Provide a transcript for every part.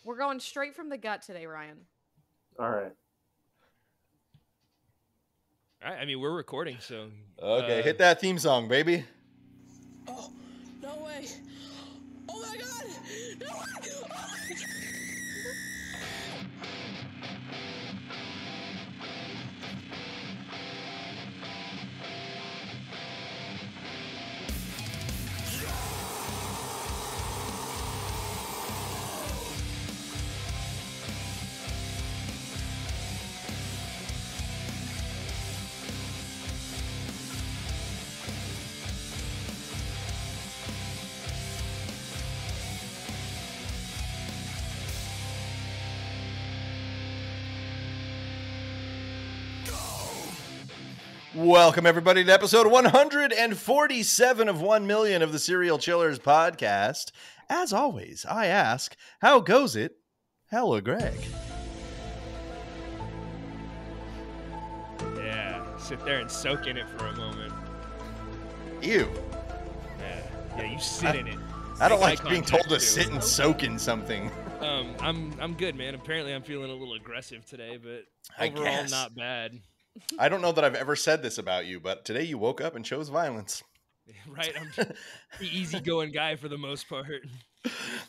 We're going straight from the gut today, Ryan. All right. All right. I mean, we're recording, so. Okay, hit that theme song, baby. Oh, no way. Oh my God. No way. Oh my God. Welcome, everybody, to episode 147 of 1 million of the Serial Chillers podcast. As always, I ask, how goes it? Hello, Greg. Yeah, sit there and soak in it for a moment. Ew. Yeah, you sit in it. I don't Make like eye being told contact, to too. sit and soak in something. I'm good, man. Apparently, I'm feeling a little aggressive today, but I overall, guess. not bad. I don't know that I've ever said this about you, but today you woke up and chose violence. Right? I'm just the easygoing guy for the most part.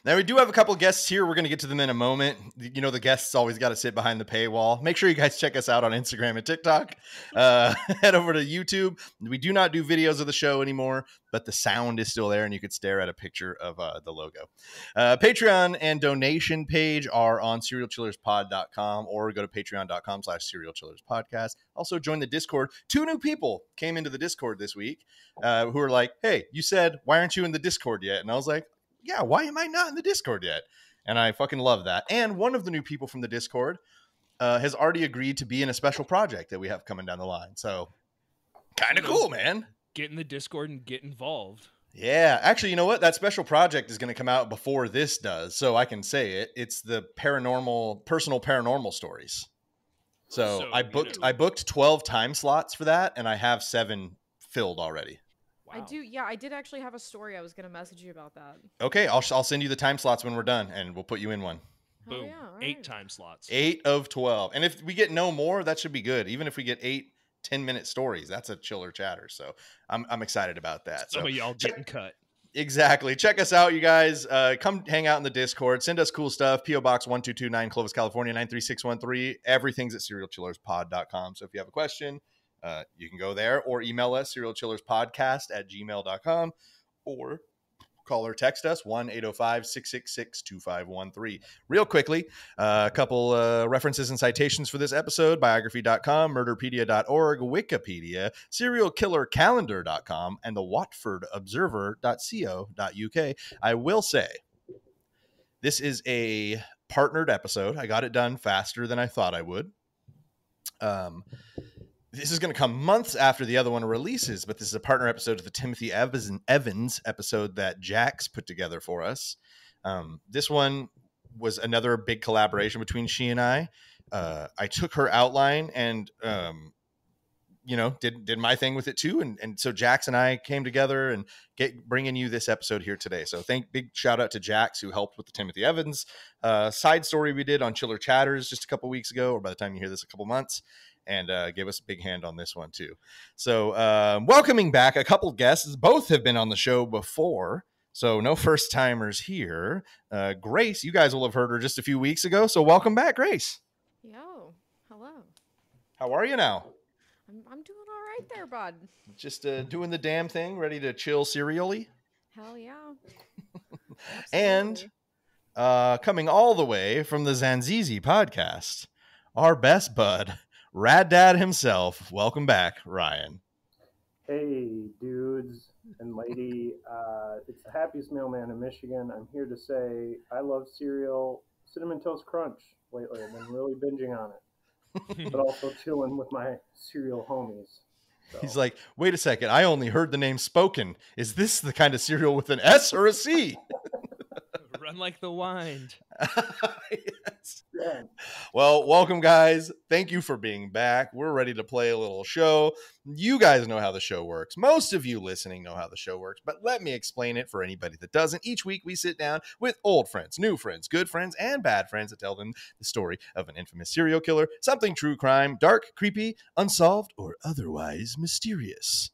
Now, we do have a couple guests here. We're going to get to them in a moment. You know, the guests always got to sit behind the paywall. Make sure you guys check us out on Instagram and TikTok. Head over to YouTube. We do not do videos of the show anymore, but the sound is still there, and you could stare at a picture of the logo. Patreon and donation page are on serialchillerspod.com, or go to patreon.com/serialchillerspodcast. Also, join the Discord. 2 new people came into the Discord this week who were like, hey, you said, why aren't you in the Discord yet? And I was like, yeah, why am I not in the Discord yet? And I fucking love that. And one of the new people from the Discord has already agreed to be in a special project that we have coming down the line. So kind of cool, man. Get in the Discord and get involved. Yeah. Actually, you know what? That special project is going to come out before this does. So I can say it. It's the personal paranormal stories. So I booked 12 time slots for that, and I have 7 filled already. Wow. I did actually have a story. I was going to message you about that. Okay, I'll send you the time slots when we're done, and we'll put you in one. Boom. Yeah, right. 8 time slots. 8 of 12. And if we get no more, that should be good. Even if we get 8 10-minute stories, that's a chiller chatter. So I'm excited about that. Some of y'all getting cut. Exactly. Check us out, you guys. Come hang out in the Discord. Send us cool stuff. P.O. Box 1229, Clovis, California, 93613. Everything's at serialchillerspod.com. So if you have a question, you can go there, or email us, serialchillerspodcast@gmail.com, or call or text us, 1-805-666-2513. Real quickly, a couple references and citations for this episode: biography.com, murderpedia.org, Wikipedia, serialkillercalendar.com, and the watfordobserver.co.uk. I will say, this is a partnered episode. I got it done faster than I thought I would. This is going to come months after the other one releases, but this is a partner episode of the Timothy Evans episode that Jax put together for us. This one was another big collaboration between she and I. I took her outline and, did my thing with it too. And so Jax and I came together and bringing you this episode here today. So big shout out to Jax, who helped with the Timothy Evans side story we did on Chiller Chatters just a couple weeks ago, or by the time you hear this, a couple months. And gave us a big hand on this one, too. So welcoming back a couple guests. Both have been on the show before, so no first-timers here. Grace, you guys will have heard her just a few weeks ago, so welcome back, Grace. Yo, hello. How are you now? I'm doing all right there, bud. Just doing the damn thing, ready to chill serially? Hell yeah. And coming all the way from the Zanzizi podcast, our best bud, Rad Dad himself. Welcome back, Ryan. Hey, dudes and lady. It's the happiest mailman in Michigan. I'm here to say I love cereal Cinnamon Toast Crunch lately. I've been really binging on it, but also chilling with my cereal homies. So. He's like, wait a second. I only heard the name spoken. Is this the kind of cereal with an S or a C? Run like the wind. Yes. Yeah. Well, welcome, guys. Thank you for being back. We're ready to play a little show. You guys know how the show works. Most of you listening know how the show works, but let me explain it for anybody that doesn't. Each week, we sit down with old friends, new friends, good friends, and bad friends to tell them the story of an infamous serial killer, something true crime, dark, creepy, unsolved, or otherwise mysterious.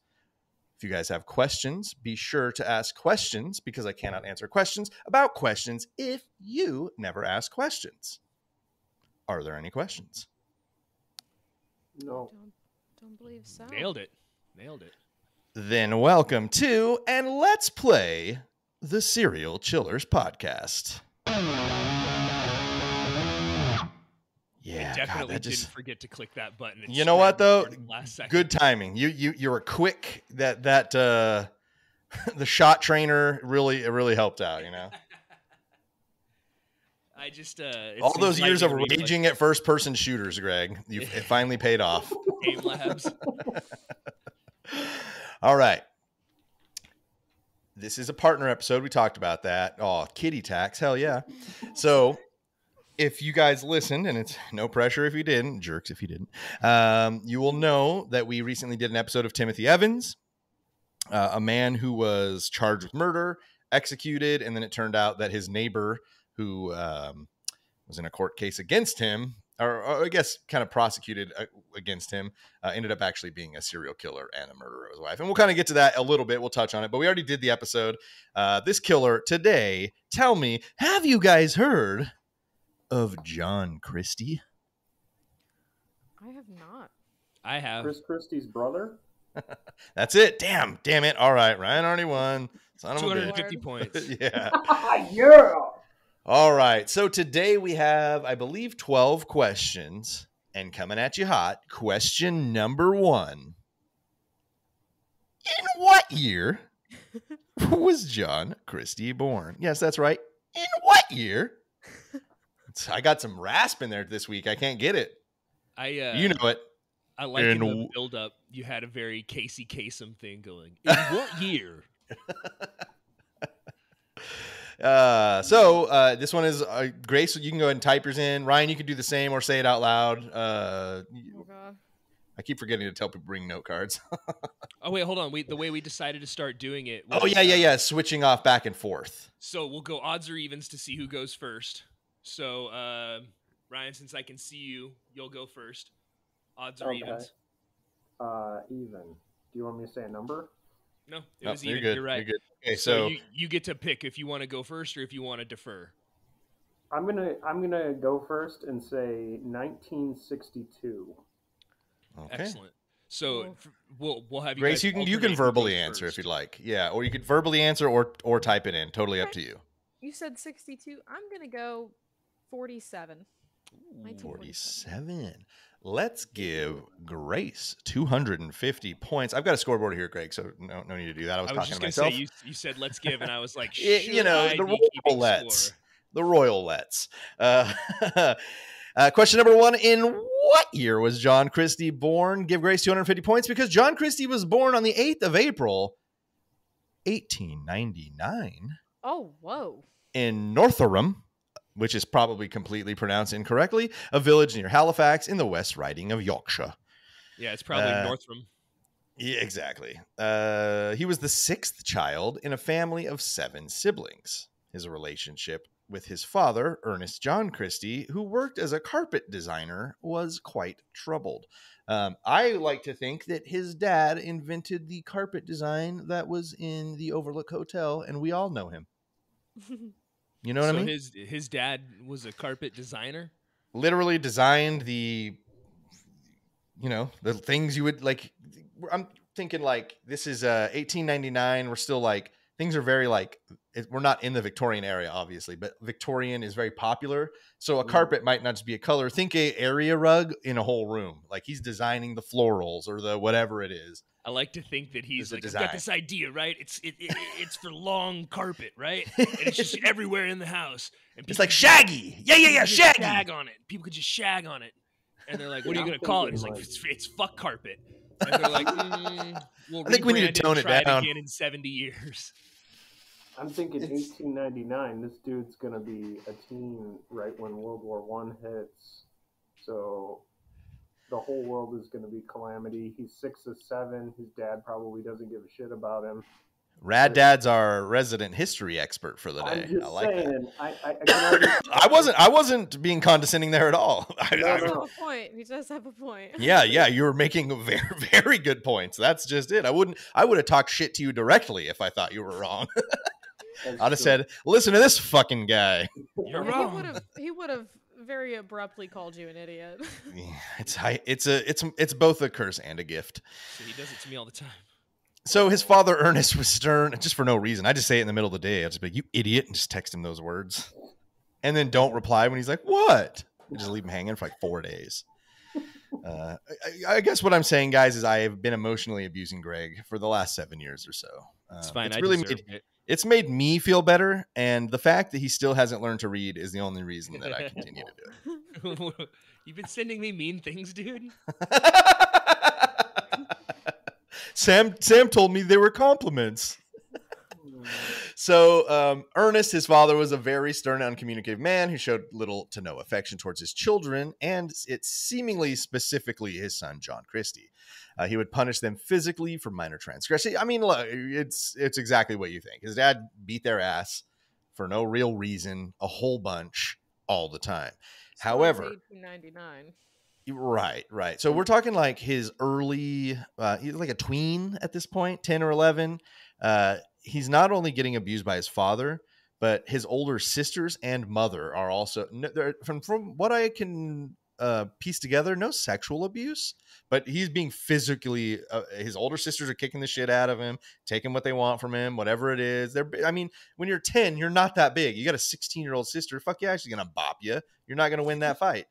If you guys have questions, be sure to ask questions because I cannot answer questions about questions if you never ask questions. Are there any questions? No. Don't believe so. Nailed it. Then welcome to and let's play the Serial Chillers podcast. Yeah, I definitely God, didn't forget to click that button. It You know what though? started last second. Good timing. You were quick. That the shot trainer really helped out. You know. I just All those years of lightning raging at first person shooters, Greg, it finally paid off. Game Labs. All right. This is a partner episode. We talked about that. Oh, kitty tax. Hell yeah. So if you guys listened, and it's no pressure if you didn't, jerks if you didn't, you will know that we recently did an episode of Timothy Evans, a man who was charged with murder, executed, and then it turned out that his neighbor who was in a court case against him, or I guess kind of prosecuted against him, ended up actually being a serial killer and a murderer of his wife. And we'll kind of get to that a little bit. We'll touch on it, but we already did the episode. This killer today, tell me, have you guys heard of John Christie? I have not. I have. Chris Christie's brother? That's it. Damn it. All right. Ryan already won. Son of a bitch. 250 points. Yeah. Yeah! All right. So today we have, I believe, 12 questions. And coming at you hot, question number 1. In what year was John Christie born? Yes, that's right. In what year? I got some rasp in there this week. I can't get it. You know it. I like in the build-up, you had a very Casey Kasem thing going. In what year? This one is Grace. You can go ahead and type yours in. Ryan, you can do the same or say it out loud. Oh, God. I keep forgetting to tell people to bring note cards. Oh, wait, hold on. The way we decided to start doing it. Was, yeah. Switching off back and forth. So we'll go odds or evens to see who goes first. So, Ryan, since I can see you, you'll go first. Odds or evens? Even. Do you want me to say a number? No, it was even. Good. You're right. You're good. Okay, so you get to pick if you want to go first or if you want to defer. I'm gonna go first and say 1962. Okay. Excellent. So we'll have you. Grace, guys you can verbally answer first. if you'd like. Yeah, or you could verbally answer or type it in. Totally up to you. You said 62. I'm going to go 47. 47. Let's give Grace 250 points. I've got a scoreboard here, Greg, so no need to do that. I was talking to myself. Say, you said let's give, and I was like, the royalettes. The royalettes. Question number 1. In what year was John Christie born? Give Grace 250 points because John Christie was born on the 8th of April, 1899. Oh, whoa. In Northaram, which is probably completely pronounced incorrectly, a village near Halifax in the West Riding of Yorkshire. Yeah, it's probably Northram. Yeah, exactly. He was the 6th child in a family of 7 siblings. His relationship with his father, Ernest John Christie, who worked as a carpet designer, was quite troubled. I like to think that his dad invented the carpet design that was in the Overlook Hotel, and we all know him. You know what I mean? His dad was a carpet designer? Literally designed the things you would like. I'm thinking like this is 1899. We're still like things are very like we're not in the Victorian area, obviously, but Victorian is very popular. So a carpet might not just be a color. Think a area rug in a whole room. Like he's designing the florals or the whatever it is. I like to think that he's like, I've got this idea, right? It's for long carpet, right? And it's just everywhere in the house. And it's like shaggy. Yeah, shaggy. Shag on it. People could just shag on it. And they're like, what are you going to call it? He's like, it's fuck carpet. And they're like, I think we need to tone it down. Again in 70 years. I'm thinking 1899. This dude's gonna be a teen right when World War One hits. So the whole world is gonna be calamity. He's 6 or 7. His dad probably doesn't give a shit about him. Rad Dad's our resident history expert for the day. I'm just I like saying. that. I can already. I wasn't being condescending there at all. He does have a point. He does have a point. Yeah, you were making very, very good points. That's just it. I would have talked shit to you directly if I thought you were wrong. I'd have said, "Listen to this fucking guy." You're wrong. He would have very abruptly called you an idiot. Yeah, it's both a curse and a gift. So he does it to me all the time. So his father Ernest was stern, just for no reason. I just say it in the middle of the day. I just be like, "You idiot," and just text him those words, and then don't reply when he's like, "What?" I just leave him hanging for like 4 days. I guess what I'm saying, guys, is I have been emotionally abusing Greg for the last 7 years or so. It's fine. It's I really deserve it. It's made me feel better, and the fact that he still hasn't learned to read is the only reason that I continue to do it. You've been sending me mean things, dude. Sam told me they were compliments. So Ernest, his father, was a very stern, uncommunicative man who showed little to no affection towards his children, and it's seemingly specifically his son, John Christie. He would punish them physically for minor transgression. I mean, look, it's exactly what you think. His dad beat their ass for no real reason, a whole bunch, all the time. However, 1899. Right. So we're talking like his early, he's like a tween at this point, 10 or 11. He's not only getting abused by his father, but his older sisters and mother are also, from what I can piece together, no sexual abuse, but he's being physically, his older sisters are kicking the shit out of him, taking what they want from him, whatever it is. I mean, when you're 10, you're not that big. You got a 16-year-old sister. Fuck yeah, she's going to bop you. You're not going to win that fight.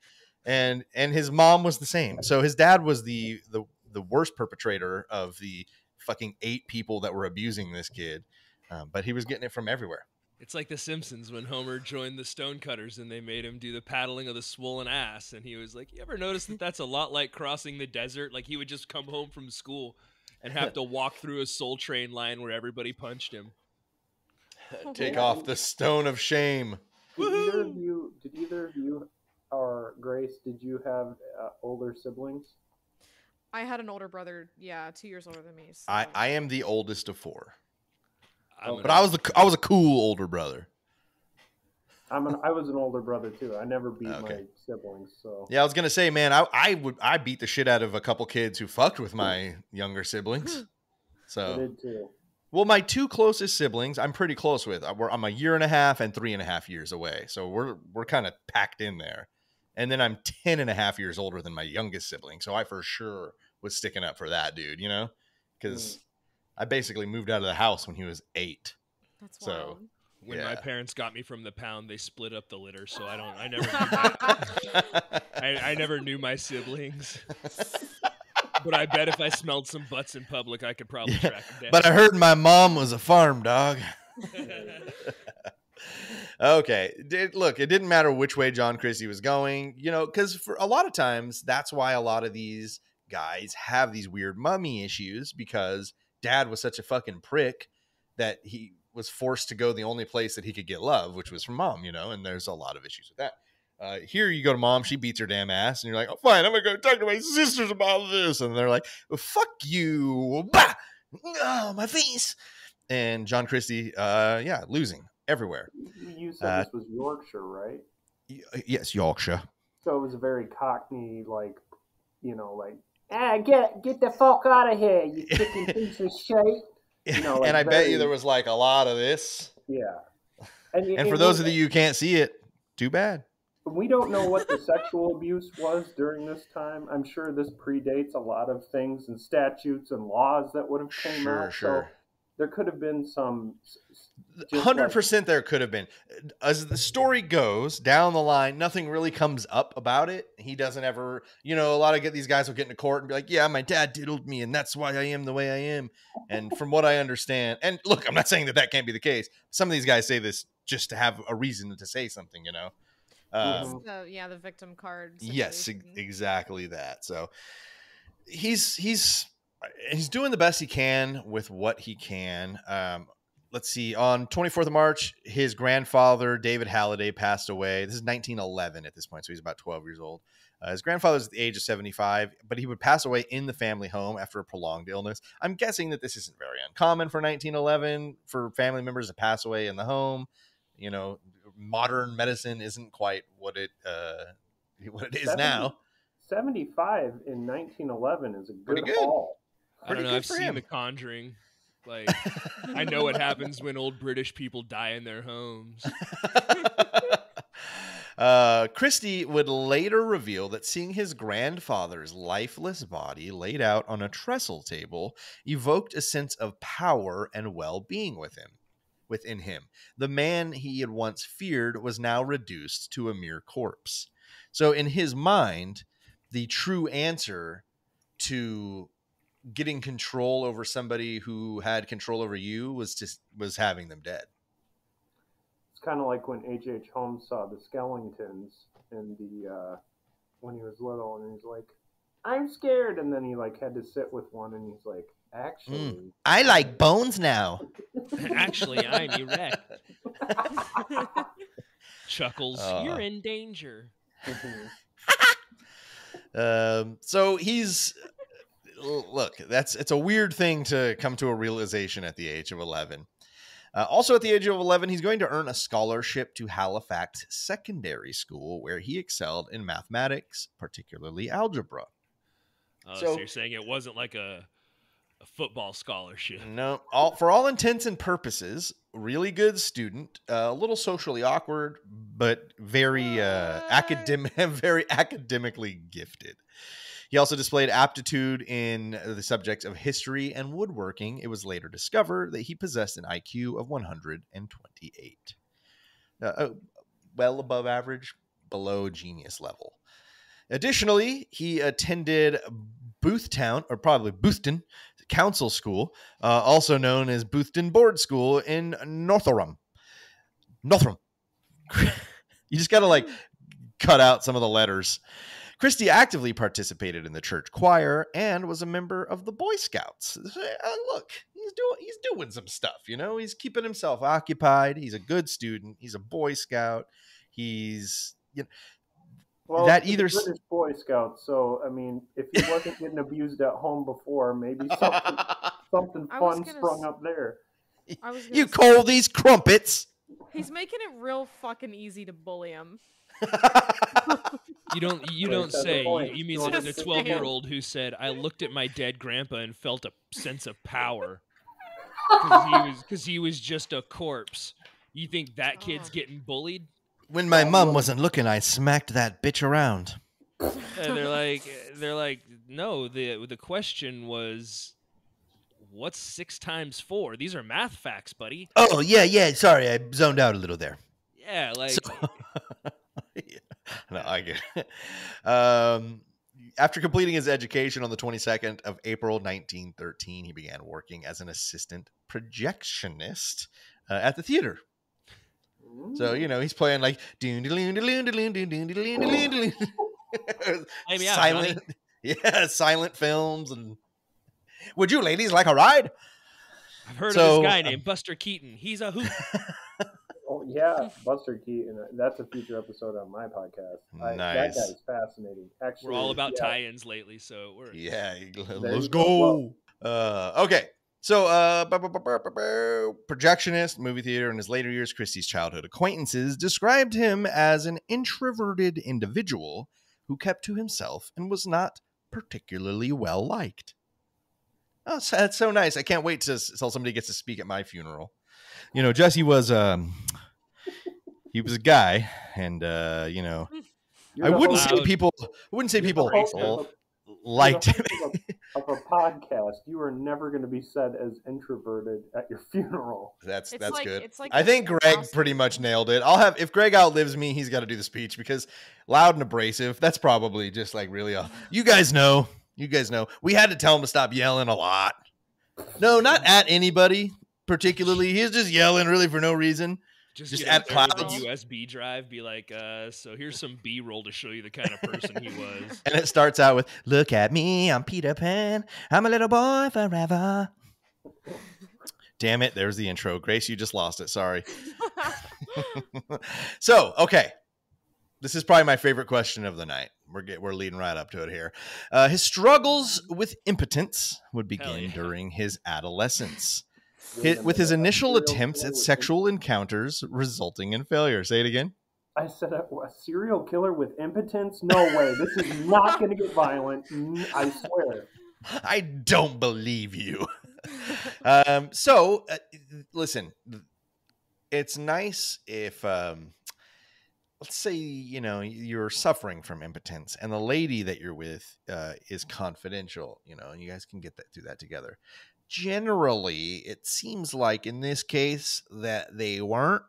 And his mom was the same. So his dad was the worst perpetrator of the fucking 8 people that were abusing this kid. But he was getting it from everywhere. It's like The Simpsons when Homer joined the Stonecutters and they made him do the paddling of the swollen ass. And he was like, you ever notice that that's a lot like crossing the desert? Like he would just come home from school and have to walk through a Soul Train line where everybody punched him. Take off the stone of shame. Did either of you or Grace, did you have older siblings? I had an older brother, 2 years older than me. So. I am the oldest of 4. Oh, but I was a cool older brother. I was an older brother too. I never beat my siblings. So yeah, I was gonna say, man, I beat the shit out of a couple kids who fucked with my younger siblings. So I did too. Well, my 2 closest siblings, I'm pretty close with. I'm a year and a half and 3.5 years away, so we're kind of packed in there. And then I'm 10.5 years older than my youngest sibling, so I for sure was sticking up for that dude, you know, because I basically moved out of the house when he was 8. That's wild. So when my parents got me from the pound, they split up the litter, so I never knew my siblings. But I bet if I smelled some butts in public, I could probably track them down. But I heard my mom was a farm dog. Okay. Look, it didn't matter which way John Christie was going, you know, because for a lot of times, that's why a lot of these guys have these weird mummy issues, because dad was such a fucking prick that he was forced to go the only place that he could get love, which was from mom, you know, and there's a lot of issues with that. Here you go to mom, she beats her damn ass, and you're like, oh, fine, I'm going to go talk to my sisters about this. And they're like, well, fuck you. Bah! Oh, my face. And John Christie, losing everywhere. You said this was Yorkshire, right? Yes, Yorkshire. So it was a very Cockney, like, you know, like, get the fuck out of here, you fucking piece of shit. You know, like, and I bet you there was like a lot of this. Yeah. And for those of you who can't see it, too bad. We don't know what the sexual abuse was during this time. I'm sure this predates a lot of things and statutes and laws that would have came out. Sure. So there could have been some. 100% there could have been. As the story goes down the line, nothing really comes up about it. He doesn't ever, you know, a lot of these guys will get into court and be like, yeah, my dad diddled me and that's why I am the way I am. And from what I understand, and look, I'm not saying that can't be the case. Some of these guys say this just to have a reason to say something, you know. The victim card situation. Yes, exactly that. So he's doing the best he can with what he can. let's see. On 24th of March, his grandfather, David Halliday, passed away. This is 1911 at this point, so he's about 12 years old. His grandfather's at the age of 75, but he would pass away in the family home after a prolonged illness. I'm guessing that this isn't very uncommon for 1911 for family members to pass away in the home. You know, modern medicine isn't quite what it is now. 75 in 1911 is a Pretty good good. haul. I don't know. I've seen The Conjuring. Like, I know what happens when old British people die in their homes. Christie would later reveal that seeing his grandfather's lifeless body laid out on a trestle table evoked a sense of power and well-being within him. The man he had once feared was now reduced to a mere corpse. So in his mind, the true answer to getting control over somebody who had control over you was having them dead. It's kind of like when H.H. Holmes saw the Skellingtons in the when he was little, and he's like, "I'm scared," and then he like had to sit with one, and he's like, "Actually, I like bones now." Actually, I'm erect. Chuckles, you're in danger. So he's look. It's a weird thing to come to a realization at the age of 11. Also, at the age of 11, he's going to earn a scholarship to Halifax Secondary School, where he excelled in mathematics, particularly algebra. Oh, so you're saying it wasn't like a football scholarship? No, for all intents and purposes, really good student, a little socially awkward, but very very academically gifted. He also displayed aptitude in the subjects of history and woodworking. It was later discovered that he possessed an IQ of 128. Well above average, below genius level. Additionally, he attended Boothtown, or probably Boothton, Council School, also known as Boothton Board School in Northampton. You just got to like cut out some of the letters. Christie actively participated in the church choir and was a member of the Boy Scouts. Look, he's doing some stuff, you know. He's keeping himself occupied. He's a good student. He's a Boy Scout. He's well, that he's either a British Boy Scout. So I mean, if he wasn't getting abused at home before, maybe something fun sprung up there. You call these crumpets? He's making it real fucking easy to bully him. You don't say. You mean the 12-year-old who said, "I looked at my dead grandpa and felt a sense of power because he was just a corpse." You think that kid's getting bullied? When my mom wasn't looking, I smacked that bitch around. They're like, no. The question was, what's 6 times 4? These are math facts, buddy. Oh yeah. Sorry, I zoned out a little there. Yeah, like. No, I get it. After completing his education on the 22nd of April, 1913, he began working as an assistant projectionist at the theater. So, you know, he's playing like silent, silent films. And would you ladies like a ride? I've heard of this guy named Buster Keaton. He's a hoot. Oh yeah, Buster Keaton. That's a future episode on my podcast. Nice. That guy's fascinating. Actually, we're all about tie-ins lately, so it works. Yeah, let's go. Okay. So, projectionist, movie theater. In his later years, Christie's childhood acquaintances described him as an introverted individual who kept to himself and was not particularly well liked. Oh, that's so nice. I can't wait till somebody gets to speak at my funeral. You know, Jesse was he was a guy, and you know, I wouldn't say people liked him. Of a podcast, you are never going to be said as introverted at your funeral. That's like, good. Like I think Greg pretty much nailed it. If Greg outlives me, he's got to do the speech because loud and abrasive. That's probably just like really. You guys know. We had to tell him to stop yelling a lot. No, not at anybody particularly. He's just yelling really for no reason. Just at clouds. The USB drive, be like, so here's some B-roll to show you the kind of person he was. And it starts out with, "Look at me, I'm Peter Pan. I'm a little boy forever. Damn it. There's the intro. Grace, you just lost it. Sorry. So, okay. This is probably my favorite question of the night. We're leading right up to it here. His struggles with impotence would begin during his adolescence, with his initial attempts at sexual encounters resulting in failure. Say it again. I said a serial killer with impotence? No way. This is not going to get violent. I swear. I don't believe you. Listen, it's nice if, let's say, you're suffering from impotence and the lady that you're with is confidential, and you guys can get through that together. Generally, it seems like in this case that they weren't.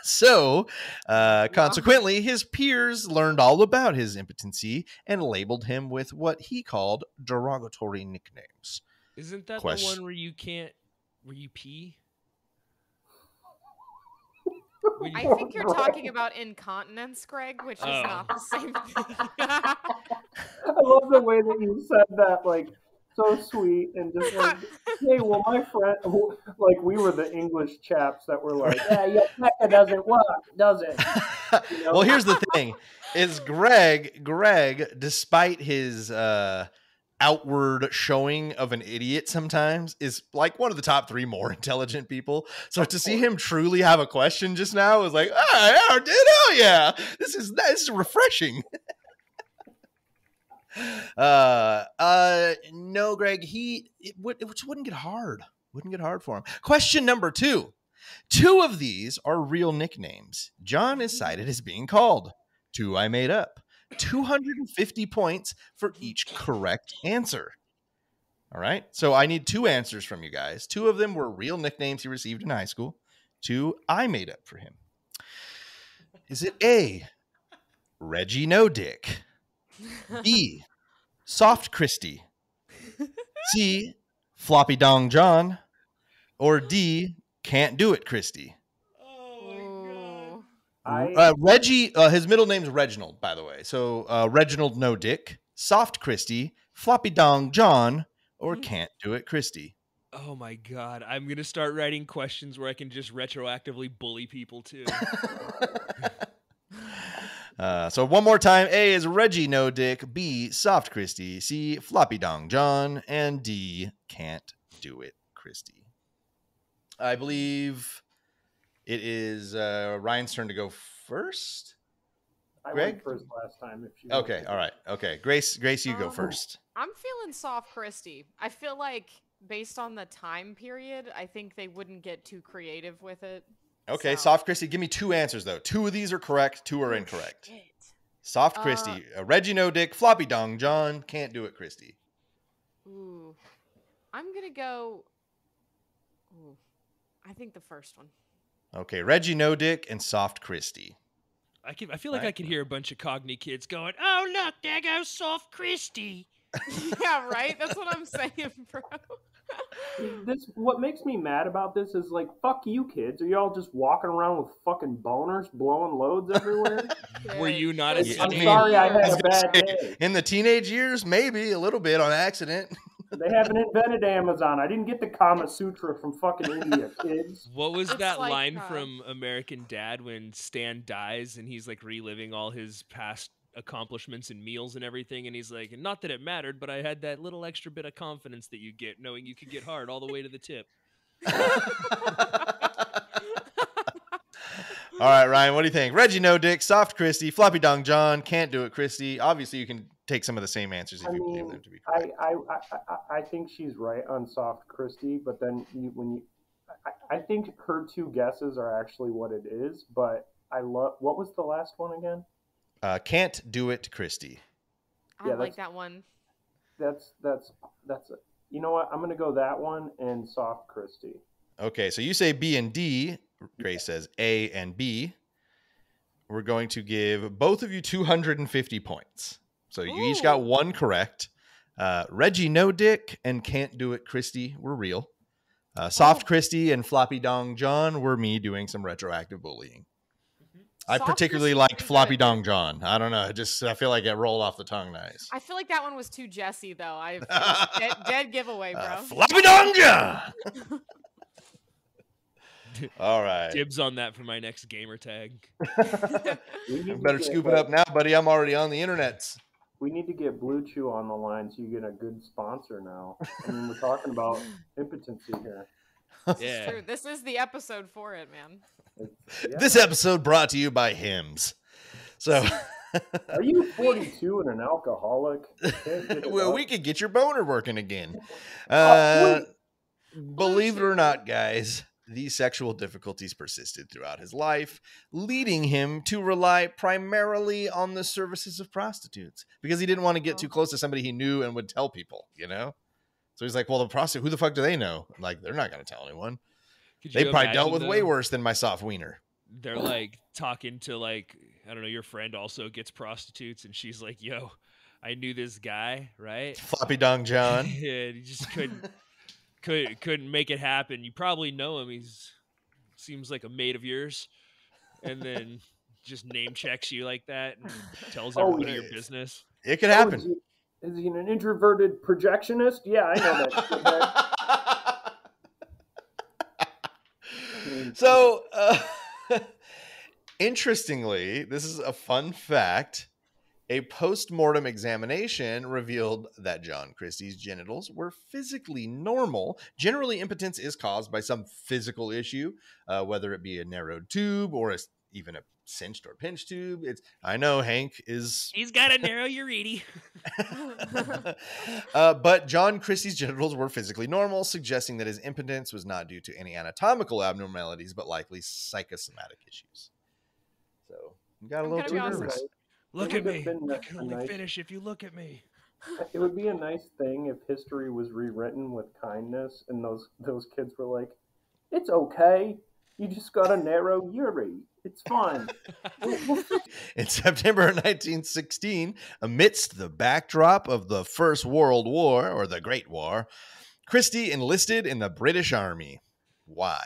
So, consequently, his peers learned all about his impotency and labeled him with what he called derogatory nicknames. Isn't that the one where you pee? I think you're talking about incontinence, Greg, which is not the same thing. I love the way that you said that, like, so sweet and just like, hey, well, my friend, like, we were the English chaps that were like, yeah, your pecker doesn't work, does it? Well, here's the thing, is Greg, despite his outward showing of an idiot sometimes, is like one of the top 3 more intelligent people. So to see him truly have a question just now was like, oh yeah, this is refreshing. No, Greg, it wouldn't get hard. Wouldn't get hard for him. Question number 2. 2 of these are real nicknames. John is cited as being called. 2 I made up. 250 points for each correct answer. All right. So I need 2 answers from you guys. 2 of them were real nicknames he received in high school. 2 I made up for him. Is it A, Reggie No Dick? B, Soft Christie? C, Floppy Dong John? Or D, Can't Do It Christie? Oh my God. Reggie, his middle name's Reginald, by the way. So Reginald No Dick, Soft Christie, Floppy Dong John, or Can't Do It Christie? Oh my God. I'm going to start writing questions where I can just retroactively bully people too. So one more time, A is Reggie No Dick, B, Soft Christie, C, Floppy Dong John, and D, Can't Do It Christie. I believe it is Ryan's turn to go first. I Greg? went first last time. If you Okay, all right. Okay, Grace, you go first. I'm feeling Soft Christie. I feel like based on the time period, I think they wouldn't get too creative with it. Okay, So- Soft Christie, give me 2 answers, though. 2 of these are correct, 2 are incorrect. Shit. Soft Christie, Reggie No Dick, Floppy Dong John, Can't Do It Christie. Ooh. I'm going to go... Ooh. I think the first one. Okay, Reggie No Dick and Soft Christie. I feel like Right. I could hear a bunch of Cogni kids going, "Oh look, there goes Soft Christie." Yeah, right? That's what I'm saying, bro. What makes me mad about this is, like, fuck you kids. Are y'all just walking around with fucking boners blowing loads everywhere? Were you not a Yeah, I'm teenager? sorry I I was had a gonna bad say, day. in the teenage years, maybe a little bit on accident. They haven't invented Amazon. I didn't get the Kama Sutra from fucking India, kids. What was It's that like, line from American Dad when Stan dies and he's like reliving all his past accomplishments and meals and everything, and he's like, "Not that it mattered, but I had that little extra bit of confidence that you get knowing you could get hard all the way to the tip." All right, Ryan, what do you think? Reggie No Dick, Soft Christie, Floppy Dong John, Can't Do It Christie. Obviously, you can take some of the same answers if I you believe mean, them to be correct. I think she's right on Soft Christie, but then I think her 2 guesses are actually what it is. But what was the last one again? Can't Do It Christie. I Yeah, like that one. That's it. You know what? I'm gonna go that one and Soft Christie. Okay, so you say B and D. Grace says A and B. We're going to give both of you 250 points. So you each got 1 correct. Reggie No Dick and Can't Do It Christie were real. Soft Christie and Floppy Dong John were me doing some retroactive bullying. I Soft particularly Christie's liked pretty Floppy good. Dong John. I don't know. I feel like it rolled off the tongue nice. I feel like that one was too Jesse, though. Dead giveaway, bro. Floppy Dong John! All right. Dibs on that for my next gamer tag. We I need to better get, scoop it up now, buddy. I'm already on the internets. We need to get Blue Chew on the line so you get a good sponsor now. I mean, we're talking about impotency here. Yeah. True. This is the episode for it, man. Yeah. This episode brought to you by Hims. So, Are you 42 and an alcoholic? Can't get it well, up? we could get your boner working again. Oh, Believe it or not, guys, these sexual difficulties persisted throughout his life, leading him to rely primarily on the services of prostitutes because he didn't want to get too close to somebody he knew and would tell people, you know? So he's like, well, the prostitute, who the fuck do they know? Like, they're not going to tell anyone. Could They you probably dealt imagine, with way though, worse than my soft wiener. They're like talking to like, I don't know, your friend also gets prostitutes and she's like, yo, I knew this guy, right? Floppy Dong John. Yeah, he just couldn't make it happen. You probably know him. He's seems like a mate of yours. And then just name checks you like that and tells Oh, everybody your yes. business. It could Oh, happen. is he an introverted projectionist? Yeah, I know that. So, interestingly, this is a fun fact. A post-mortem examination revealed that John Christie's genitals were physically normal. Generally, impotence is caused by some physical issue, whether it be a narrowed tube or even a cinched or pinched tube. I know Hank is... He's got a narrow urethra. but John Christie's genitals were physically normal, suggesting that his impotence was not due to any anatomical abnormalities, but likely psychosomatic issues. So, you got a little too nervous. Look It at would me. have been I can only nice- finish if you look at me. It would be a nice thing if history was rewritten with kindness, and those kids were like, "It's okay. You just got a narrow urethra. It's fine." In September 1916, amidst the backdrop of the First World War, or the Great War, Christie enlisted in the British Army. Why?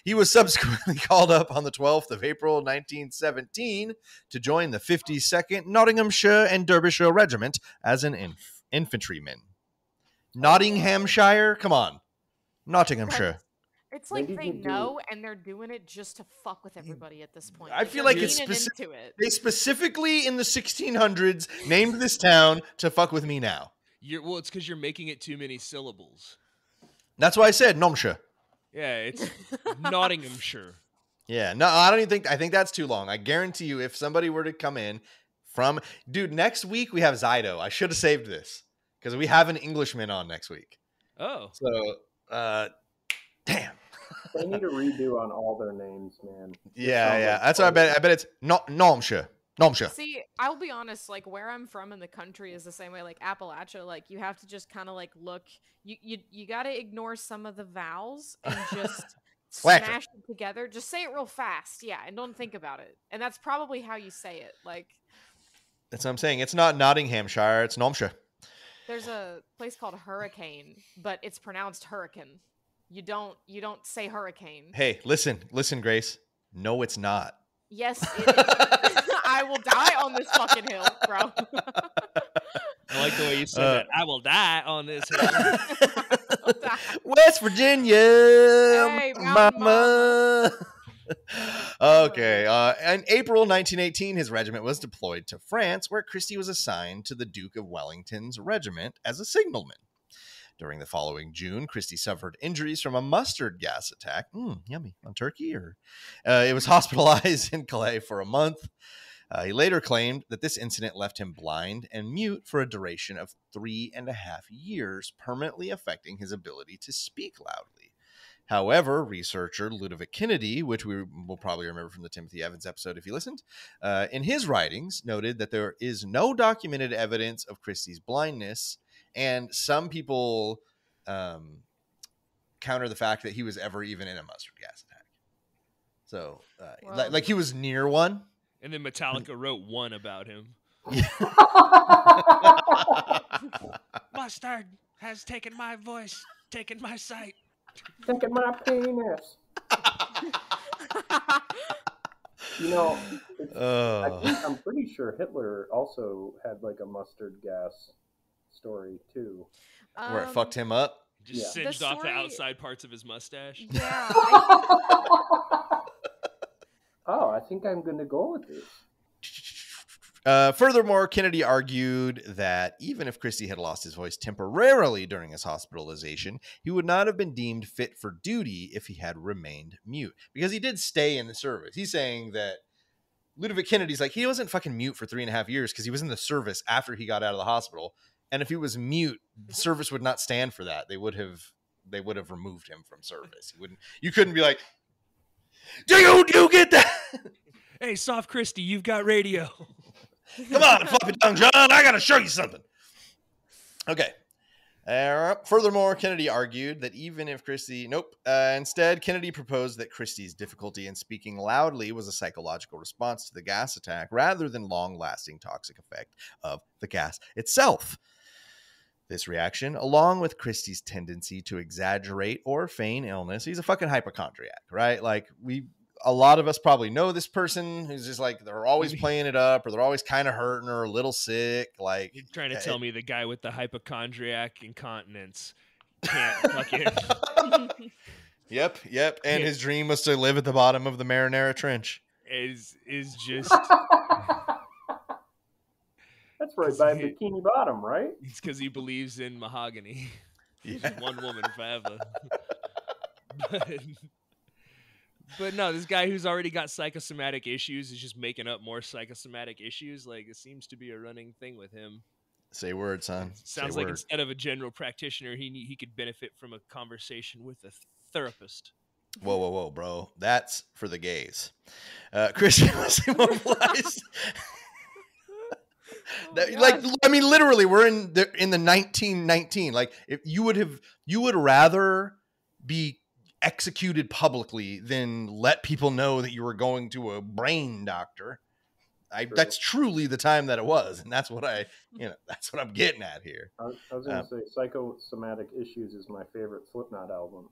He was subsequently called up on the 12th of April 1917 to join the 52nd Nottinghamshire and Derbyshire Regiment as an infantryman. Nottinghamshire? Come on. Nottinghamshire. It's like Maybe they you do. know and they're doing it just to fuck with everybody at this point. I feel they're like it's leaning specific. into it. They specifically in the 1600s named this town to fuck with me now. Well, it's because you're making it too many syllables. That's why I said Nomshire. Yeah, it's Nottinghamshire. Yeah, no, I don't even think. I think that's too long. I guarantee you, if somebody were to come in from, dude, next week we have Zydo. I should have saved this because we have an Englishman on next week. Oh, So, damn. They need a redo on all their names, man. Yeah. That's what I bet. I bet it's not Nomshire. Nomshire. See, I'll be honest, like where I'm from in the country is the same way, like Appalachia, like you have to just kind of like look, you got to ignore some of the vowels and just Slacker. smash it together. Just say it real fast, yeah, and don't think about it. And that's probably how you say it. Like, That's what I'm saying. It's not Nottinghamshire. It's Nomshire. there's a place called Hurricane, but it's pronounced hurricane. You don't say hurricane. Hey, listen, Grace. No, it's not. Yes, it is. I will die on this fucking hill, bro. I like the way you said that. I will die on this hill. West Virginia, Hey, Mountain mama. Okay. In April 1918, his regiment was deployed to France, where Christie was assigned to the Duke of Wellington's regiment as a signalman. During the following June, Christie suffered injuries from a mustard gas attack. Yummy. On turkey? It was hospitalized in Calais for a month. He later claimed that this incident left him blind and mute for a duration of 3.5 years, permanently affecting his ability to speak loudly. However, researcher Ludovic Kennedy, which we will probably remember from the Timothy Evans episode if you listened, in his writings noted that there is no documented evidence of Christie's blindness, and some people counter the fact that he was ever even in a mustard gas attack. So, Well, like he was near one. And then Metallica wrote one about him. Mustard has taken my voice, taken my sight. Taking my penis. You know, I'm pretty sure Hitler also had like a mustard gas story too. Where it fucked him up. Just singed off the outside parts of his mustache. Yeah. I think I'm going to go with this. Furthermore, Kennedy argued that even if Christie had lost his voice temporarily during his hospitalization, he would not have been deemed fit for duty if he had remained mute, because he did stay in the service. He's saying that Ludovic Kennedy's like, he wasn't fucking mute for 3.5 years because he was in the service after he got out of the hospital. And if he was mute, the service would not stand for that. They would have removed him from service. You couldn't be like, do you get that? Hey, Soft Christie, you've got radio. Come on, floppy tongue John, I gotta show you something. Okay. Furthermore, Kennedy argued that even if Christie, instead, Kennedy proposed that Christie's difficulty in speaking loudly was a psychological response to the gas attack rather than long-lasting toxic effect of the gas itself. This reaction, along with Christie's tendency to exaggerate or feign illness, he's a fucking hypochondriac, right? Like, a lot of us probably know this person who's just like, they're always playing it up, or they're always kind of hurting or a little sick. Like, you're trying to tell me the guy with the hypochondriac incontinence can't fucking. Yep. And his dream was to live at the bottom of the Marinara Trench. Is just. That's right by Bikini Bottom, right? It's because he believes in mahogany. Yeah. One woman forever. But no, this guy who's already got psychosomatic issues is just making up more psychosomatic issues. Like, it seems to be a running thing with him. Say word, son. Sounds like instead of a general practitioner, he could benefit from a conversation with a therapist. Whoa, bro. That's for the gays. Christian was immobilized. Literally, we're in the 1919. Like, if you would rather be executed publicly than let people know that you were going to a brain doctor. That's truly the time that it was, and that's what that's what I'm getting at here. I was going to say Psychosomatic Issues is my favorite Slipknot album.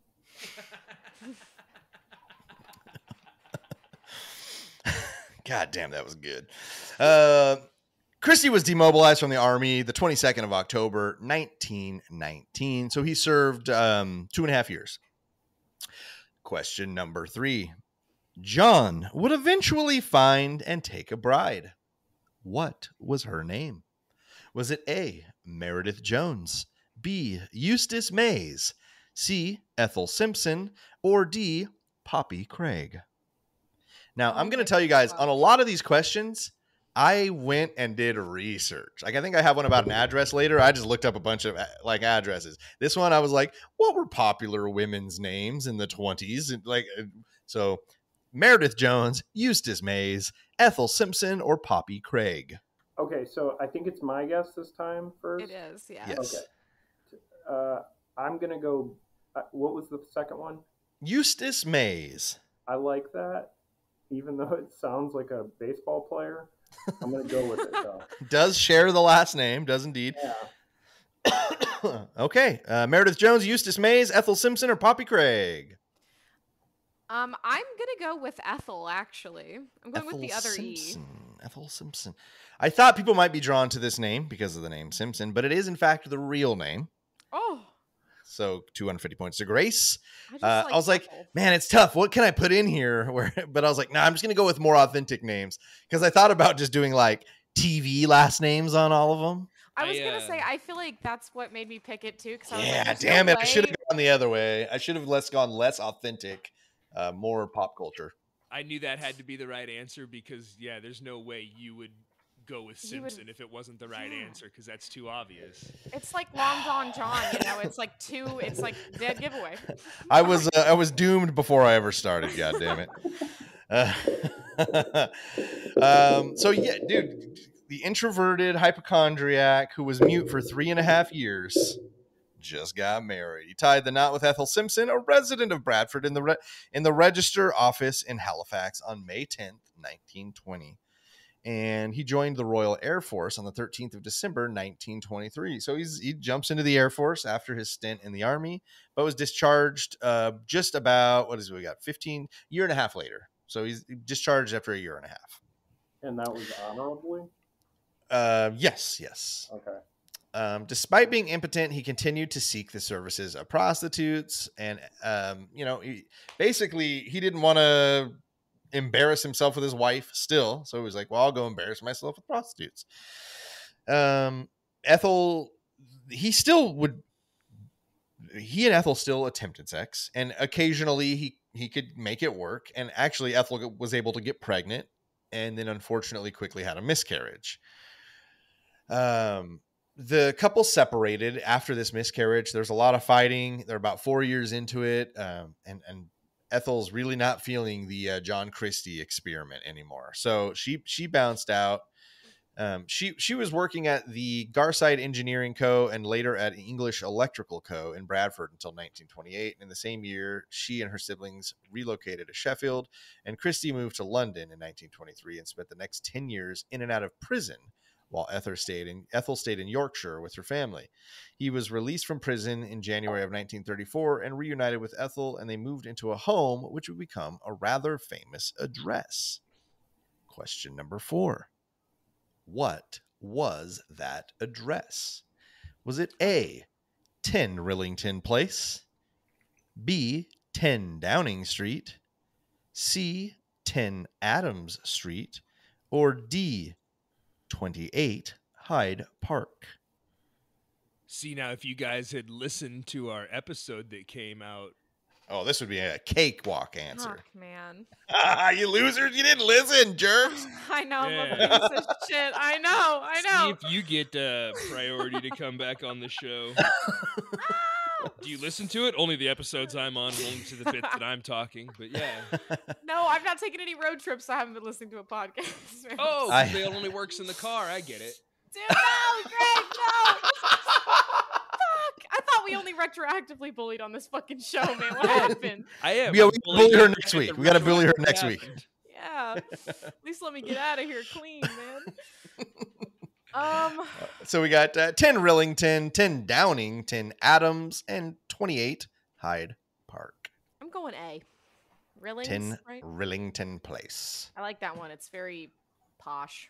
God damn, that was good. Christie was demobilized from the Army the 22nd of October, 1919. So he served 2.5 years. Question number 3. John would eventually find and take a bride. What was her name? Was it A, Meredith Jones, B, Eustace Mays, C, Ethel Simpson, or D, Poppy Craig? Now, I'm going to tell you guys, on a lot of these questions, I went and did research. Like, I think I have one about an address later. I just looked up a bunch of addresses. This one, I was like, what were popular women's names in the 20s? So Meredith Jones, Eustace Mays, Ethel Simpson, or Poppy Craig. Okay, so I think it's my guess this time first. It is, yeah. Yes. Okay. I'm going to go, what was the second one? Eustace Mays. I like that, even though it sounds like a baseball player. I'm going to go with it, though. Does share the last name, does indeed. Yeah. Okay. Meredith Jones, Eustace Mays, Ethel Simpson, or Poppy Craig? I'm going to go with Ethel, actually. I'm going with the other Simpson. E. Ethel Simpson. I thought people might be drawn to this name because of the name Simpson, but it is, in fact, the real name. Oh. So 250 points to Grace. I was like, man, it's tough. What can I put in here? But I was like, nah, I'm just going to go with more authentic names. Because I thought about just doing like TV last names on all of them. I was going to say, I feel like that's what made me pick it too. Damn it. I should have gone the other way. I should have gone less authentic, more pop culture. I knew that had to be the right answer because, there's no way you would go with Simpson if it wasn't the right answer, because that's too obvious. It's like Long John John, it's like dead giveaway. I was doomed before I ever started, god damn it. So yeah, dude, the introverted hypochondriac who was mute for 3.5 years just got married. He tied the knot with Ethel Simpson, a resident of Bradford, in the Register office in Halifax on May 10th, 1920. And he joined the Royal Air Force on the 13th of December, 1923. So he jumps into the Air Force after his stint in the Army, but was discharged just about, 15 year and a half later. So he's discharged after 1.5 years. And that was honorably? Yes. Okay. Despite being impotent, he continued to seek the services of prostitutes. And, basically, he didn't want to embarrass himself with his wife still. So he was like, well, I'll go embarrass myself with prostitutes. Ethel, he and Ethel still attempted sex, and occasionally he could make it work. And actually, Ethel was able to get pregnant, and then unfortunately quickly had a miscarriage. The couple separated after this miscarriage. There's a lot of fighting. They're about 4 years into it, and Ethel's really not feeling the John Christie experiment anymore. So she bounced out. She was working at the Garside Engineering Co. and later at English Electrical Co. in Bradford until 1928. In the same year, she and her siblings relocated to Sheffield, and Christie moved to London in 1923 and spent the next 10 years in and out of prison, while Ethel stayed in Yorkshire with her family. He was released from prison in January of 1934 and reunited with Ethel, and they moved into a home which would become a rather famous address. Question number 4. What was that address? Was it A, 10 Rillington Place, B, 10 Downing Street, C, 10 Adams Street, or D, 28 Hyde Park? See, now, if you guys had listened to our episode that came out. Oh, this would be a cakewalk answer. Fuck, man. You losers, you didn't listen, jerks. I know, Yeah. I'm a piece of shit. I know. See if you get priority to come back on the show. Do you listen to it? Only the episodes I'm on, only to the bits that I'm talking. But yeah. No, I've not taken any road trips. So I haven't been listening to a podcast. Man. Oh, 'cause it only works in the car. I get it. Dude, no, Greg, no. Fuck. I thought we only retroactively bullied on this fucking show, man. What happened? I am. Yeah, we I'm can bullying bully her you next at week. the We got to bully her retroactive next week. happened. Yeah. At least let me get out of here clean, man. So we got 10 Rillington, 10 Downing, 10 Adams, and 28 Hyde Park. I'm going A. Rillings, 10 right? Rillington Place. I like that one. It's very posh.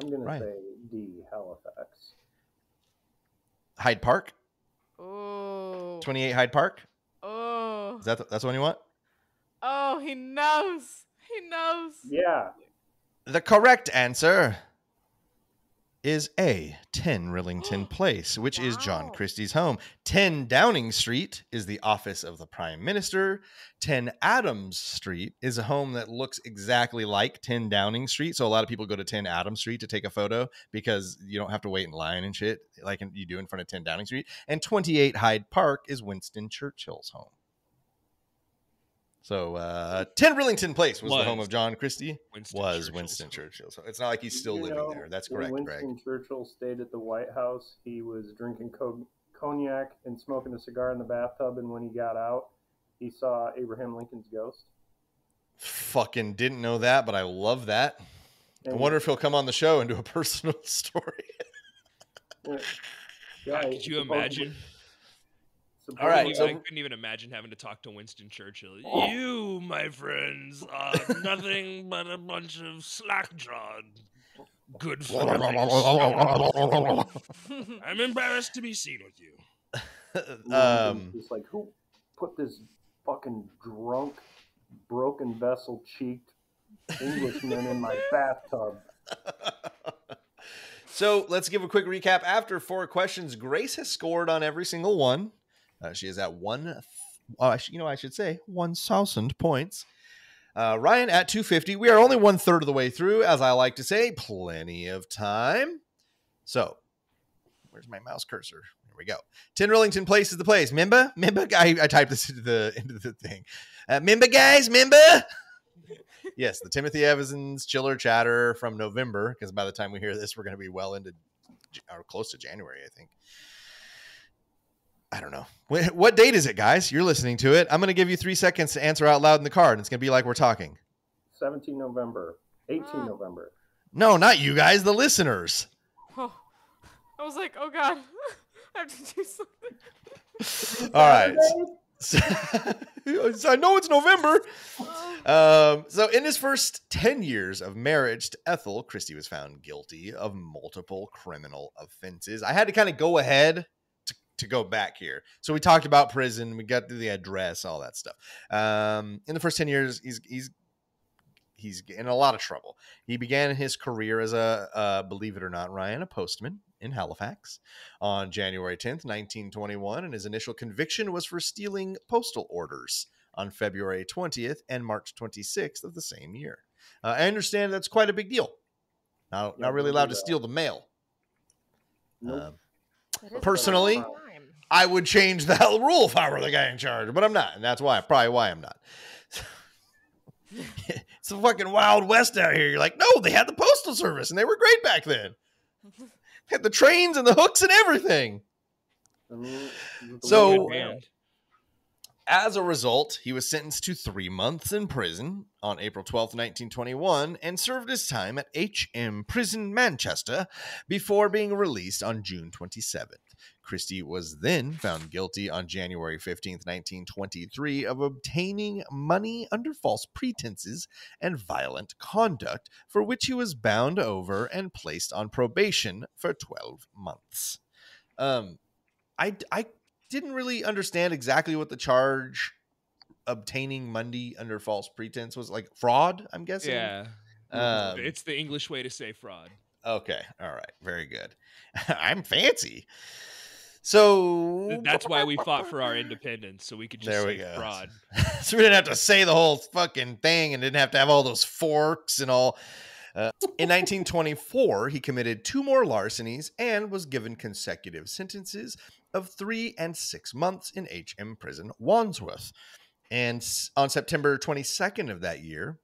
I'm going to Right. say D, Halifax. Hyde Park? Oh. 28 Hyde Park? Oh. That's the one you want? Oh, he knows. He knows. Yeah. The correct answer is A, 10 Rillington Place, which is John Wow. Christie's home. 10 Downing Street is the office of the Prime Minister. 10 Adams Street is a home that looks exactly like 10 Downing Street. So a lot of people go to 10 Adams Street to take a photo because you don't have to wait in line and shit like you do in front of 10 Downing Street. And 28 Hyde Park is Winston Churchill's home. So 10 Rillington Place was the home of John Christie. Winston Churchill. So it's not like he's still living there. That's correct, when Greg. Winston Churchill stayed at the White House, he was drinking cognac and smoking a cigar in the bathtub, and when he got out, he saw Abraham Lincoln's ghost. Fucking didn't know that, but I love that. I And wonder if he'll come on the show and do a personal story. yeah, Could you imagine? All right, I couldn't even imagine having to talk to Winston Churchill. You, my friends, are nothing but a bunch of slack-jawed, good for I'm embarrassed to be seen with you. It's like, who put this fucking drunk, broken vessel-cheeked Englishman in my bathtub? So let's give a quick recap. After 4 questions, Grace has scored on every single one. She is at 1,000 points. Ryan at 250. We are only 1/3 of the way through, as I like to say. Plenty of time. So, where's my mouse cursor? Here we go. 10 Rillington Place is the place. Member? I typed this into the thing. Member, guys? Member? Yes, the Timothy Evans Chiller Chatter from November, because by the time we hear this, we're going to be well into or close to January, I think. I don't know. What date is it, guys? You're listening to it. I'm going to give you 3 seconds to answer out loud in the car, and it's going to be like we're talking. 17 November. 18 November. No, not you guys, the listeners. Oh. I was like, oh God. I have to do something. All right. I know it's November. So in his first 10 years of marriage to Ethel, Christie was found guilty of multiple criminal offenses. I had to kind of go ahead to go back here. So we talked about prison. We got to the address, all that stuff. In the first 10 years, he's in a lot of trouble. He began his career as believe it or not, Ryan, a postman in Halifax on January 10th, 1921. And his initial conviction was for stealing postal orders on February 20th and March 26th of the same year. I understand that's quite a big deal. Not really allowed to steal the mail. Nope. Personally, I would change that rule if I were the guy in charge, but I'm not. And that's probably why I'm not. It's the fucking Wild West out here. You're like, no, they had the postal service and they were great back then. Had the trains and the hooks and everything. So, as a result, he was sentenced to 3 months in prison on April 12th, 1921, and served his time at H.M. Prison, Manchester, before being released on June 27th. Christie was then found guilty on January 15th, 1923, of obtaining money under false pretenses and violent conduct, for which he was bound over and placed on probation for 12 months. I didn't really understand exactly what the charge obtaining money under false pretense was. Like fraud, I'm guessing. Yeah. It's the English way to say fraud. Okay. All right. Very good. I'm fancy. So that's why we fought for our independence, so we could just say fraud. So we didn't have to say the whole fucking thing and didn't have to have all those forks and all. In 1924, he committed 2 more larcenies and was given consecutive sentences of 3 and 6 months in H.M. Prison, Wandsworth. And on September 22nd of that year,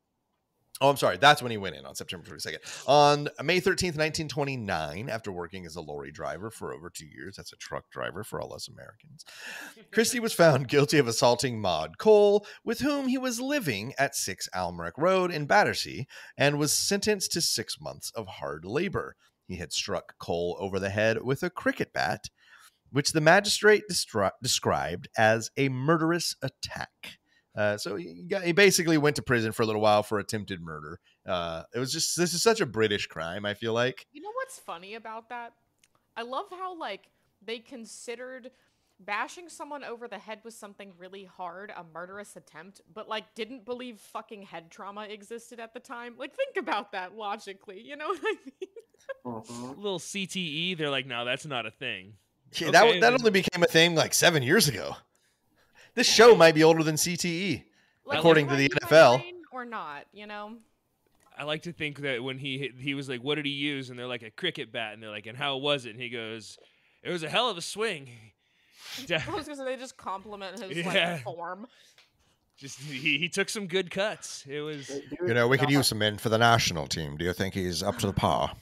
that's when he went in, on September 22nd. On May 13th, 1929, after working as a lorry driver for over 2 years, that's a truck driver for all us Americans, Christie was found guilty of assaulting Maud Cole, with whom he was living at 6 Almeric Road in Battersea, and was sentenced to 6 months of hard labor. He had struck Cole over the head with a cricket bat, which the magistrate described as a murderous attack. So he basically went to prison for a little while for attempted murder. This is such a British crime, I feel like. You know what's funny about that? I love how, like, they considered bashing someone over the head with something really hard a murderous attempt, but, like, didn't believe fucking head trauma existed at the time. Like, think about that logically, you know what I mean? Little CTE, they're like, no, that's not a thing. Yeah, okay, that only became a thing like 7 years ago. This show might be older than CTE, like, according to the NFL. Or not, you know? I like to think that when he was like, what did he use? And they're like, a cricket bat. And they're like, and how was it? And he goes, it was a hell of a swing. I was gonna say, they just compliment his like, form. Just he took some good cuts. It was, we could use some men for the national team. Do you think he's up to the par?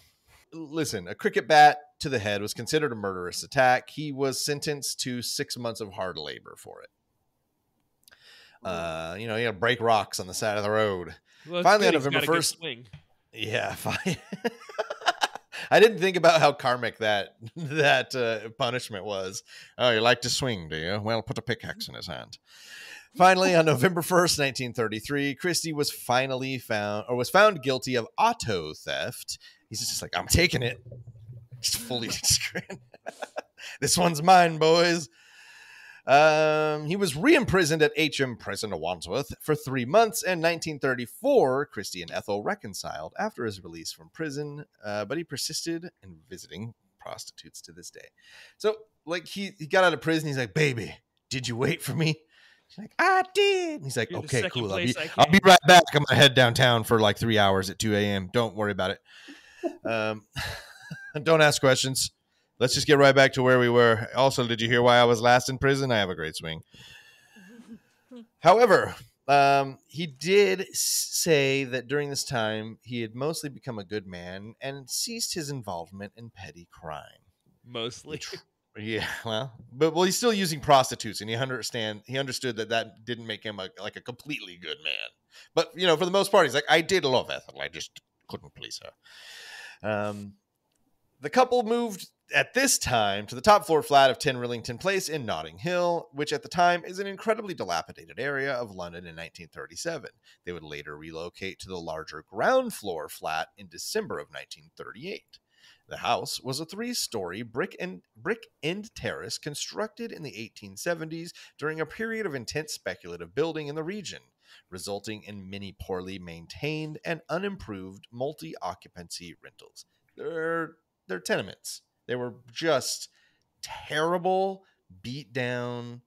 Listen, a cricket bat to the head was considered a murderous attack. He was sentenced to 6 months of hard labor for it. He had to break rocks on the side of the road. Well, finally, on November 1st. Yeah, fine. I didn't think about how karmic that punishment was. Oh, you like to swing, do you? Well, put a pickaxe in his hand. Finally, on November 1st, 1933, Christie was found guilty of auto theft. He's just like, I'm taking it. Just fully screwed. This one's mine, boys. He was re-imprisoned at H.M. Prison of Wandsworth for 3 months. In 1934, Christie and Ethel reconciled after his release from prison, but he persisted in visiting prostitutes to this day. So, like, he got out of prison. He's like, baby, did you wait for me? She's like, I did. And he's like, You're okay, cool. I'll be right back. I'm going to head downtown for like 3 hours at 2 a.m. Don't worry about it. Don't ask questions. Let's just get right back to where we were. Also, did you hear why I was last in prison? I have a great swing. However, he did say that during this time, he had mostly become a good man and ceased his involvement in petty crime. Mostly. Yeah, but he's still using prostitutes, and he understood that didn't make him a completely good man. But, for the most part, he's like, I did love Ethel. I just couldn't please her. The couple moved at this time to the top floor flat of 10 Rillington Place in Notting Hill, which at the time is an incredibly dilapidated area of London in 1937. They would later relocate to the larger ground floor flat in December of 1938. The house was a 3-story brick end terrace constructed in the 1870s during a period of intense speculative building in the region, resulting in many poorly maintained and unimproved multi-occupancy rentals. They're tenements. They were just terrible, beat down,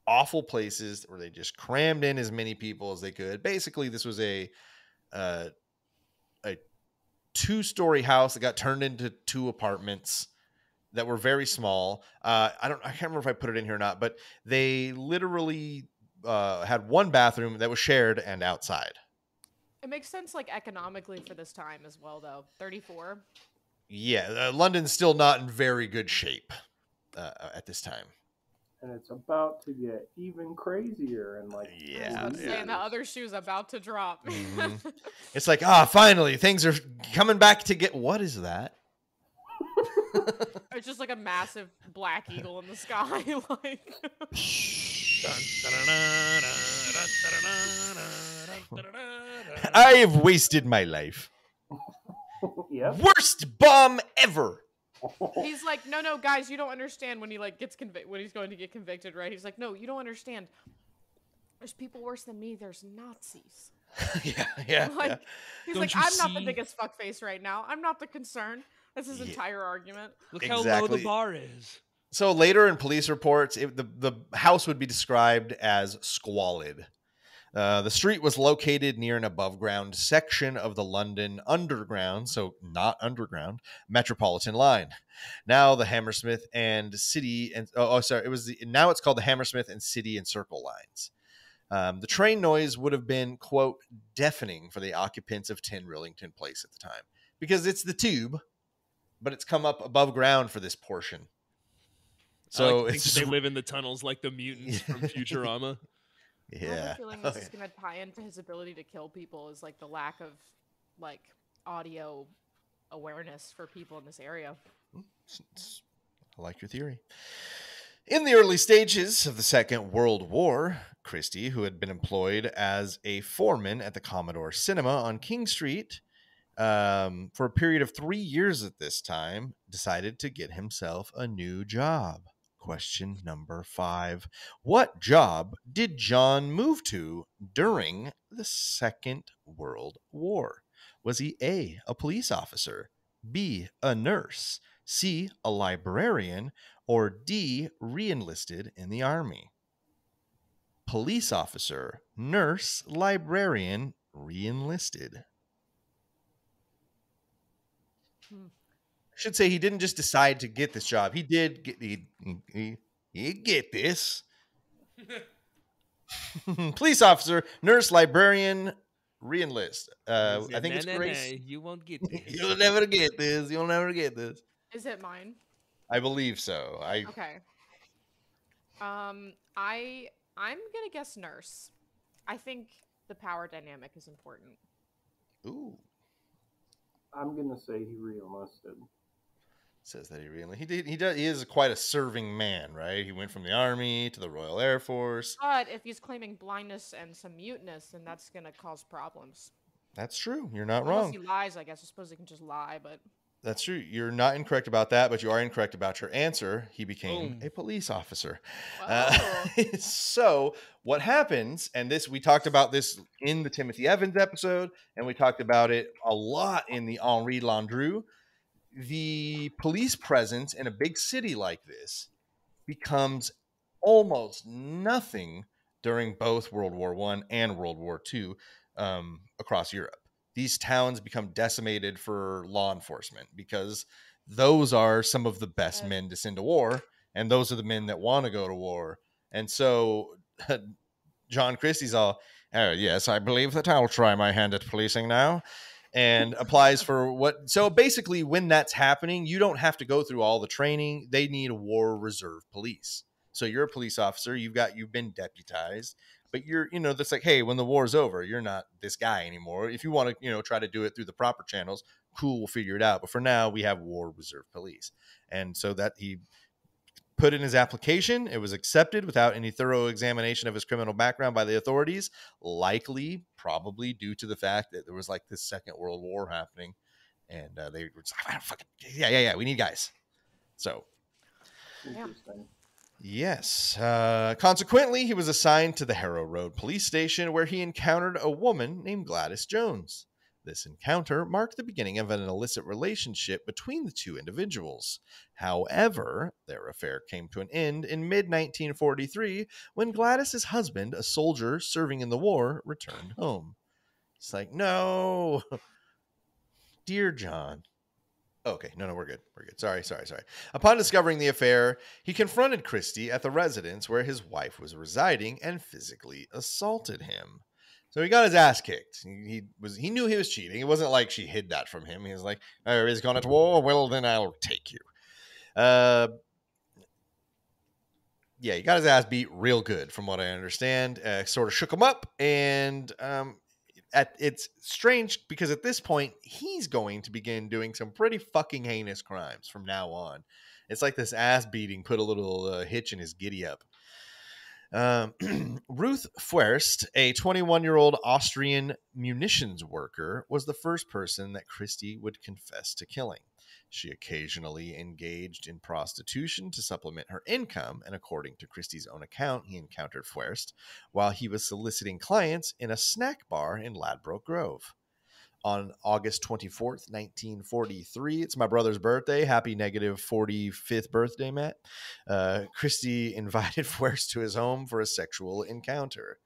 awful places where they just crammed in as many people as they could. Basically, this was a 2-story house that got turned into 2 apartments that were very small. I can't remember if I put it in here or not, but they literally had 1 bathroom that was shared and outside. It makes sense, like, economically for this time as well, though. 34. Yeah, London's still not in very good shape at this time. And it's about to get even crazier and like I was about to say, and the other shoe's about to drop. Mm-hmm. It's like, finally, things are coming back to get. What is that? It's just like a massive black eagle in the sky. Like, I have wasted my life. Yep. Worst bomb ever. he's like, no, guys, you don't understand when he like gets when he's going to get convicted, right? He's like, no, you don't understand. There's people worse than me. There's Nazis. yeah. Like, he's Don't like, you I'm not the see? biggest fuckface right now. I'm not the concern. That's his entire argument. Look how low Exactly. the bar is. So later in police reports, the house would be described as squalid. The street was located near an above-ground section of the London Underground, so not underground, Metropolitan line. Now the Hammersmith and City and now it's called the Hammersmith and City and Circle lines. The train noise would have been, quote, deafening for the occupants of 10 Rillington Place at the time, because it's the tube, but it's come up above ground for this portion. So I like to it's think they live in the tunnels like the mutants from Futurama. I have yeah. a feeling this is going to tie into his ability to kill people, is like the lack of like audio awareness for people in this area. I like your theory. In the early stages of the Second World War, Christie, who had been employed as a foreman at the Commodore Cinema on King Street for a period of 3 years at this time, decided to get himself a new job. Question number 5. What job did John move to during the Second World War? Was he A, a police officer, B, a nurse, C, a librarian, or D, re-enlisted in the army? Police officer, nurse, librarian, re-enlisted. I should say he didn't just decide to get this job. He did get he get this. Police officer, nurse, librarian, re-enlist. I think it's Grace. You won't get this. You'll never get this. You'll never get this. Is it mine? I believe so. Okay. I'm gonna guess nurse. I think the power dynamic is important. Ooh. I'm gonna say he re-enlisted. Says that he really he is quite a serving man, right? He went from the army to the Royal Air Force. But if he's claiming blindness and some muteness, then that's gonna cause problems. That's true. You're not Unless wrong. he lies, I guess. I suppose he can just lie, but That's true. You're not incorrect about that, but you are incorrect about your answer. He became Boom. a police officer. Wow. So what happens, and this we talked about this in the Timothy Evans episode, and we talked about it a lot in the Henri Landru. The police presence in a big city like this becomes almost nothing during both World War I and World War II across Europe. These towns become decimated for law enforcement because those are some of the best men to send to war, and those are the men that want to go to war. And so John Christie's all, oh, yes, I believe that I'll try my hand at policing now, and applies for what. So basically, when that's happening, you don't have to go through all the training. They need a war reserve police. So you're a police officer. You've been deputized. But that's like, hey, when the war's over, you're not this guy anymore. If you want to, try to do it through the proper channels, Cool, we'll figure it out. But for now, we have war reserve police. And so that he put in his application. It was accepted without any thorough examination of his criminal background by the authorities, likely, probably due to the fact that there was like this Second World War happening. And they were just like, yeah, we need guys. So, Interesting. yes. Consequently, he was assigned to the Harrow Road police station where he encountered a woman named Gladys Jones. This encounter marked the beginning of an illicit relationship between the two individuals. However, their affair came to an end in mid-1943 when Gladys's husband, a soldier serving in the war, returned home. It's like, no, dear John. Okay, no, we're good. We're good. Sorry. Upon discovering the affair, he confronted Christie at the residence where his wife was residing and physically assaulted him. So he got his ass kicked. He knew he was cheating. It wasn't like she hid that from him. He was like, "Oh, he's gone to war. Well, then I'll take you." Yeah, he got his ass beat real good, from what I understand. Sort of shook him up, and it's strange because at this point he's going to begin doing some pretty fucking heinous crimes from now on. It's like this ass beating put a little hitch in his giddy up. Ruth Fuerst, a 21-year-old Austrian munitions worker, was the first person that Christie would confess to killing. She occasionally engaged in prostitution to supplement her income, and according to Christie's own account, he encountered Fuerst while he was soliciting clients in a snack bar in Ladbroke Grove. On August 24th, 1943, it's my brother's birthday. Happy negative 45th birthday, Matt. Christie invited Fuerst to his home for a sexual encounter,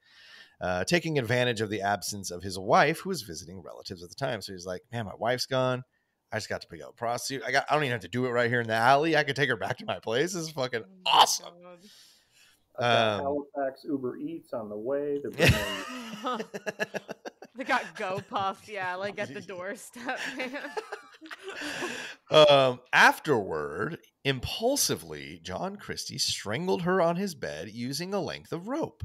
taking advantage of the absence of his wife, who was visiting relatives at the time. So he's like, man, my wife's gone. I just got to pick up a prostitute. I don't even have to do it right here in the alley. I could take her back to my place. This is fucking awesome. I've got Halifax Uber Eats on the way. They're bringing They got GoPuff, yeah, like at the doorstep, man. Afterward, impulsively, John Christie strangled her on his bed using a length of rope.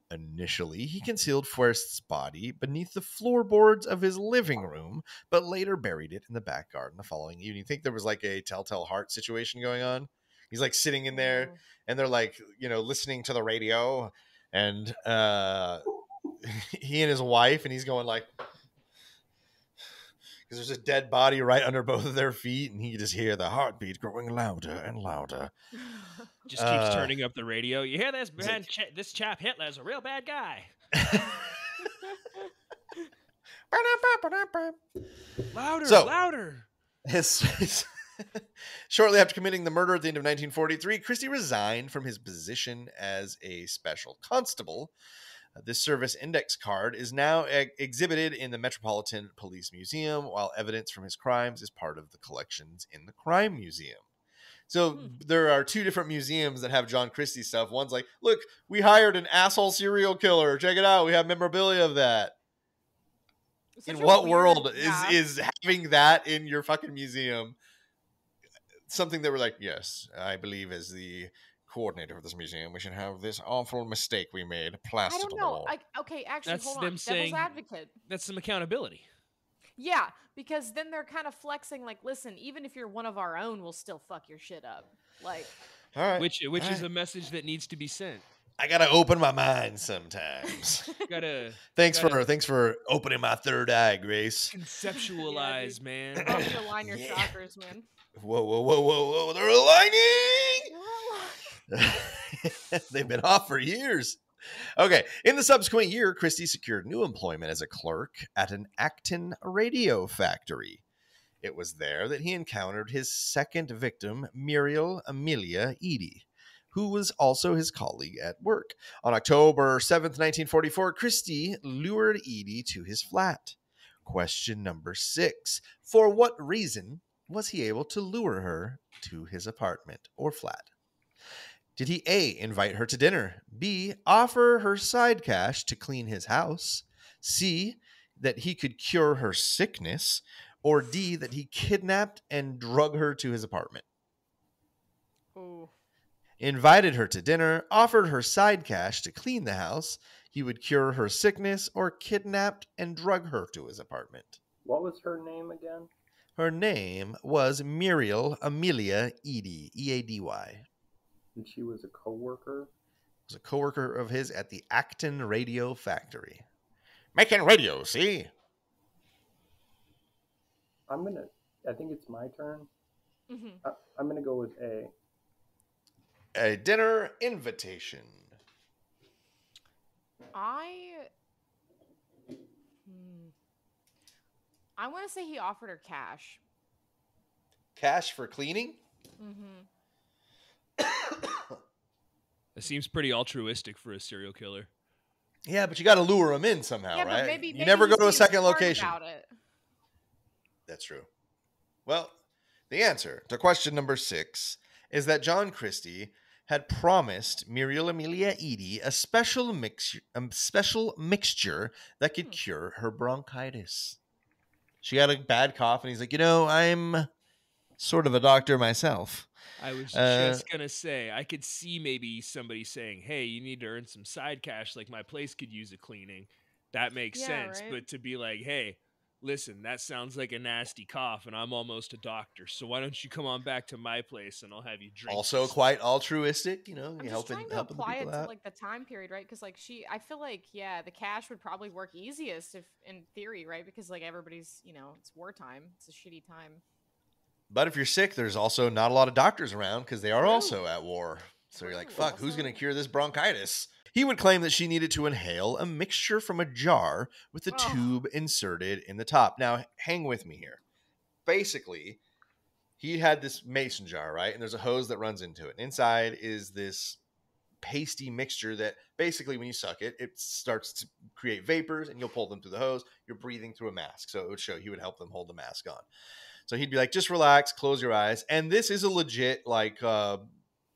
Initially, he concealed Fuerst's body beneath the floorboards of his living room, but later buried it in the back garden the following evening. You think there was like a telltale heart situation going on? He's like sitting in there, and they're like, listening to the radio, and he and his wife, and he's going like, because there's a dead body right under both of their feet, and he can just hear the heartbeat growing louder and louder. Just keeps turning up the radio. You hear this? Man, this chap Hitler's a real bad guy. Louder. Shortly after committing the murder at the end of 1943, Christie resigned from his position as a special constable. This service index card is now exhibited in the Metropolitan Police Museum, while evidence from his crimes is part of the collections in the Crime Museum. So there are two different museums that have John Christie stuff. One's like, look, we hired an asshole serial killer. Check it out. We have memorabilia of that. In what world is having that in your fucking museum something that we're like, yes, I believe as the coordinator of this museum, we should have this awful mistake we made plastered on the wall. Okay, actually, That's hold them on. saying, Devil's advocate. That's some accountability. Yeah, because then they're kind of flexing, like, listen, even if you're one of our own, we'll still fuck your shit up. Like, all right, which is a message that needs to be sent. I gotta open my mind sometimes. Thanks for opening my third eye, Grace. Conceptualize, man. You're about to align your chakras, man. Whoa! They're aligning. They've been off for years. Okay. In the subsequent year, Christie secured new employment as a clerk at an Acton radio factory. It was there that he encountered his second victim, Muriel Amelia Eady, who was also his colleague at work. On October 7th, 1944, Christie lured Eady to his flat. Question number 6. For what reason was he able to lure her to his apartment or flat? Did he A, invite her to dinner, B, offer her side cash to clean his house, C, that he could cure her sickness, or D, that he kidnapped and drug her to his apartment? Ooh. Invited her to dinner, offered her side cash to clean the house, he would cure her sickness, or kidnapped and drug her to his apartment. What was her name again? Her name was Muriel Amelia Eady, Eady. And she was a co-worker. Was a coworker of his at the Acton Radio Factory. Making radio, see? I think it's my turn. Mm-hmm. I'm gonna go with A. A dinner invitation. I want to say he offered her cash. Cash for cleaning? Mm-hmm. It seems pretty altruistic for a serial killer. Yeah, but you got to lure him in somehow, Yeah, right? but maybe you never go he's to a being second smart location. about it. That's true. Well, the answer to question number 6 is that John Christie had promised Muriel Amelia Eady a special mixture that could cure her bronchitis. She had a bad cough, and he's like, I'm sort of a doctor myself. I was just going to say, I could see maybe somebody saying, hey, you need to earn some side cash, like my place could use a cleaning. That makes sense. Right? But to be like, hey, listen, that sounds like a nasty cough, and I'm almost a doctor. So why don't you come on back to my place, and I'll have you drink. Also this. quite altruistic, I'm just helping trying to apply it the to out. like the time period, right? Because like I feel like the cash would probably work easiest if in theory, right? Because like everybody's it's wartime, it's a shitty time. But if you're sick, there's also not a lot of doctors around because they are True. also at war. So you're like, True. fuck, who's Also- going to cure this bronchitis? He would claim that she needed to inhale a mixture from a jar with the Ugh. tube inserted in the top. Now, hang with me here. Basically, he had this mason jar, right? And there's a hose that runs into it. And inside is this pasty mixture that basically when you suck it, it starts to create vapors and you'll pull them through the hose. You're breathing through a mask. So it would show he would help them hold the mask on. So he'd be like, just relax, close your eyes. And this is a legit,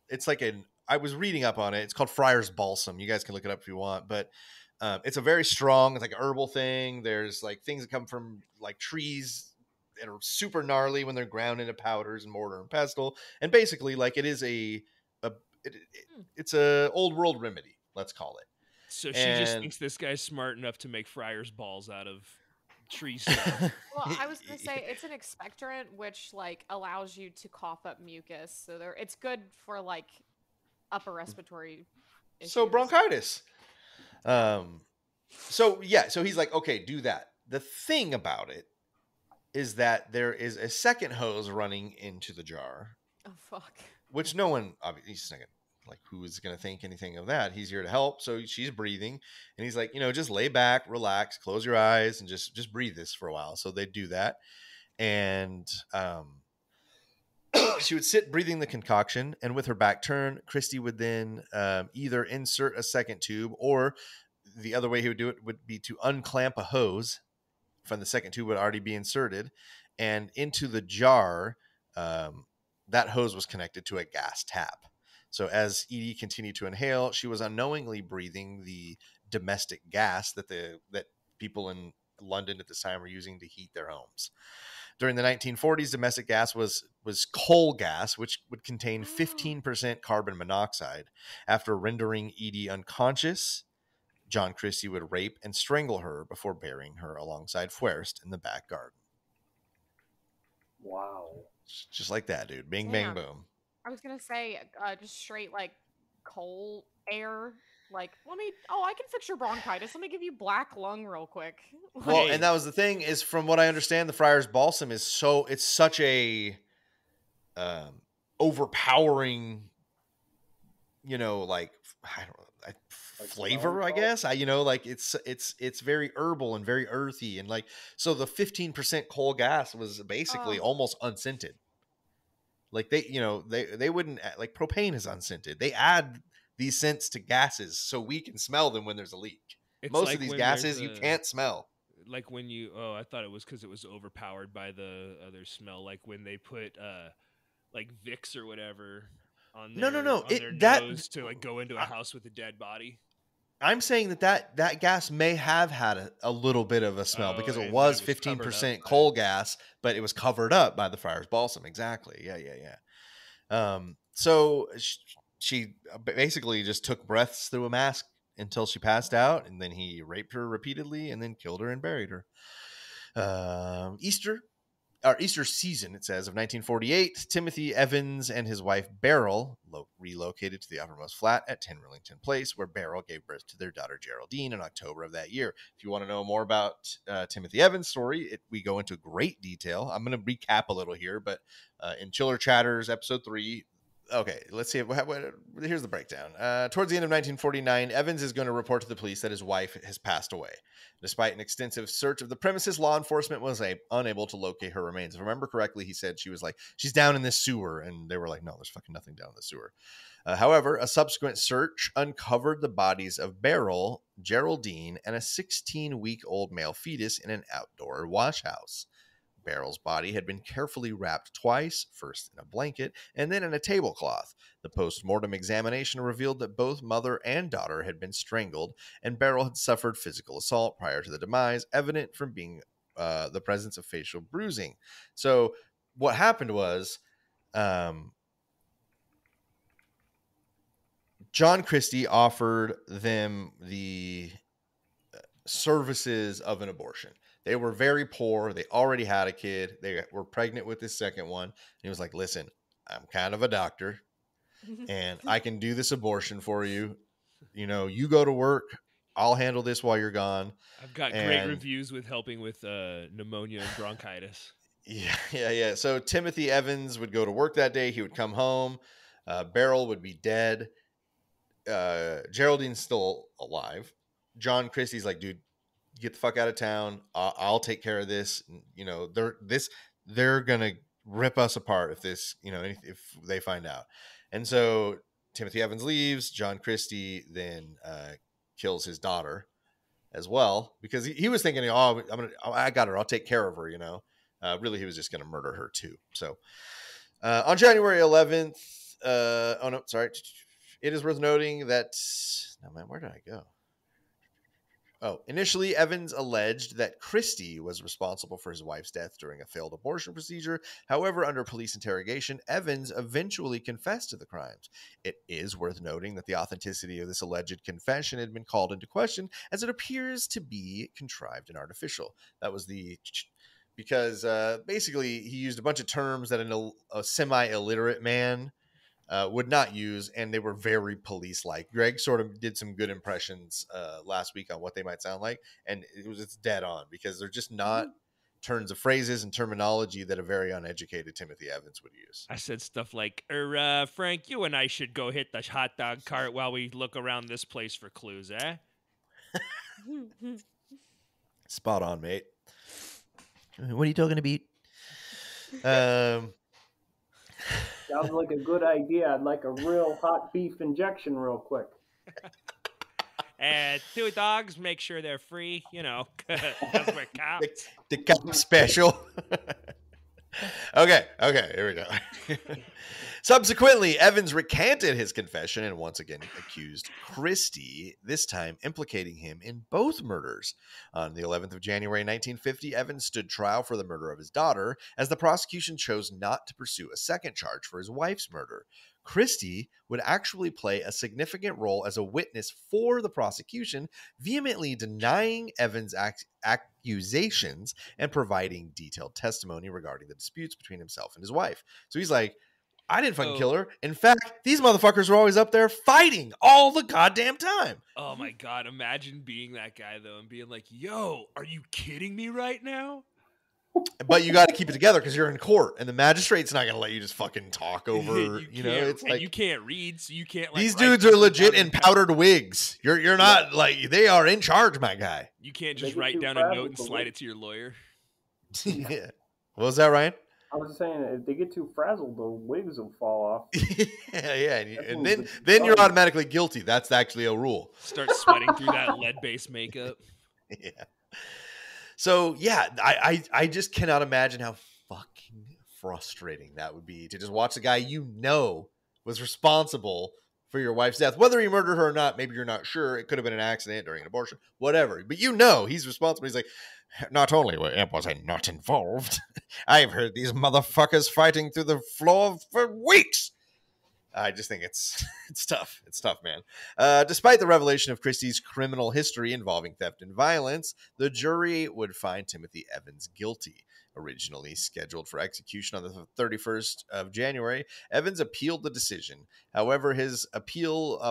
it's like I was reading up on it. It's called Friar's Balsam. You guys can look it up if you want. But it's a very strong, it's like an herbal thing. There's like things that come from like trees that are super gnarly when they're ground into powders and mortar and pestle. And basically, like it is it's a old world remedy, let's call it. So she just thinks this guy's smart enough to make friar's balls out of tree stuff. Well, I was gonna say it's an expectorant which like allows you to cough up mucus, so it's good for like upper respiratory issues. So bronchitis. So he's like, okay, do that. The thing about it is that there is a second hose running into the jar. Oh fuck. Which no one, obviously, like, who is going to think anything of that? He's here to help. So she's breathing. And he's like, just lay back, relax, close your eyes, and just breathe this for a while. So they do that. And she would sit breathing the concoction. And with her back turned, Christie would then either insert a second tube, or the other way he would do it would be to unclamp a hose from the second tube would already be inserted. And into the jar, that hose was connected to a gas tap. So as Edie continued to inhale, she was unknowingly breathing the domestic gas that people in London at this time were using to heat their homes. During the 1940s, domestic gas was coal gas, which would contain 15% carbon monoxide. After rendering Edie unconscious, John Christie would rape and strangle her before burying her alongside Fuerst in the back garden. Wow. Just like that, dude. Bing, Damn. bang, boom. I was gonna say just straight like coal air. Like, I can fix your bronchitis. Let me give you black lung real quick. Well, and that was the thing is, from what I understand, the Friar's Balsam is it's such a overpowering, like, I don't know, flavor, I guess. It's very herbal and very earthy, and like, so the 15% coal gas was basically almost unscented. Like they wouldn't, like, propane is unscented. They add these scents to gases so we can smell them when there's a leak. Most like of these when gases there's you can't smell. Like when I thought it was because it was overpowered by the other smell. Like when they put like Vicks or whatever on their, No. on their nose to like go into a house with a dead body. I'm saying that gas may have had a little bit of a smell because it was 15% coal gas, but it was covered up by the Friar's Balsam. Exactly. Yeah. So she basically just took breaths through a mask until she passed out, and then he raped her repeatedly and then killed her and buried her. Easter Easter season, it says, of 1948, Timothy Evans and his wife Beryl relocated to the uppermost flat at 10 Rillington Place, where Beryl gave birth to their daughter Geraldine in October of that year. If you want to know more about Timothy Evans' story, we go into great detail. I'm going to recap a little here, but in Chiller Chatters, episode 3, okay, let's see. Here's the breakdown. Towards the end of 1949, Evans is going to report to the police that his wife has passed away. Despite an extensive search of the premises, law enforcement was unable to locate her remains. If I remember correctly, he said she was like, she's down in this sewer. And they were like, no, there's fucking nothing down in the sewer. However, a subsequent search uncovered the bodies of Beryl, Geraldine, and a 16-week-old male fetus in an outdoor wash house. Beryl's body had been carefully wrapped twice, first in a blanket and then in a tablecloth. The post-mortem examination revealed that both mother and daughter had been strangled, and Beryl had suffered physical assault prior to the demise, evident from being the presence of facial bruising. So what happened was John Christie offered them the services of an abortion. They were very poor. They already had a kid. They were pregnant with this second one. And he was like, listen, I'm kind of a doctor and I can do this abortion for you. You know, you go to work. I'll handle this while you're gone. I've got great reviews with helping with pneumonia and bronchitis. Yeah. So Timothy Evans would go to work that day. He would come home. Beryl would be dead. Geraldine's still alive. John Christie's like, dude, get the fuck out of town. I'll take care of this. You know, they're gonna rip us apart if they find out. And so Timothy Evans leaves. John Christie then kills his daughter as well, because he was thinking, I got her. I'll take care of her. You know, really, he was just gonna murder her too. So on January 11th, it is worth noting that. Oh man, where did I go? Initially, Evans alleged that Christie was responsible for his wife's death during a failed abortion procedure. However, under police interrogation, Evans eventually confessed to the crimes. It is worth noting that the authenticity of this alleged confession had been called into question, as it appears to be contrived and artificial. That was because basically he used a bunch of terms that a semi-illiterate man would not use, and they were very police-like. Greg sort of did some good impressions last week on what they might sound like, and it's dead on, because they're just not turns of phrases and terminology that a very uneducated Timothy Evans would use. I said stuff like, Frank, you and I should go hit the hot dog cart while we look around this place for clues, eh? Spot on, mate. What are you talking about? Sounds like a good idea. I'd like a real hot beef injection real quick. And 2 dogs, make sure they're free, you know, because we're cops. The cop special. Okay, here we go. Subsequently, Evans recanted his confession and once again accused Christie, this time implicating him in both murders. On the 11th of January 1950, Evans stood trial for the murder of his daughter, as the prosecution chose not to pursue a second charge for his wife's murder. Christie would actually play a significant role as a witness for the prosecution, vehemently denying Evans' accusations and providing detailed testimony regarding the disputes between himself and his wife. So he's like, I didn't fucking kill her. In fact, these motherfuckers were always up there fighting all the goddamn time. Oh my God. Imagine being that guy, though, and being like, yo, are you kidding me right now? But you got to keep it together because you're in court, and the magistrate's not going to let you just fucking talk over. It's like you can't read, so you can't. These dudes are legit in powdered wigs. You're not like they are in charge, my guy. You can't just write down a note and slide it to your lawyer. Yeah. What was that, Ryan? I was saying, if they get too frazzled, the wigs will fall off. Yeah, and then you're automatically guilty. That's actually a rule. Start sweating through that lead-based makeup. Yeah. So, yeah, I just cannot imagine how fucking frustrating that would be to just watch the guy was responsible for your wife's death. Whether he murdered her or not, maybe you're not sure. It could have been an accident during an abortion, whatever. But he's responsible. He's like, not only was I not involved, I've heard these motherfuckers fighting through the floor for weeks. I just think it's tough. It's tough, man. Despite the revelation of Christie's criminal history involving theft and violence, the jury would find Timothy Evans guilty. Originally scheduled for execution on the 31st of January, Evans appealed the decision. However, his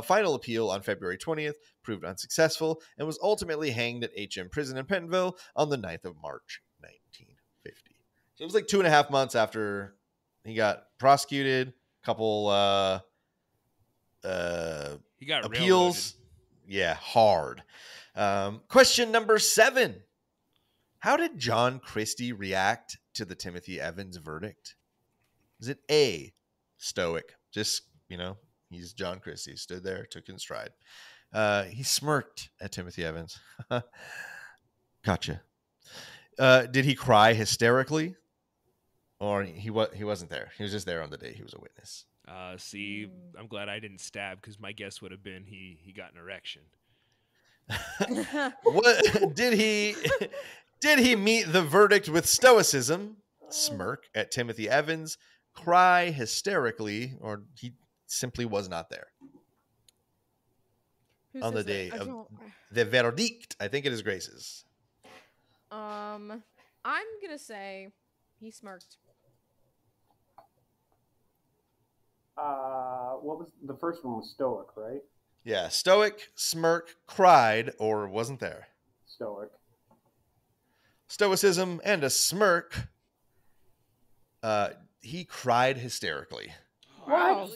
final appeal on February 20th proved unsuccessful and was ultimately hanged at HM Prison in Pentonville on the 9th of March, 1950. So it was like 2.5 months after he got prosecuted, couple He got appeals. Yeah, hard. Question number 7. How did John Christie react to the Timothy Evans verdict? Is it A, stoic? Just, he's John Christie. Stood there, took it in stride. He smirked at Timothy Evans. Gotcha. Did he cry hysterically? Or he wasn't there. He was just there on the day he was a witness. See, I'm glad I didn't stab, because my guess would have been he got an erection. What did he meet the verdict with stoicism, smirk at Timothy Evans, cry hysterically, or he simply was not there on the day of the verdict? I think it is Grace's. I'm gonna say he smirked. What was the first one? Was stoic, right? Yeah, stoic, smirk, cried, or wasn't there. Stoic. Stoicism and a smirk. He cried hysterically. Wow.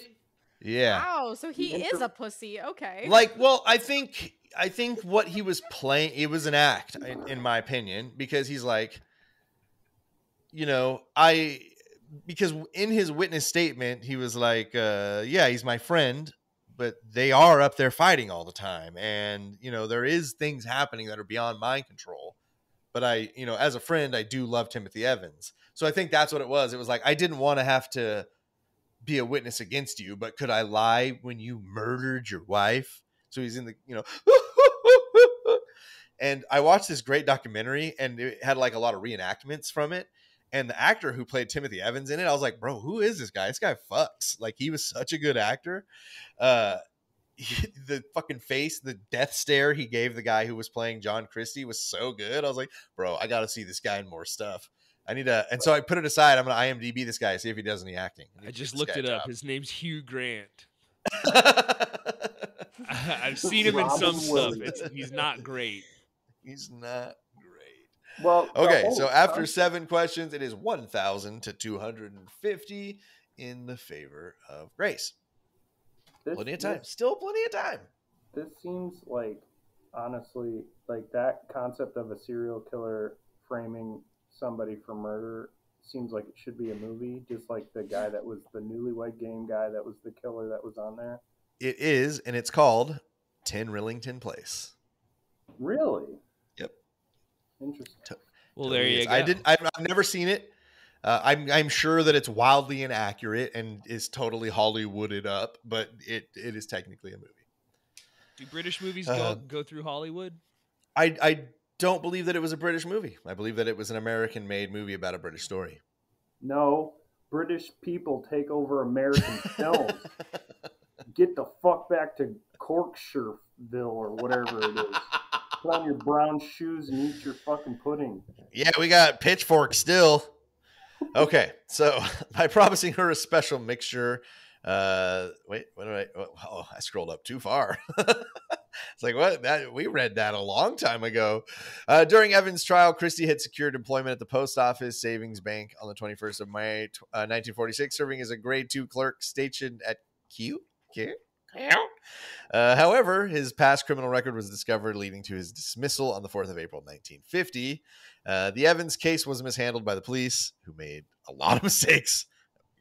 Yeah. Wow, so he is a pussy. Okay. I think what he was playing, it was an act, in my opinion, because he's like, because in his witness statement, he was like, yeah, he's my friend, but they are up there fighting all the time. And, there is things happening that are beyond my control. But I, as a friend, I do love Timothy Evans. So I think that's what it was. It was like, I didn't want to have to be a witness against you, but could I lie when you murdered your wife? So he's in the, and I watched this great documentary, and it had like a lot of reenactments from it. And the actor who played Timothy Evans in it, I was like, bro, who is this guy? This guy fucks. Like, he was such a good actor. The fucking face, the death stare he gave the guy who was playing John Christie was so good. I was like, bro, I got to see this guy in more stuff. And so I put it aside. I'm going to IMDb this guy, see if he does any acting. I just looked it up. His name's Hugh Grant. I've seen him in some stuff. He's not great. He's not great. Well, okay, so after 7 questions, it is 1,000 to 250 in the favor of Grace. Plenty of time. Still plenty of time. This seems like, honestly, like that concept of a serial killer framing somebody for murder seems like it should be a movie, just like the guy that was the Newlywed Game guy that was the killer that was on there. It is, and it's called 10 Rillington Place. Really? Yep. Interesting. Well, there you go. I've never seen it. I'm sure that it's wildly inaccurate and is totally Hollywooded up, but it is technically a movie. Do British movies go through Hollywood? I don't believe that it was a British movie. I believe that it was an American-made movie about a British story. No, British people take over American film. Get the fuck back to Corkshireville or whatever it is. Put on your brown shoes and eat your fucking pudding. Yeah, we got Pitchfork still. Okay, so by promising her a special mixture, wait, what did I scrolled up too far. It's like, what? We read that a long time ago. During Evans' trial, Christie had secured employment at the Post Office Savings Bank on the 21st of May, 1946, serving as a grade 2 clerk stationed at Q. However, his past criminal record was discovered, leading to his dismissal on the 4th of April, 1950. The Evans case was mishandled by the police, who made a lot of mistakes,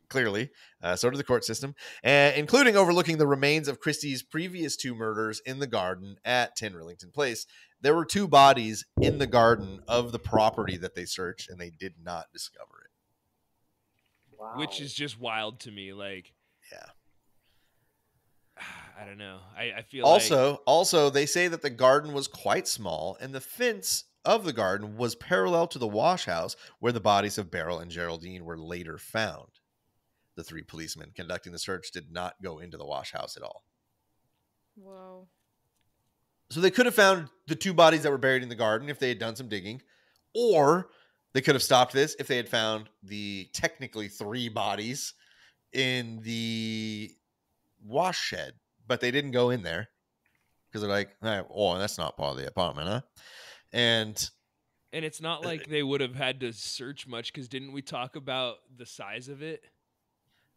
clearly. So did the court system, including overlooking the remains of Christie's previous 2 murders in the garden at 10 Rillington Place. There were 2 bodies in the garden of the property that they searched, and they did not discover it. Wow. Which is just wild to me. Like, yeah. I don't know. I feel also they say that the garden was quite small, and the fence of the garden was parallel to the wash house where the bodies of Beryl and Geraldine were later found. The 3 policemen conducting the search did not go into the wash house at all. Whoa. So they could have found the 2 bodies that were buried in the garden if they had done some digging, or They could have stopped this if they had found the technically 3 bodies in the wash shed, but they didn't go in there because they're like, oh, that's not part of the apartment, huh? And it's not like they would have had to search much, because didn't we talk about the size of it?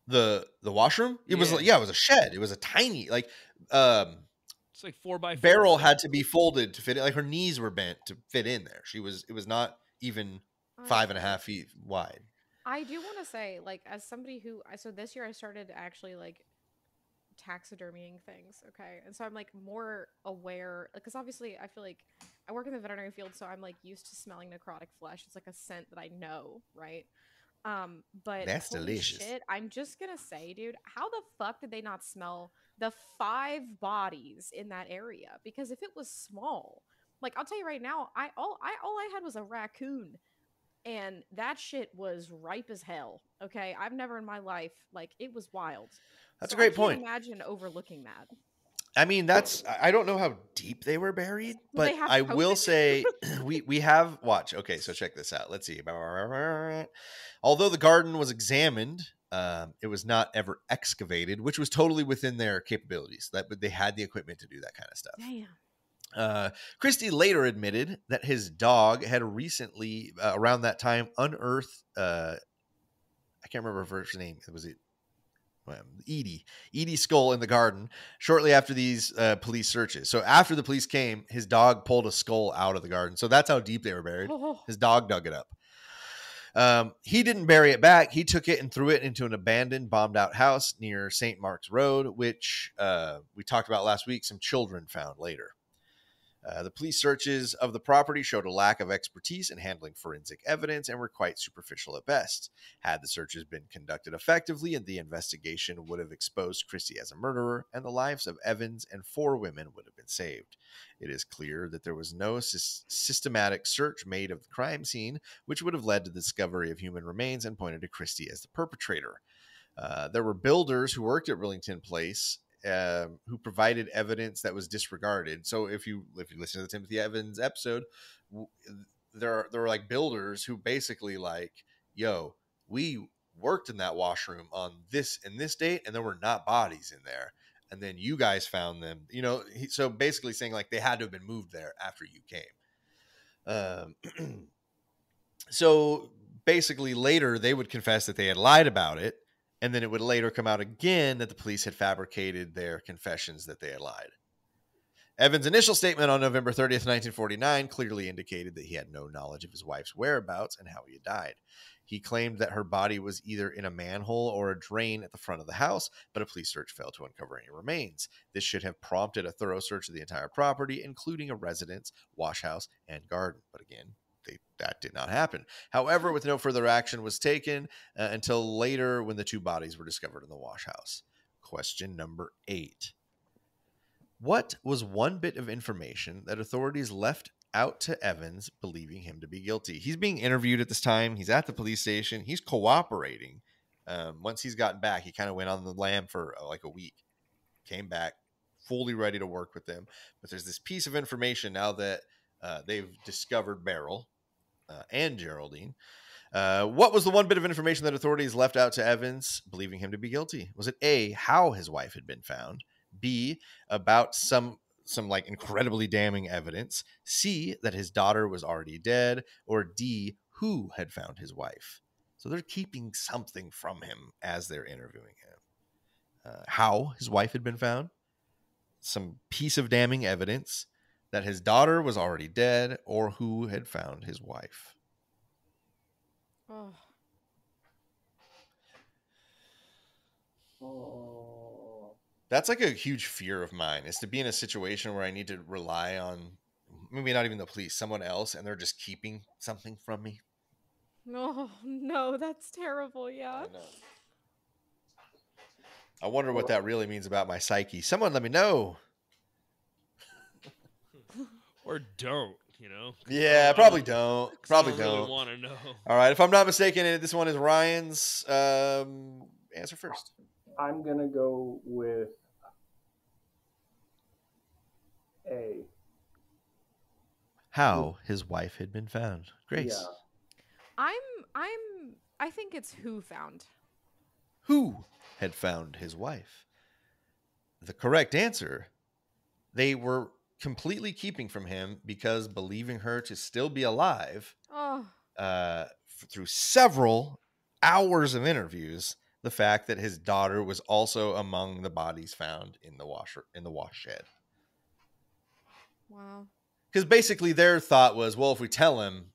the washroom, it was Yeah. it was a shed. It was a tiny, like, It's like 4x4. barrel had to be folded to fit it. Like, her knees were bent to fit in there. It was not even 5.5 feet wide. I do want to say, like, as somebody who, so this year I started actually like taxidermying things, okay, and so I'm like more aware, because obviously I feel like I work in the veterinary field, so I'm like used to smelling necrotic flesh. It's like a scent that I know, right? But That's holy delicious. shit, I'm just gonna say, dude, how the fuck did they not smell the 5 bodies in that area? Because if it was small, like, I'll tell you right now, all I had was a raccoon, and that shit was ripe as hell. Okay, I've never in my life, like, it was wild. That's So a great I point. can't imagine overlooking that. I mean, I don't know how deep they were buried, Did they but have I will COVID? say we have watch. Okay, so check this out. Let's see. Although the garden was examined, it was not ever excavated, which was totally within their capabilities. That they had the equipment to do that kind of stuff. Damn. Christie later admitted that his dog had recently, around that time, unearthed. I can't remember her first name. Was it Edie's skull in the garden shortly after these police searches. So after the police came, his dog pulled a skull out of the garden. So that's how deep they were buried. Oh. His dog dug it up. He didn't bury it back. He took it and threw it into an abandoned, bombed out house near St. Mark's Road, which we talked about last week. Some children found later. The police searches of the property showed a lack of expertise in handling forensic evidence and were quite superficial at best. Had the searches been conducted effectively, the investigation would have exposed Christie as a murderer, and the lives of Evans and 4 women would have been saved. It is clear that there was no systematic search made of the crime scene, which would have led to the discovery of human remains and pointed to Christie as the perpetrator. There were builders who worked at Rillington Place who provided evidence that was disregarded. So if you listen to the Timothy Evans episode, there were like builders who basically like, yo, we worked in that washroom on this and this date, and there were not bodies in there, and then you guys found them. So basically saying like they had to have been moved there after you came. So basically later they would confess that they had lied about it. And then it would later come out again that the police had fabricated their confessions that they had lied. Evans' initial statement on November 30th, 1949 clearly indicated that he had no knowledge of his wife's whereabouts and how he had died. He claimed that her body was either in a manhole or a drain at the front of the house, but a police search failed to uncover any remains. This should have prompted a thorough search of the entire property, including a residence, wash house, and garden. But again, that did not happen. However, with no further action was taken until later when the 2 bodies were discovered in the wash house. Question number 8. What was one bit of information that authorities left out to Evans, believing him to be guilty? He's being interviewed at this time. He's at the police station. He's cooperating. Once he's gotten back, he kind of went on the lam for like a week. Came back, fully ready to work with them. But there's this piece of information now that they've discovered Beryl and Geraldine. What was the one bit of information that authorities left out to Evans, believing him to be guilty? Was it A, how his wife had been found? B, about some like incredibly damning evidence? C, that his daughter was already dead? Or D, who had found his wife? So they're keeping something from him as they're interviewing him. How his wife had been found? Some piece of damning evidence, that his daughter was already dead, or who had found his wife. Oh. That's like a huge fear of mine, is to be in a situation where I need to rely on maybe not even the police, someone else, and they're just keeping something from me. No, no, that's terrible. Yeah. I know. I wonder what that really means about my psyche. Someone let me know. Or don't, Yeah, probably don't. Probably I don't really don't. want to know. All right, if I'm not mistaken, this one is Ryan's answer first. I'm going to go with A. How his wife had been found. Grace. Yeah. I think it's who found. Who had found his wife? The correct answer, they were completely keeping from him because believing her to still be alive Oh, through several hours of interviews, the fact that his daughter was also among the bodies found in the wash shed. wow. Because basically their thought was, well, if we tell him,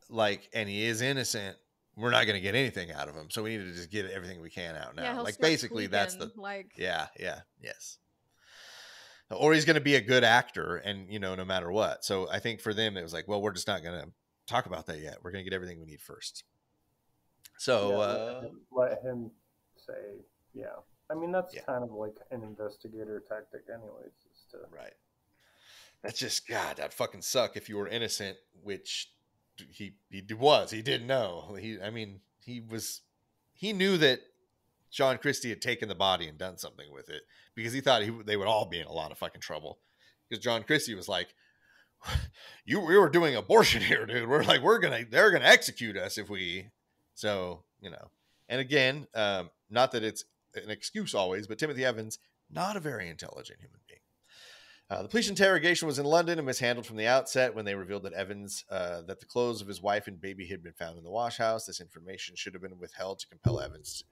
like, and he is innocent, we're not going to get anything out of him. So we need to just get everything we can out now. Yeah, he'll Like, start basically that's the, tweaking, like, yes. Or he's going to be a good actor and, you know, no matter what. So I think for them, it was like, well, we're just not going to talk about that yet. We're going to get everything we need first. So, let him say, yeah. I mean, that's Yeah. kind of like an investigator tactic anyways. Is to... Right. That's just, God, that'd fucking suck if you were innocent, which he was. He didn't know. He knew that John Christie had taken the body and done something with it because he thought they would all be in a lot of fucking trouble. Because John Christie was like, we were doing abortion here, dude. We're like, they're gonna execute us if we. So, you know, and again, not that it's an excuse always, but Timothy Evans, not a very intelligent human being. The police interrogation was in London and mishandled from the outset when they revealed that Evans, that the clothes of his wife and baby had been found in the wash house. This information should have been withheld to compel Evans,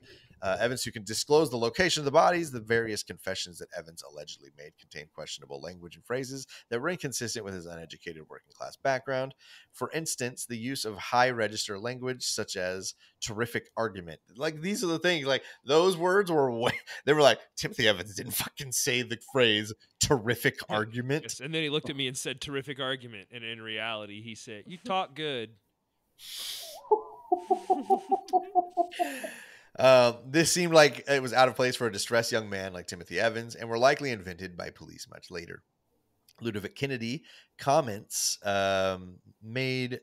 who can disclose the location of the bodies. The various confessions that Evans allegedly made contained questionable language and phrases that were inconsistent with his uneducated working class background. For instance, the use of high register language, such as terrific argument. Like, these are the things, like, those words were they were like, Timothy Evans didn't fucking say the phrase terrific argument. Yes, and then he looked at me and said terrific argument, and in reality he said, you talk good. This seemed like it was out of place for a distressed young man like Timothy Evans and were likely invented by police much later. Ludovic Kennedy comments made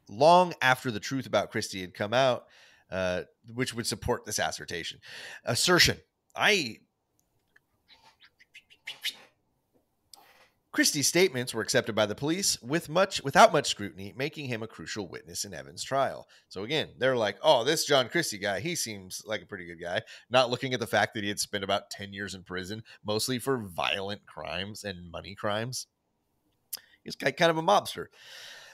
long after the truth about Christie had come out, which would support this assertion. Christie's statements were accepted by the police without much scrutiny, making him a crucial witness in Evans' trial. So again, they're like, oh, this John Christie guy, he seems like a pretty good guy, not looking at the fact that he had spent about 10 years in prison, mostly for violent crimes and money crimes. He's kind of a mobster.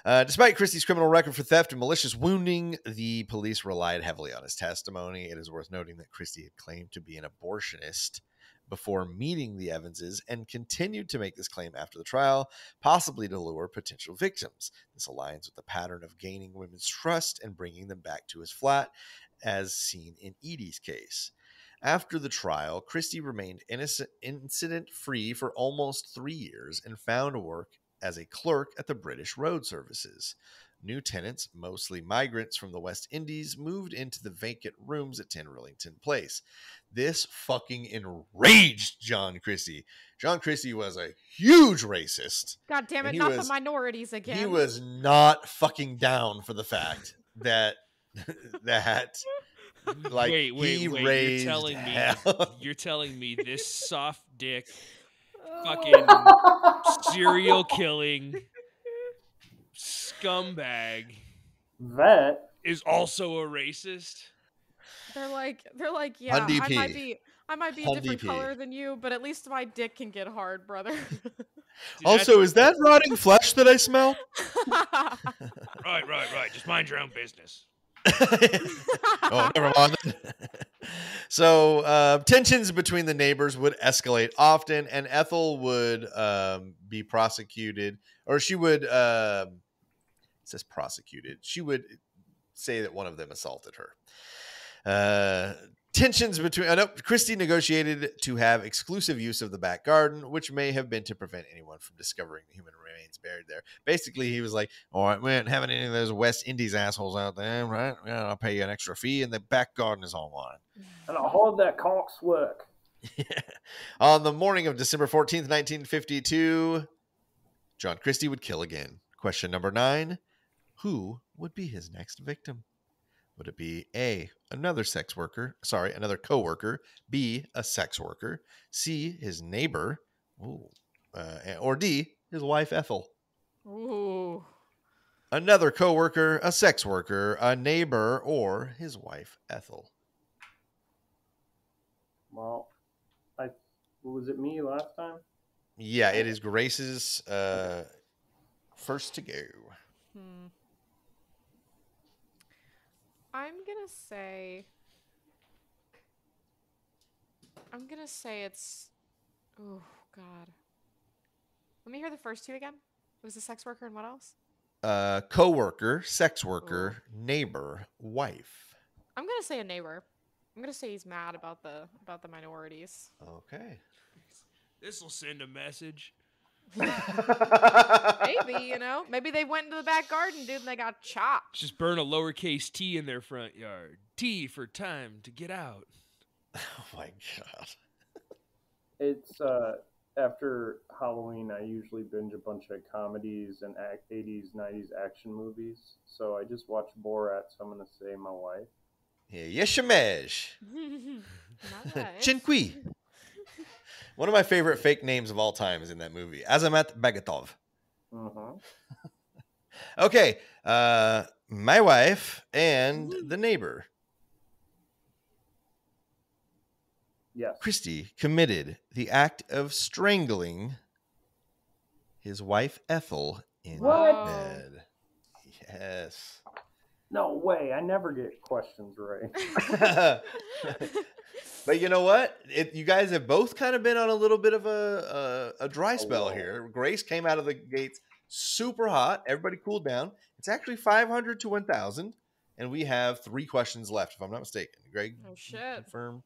Despite Christie's criminal record for theft and malicious wounding, the police relied heavily on his testimony. It is worth noting that Christie had claimed to be an abortionist before meeting the Evanses and continued to make this claim after the trial, possibly to lure potential victims. This aligns with the pattern of gaining women's trust and bringing them back to his flat, as seen in Edie's case. After the trial, Christie remained incident-free for almost 3 years and found work as a clerk at the British Road Services. New tenants, mostly migrants from the West Indies, moved into the vacant rooms at 10 Rillington Place. This fucking enraged John Christie. John Christie was a huge racist. God damn it, not the minorities again. He was not fucking down for the fact that like wait, he raised you're telling me this soft dick fucking serial killing scumbag that is also a racist? They're like, yeah, I might be a different DP. color than you, but at least my dick can get hard, brother. Dude, Also, is that rotting flesh that I smell? Right. Just mind your own business. Oh, never mind. So tensions between the neighbors would escalate often, and Ethel would be prosecuted, or she would it says prosecuted. She would say that one of them assaulted her. Tensions between Christie negotiated to have exclusive use of the back garden, which may have been to prevent anyone from discovering the human remains buried there. Basically, he was like, all right, we ain't having any of those West Indies assholes out there, right? Yeah, I'll pay you an extra fee, and the back garden is all mine. and I'll hold that conk's work. On the morning of December 14th, 1952, John Christie would kill again. Question number 9, who would be his next victim? Would it be A, another coworker, B, a sex worker, C, his neighbor, or D, his wife Ethel? Ooh. another coworker, a sex worker, a neighbor, or his wife Ethel? Well, was it me last time? Yeah, it is Grace's first to go. Hmm. I'm gonna say it's. Oh God. Let me hear the first two again. It was a sex worker and what else? Co-worker, sex worker, neighbor, wife. I'm gonna say a neighbor. I'm gonna say he's mad about the minorities. Okay. This will send a message. Maybe, you know, maybe they went into the back garden, dude, and they got chopped. Just burn a lowercase t in their front yard. T for time to get out. Oh my God. It's after Halloween, I usually binge a bunch of comedies and 80s, 90s action movies. So I just watched Borat, so I'm going to say my wife. Yeshimesh. Nice. Chinkwi. One of my favorite fake names of all time is in that movie. Azamat Bagatov. Mm-hmm. Okay. My wife and the neighbor. Yes. Christie committed the act of strangling his wife Ethel in What? bed. Yes. No way. I never get questions right. But you know what? You guys have both kind of been on a little bit of a dry spell here. Grace came out of the gates super hot. Everybody cooled down. It's actually 500 to 1,000. And we have 3 questions left, if I'm not mistaken. Greg, Oh shit. confirm.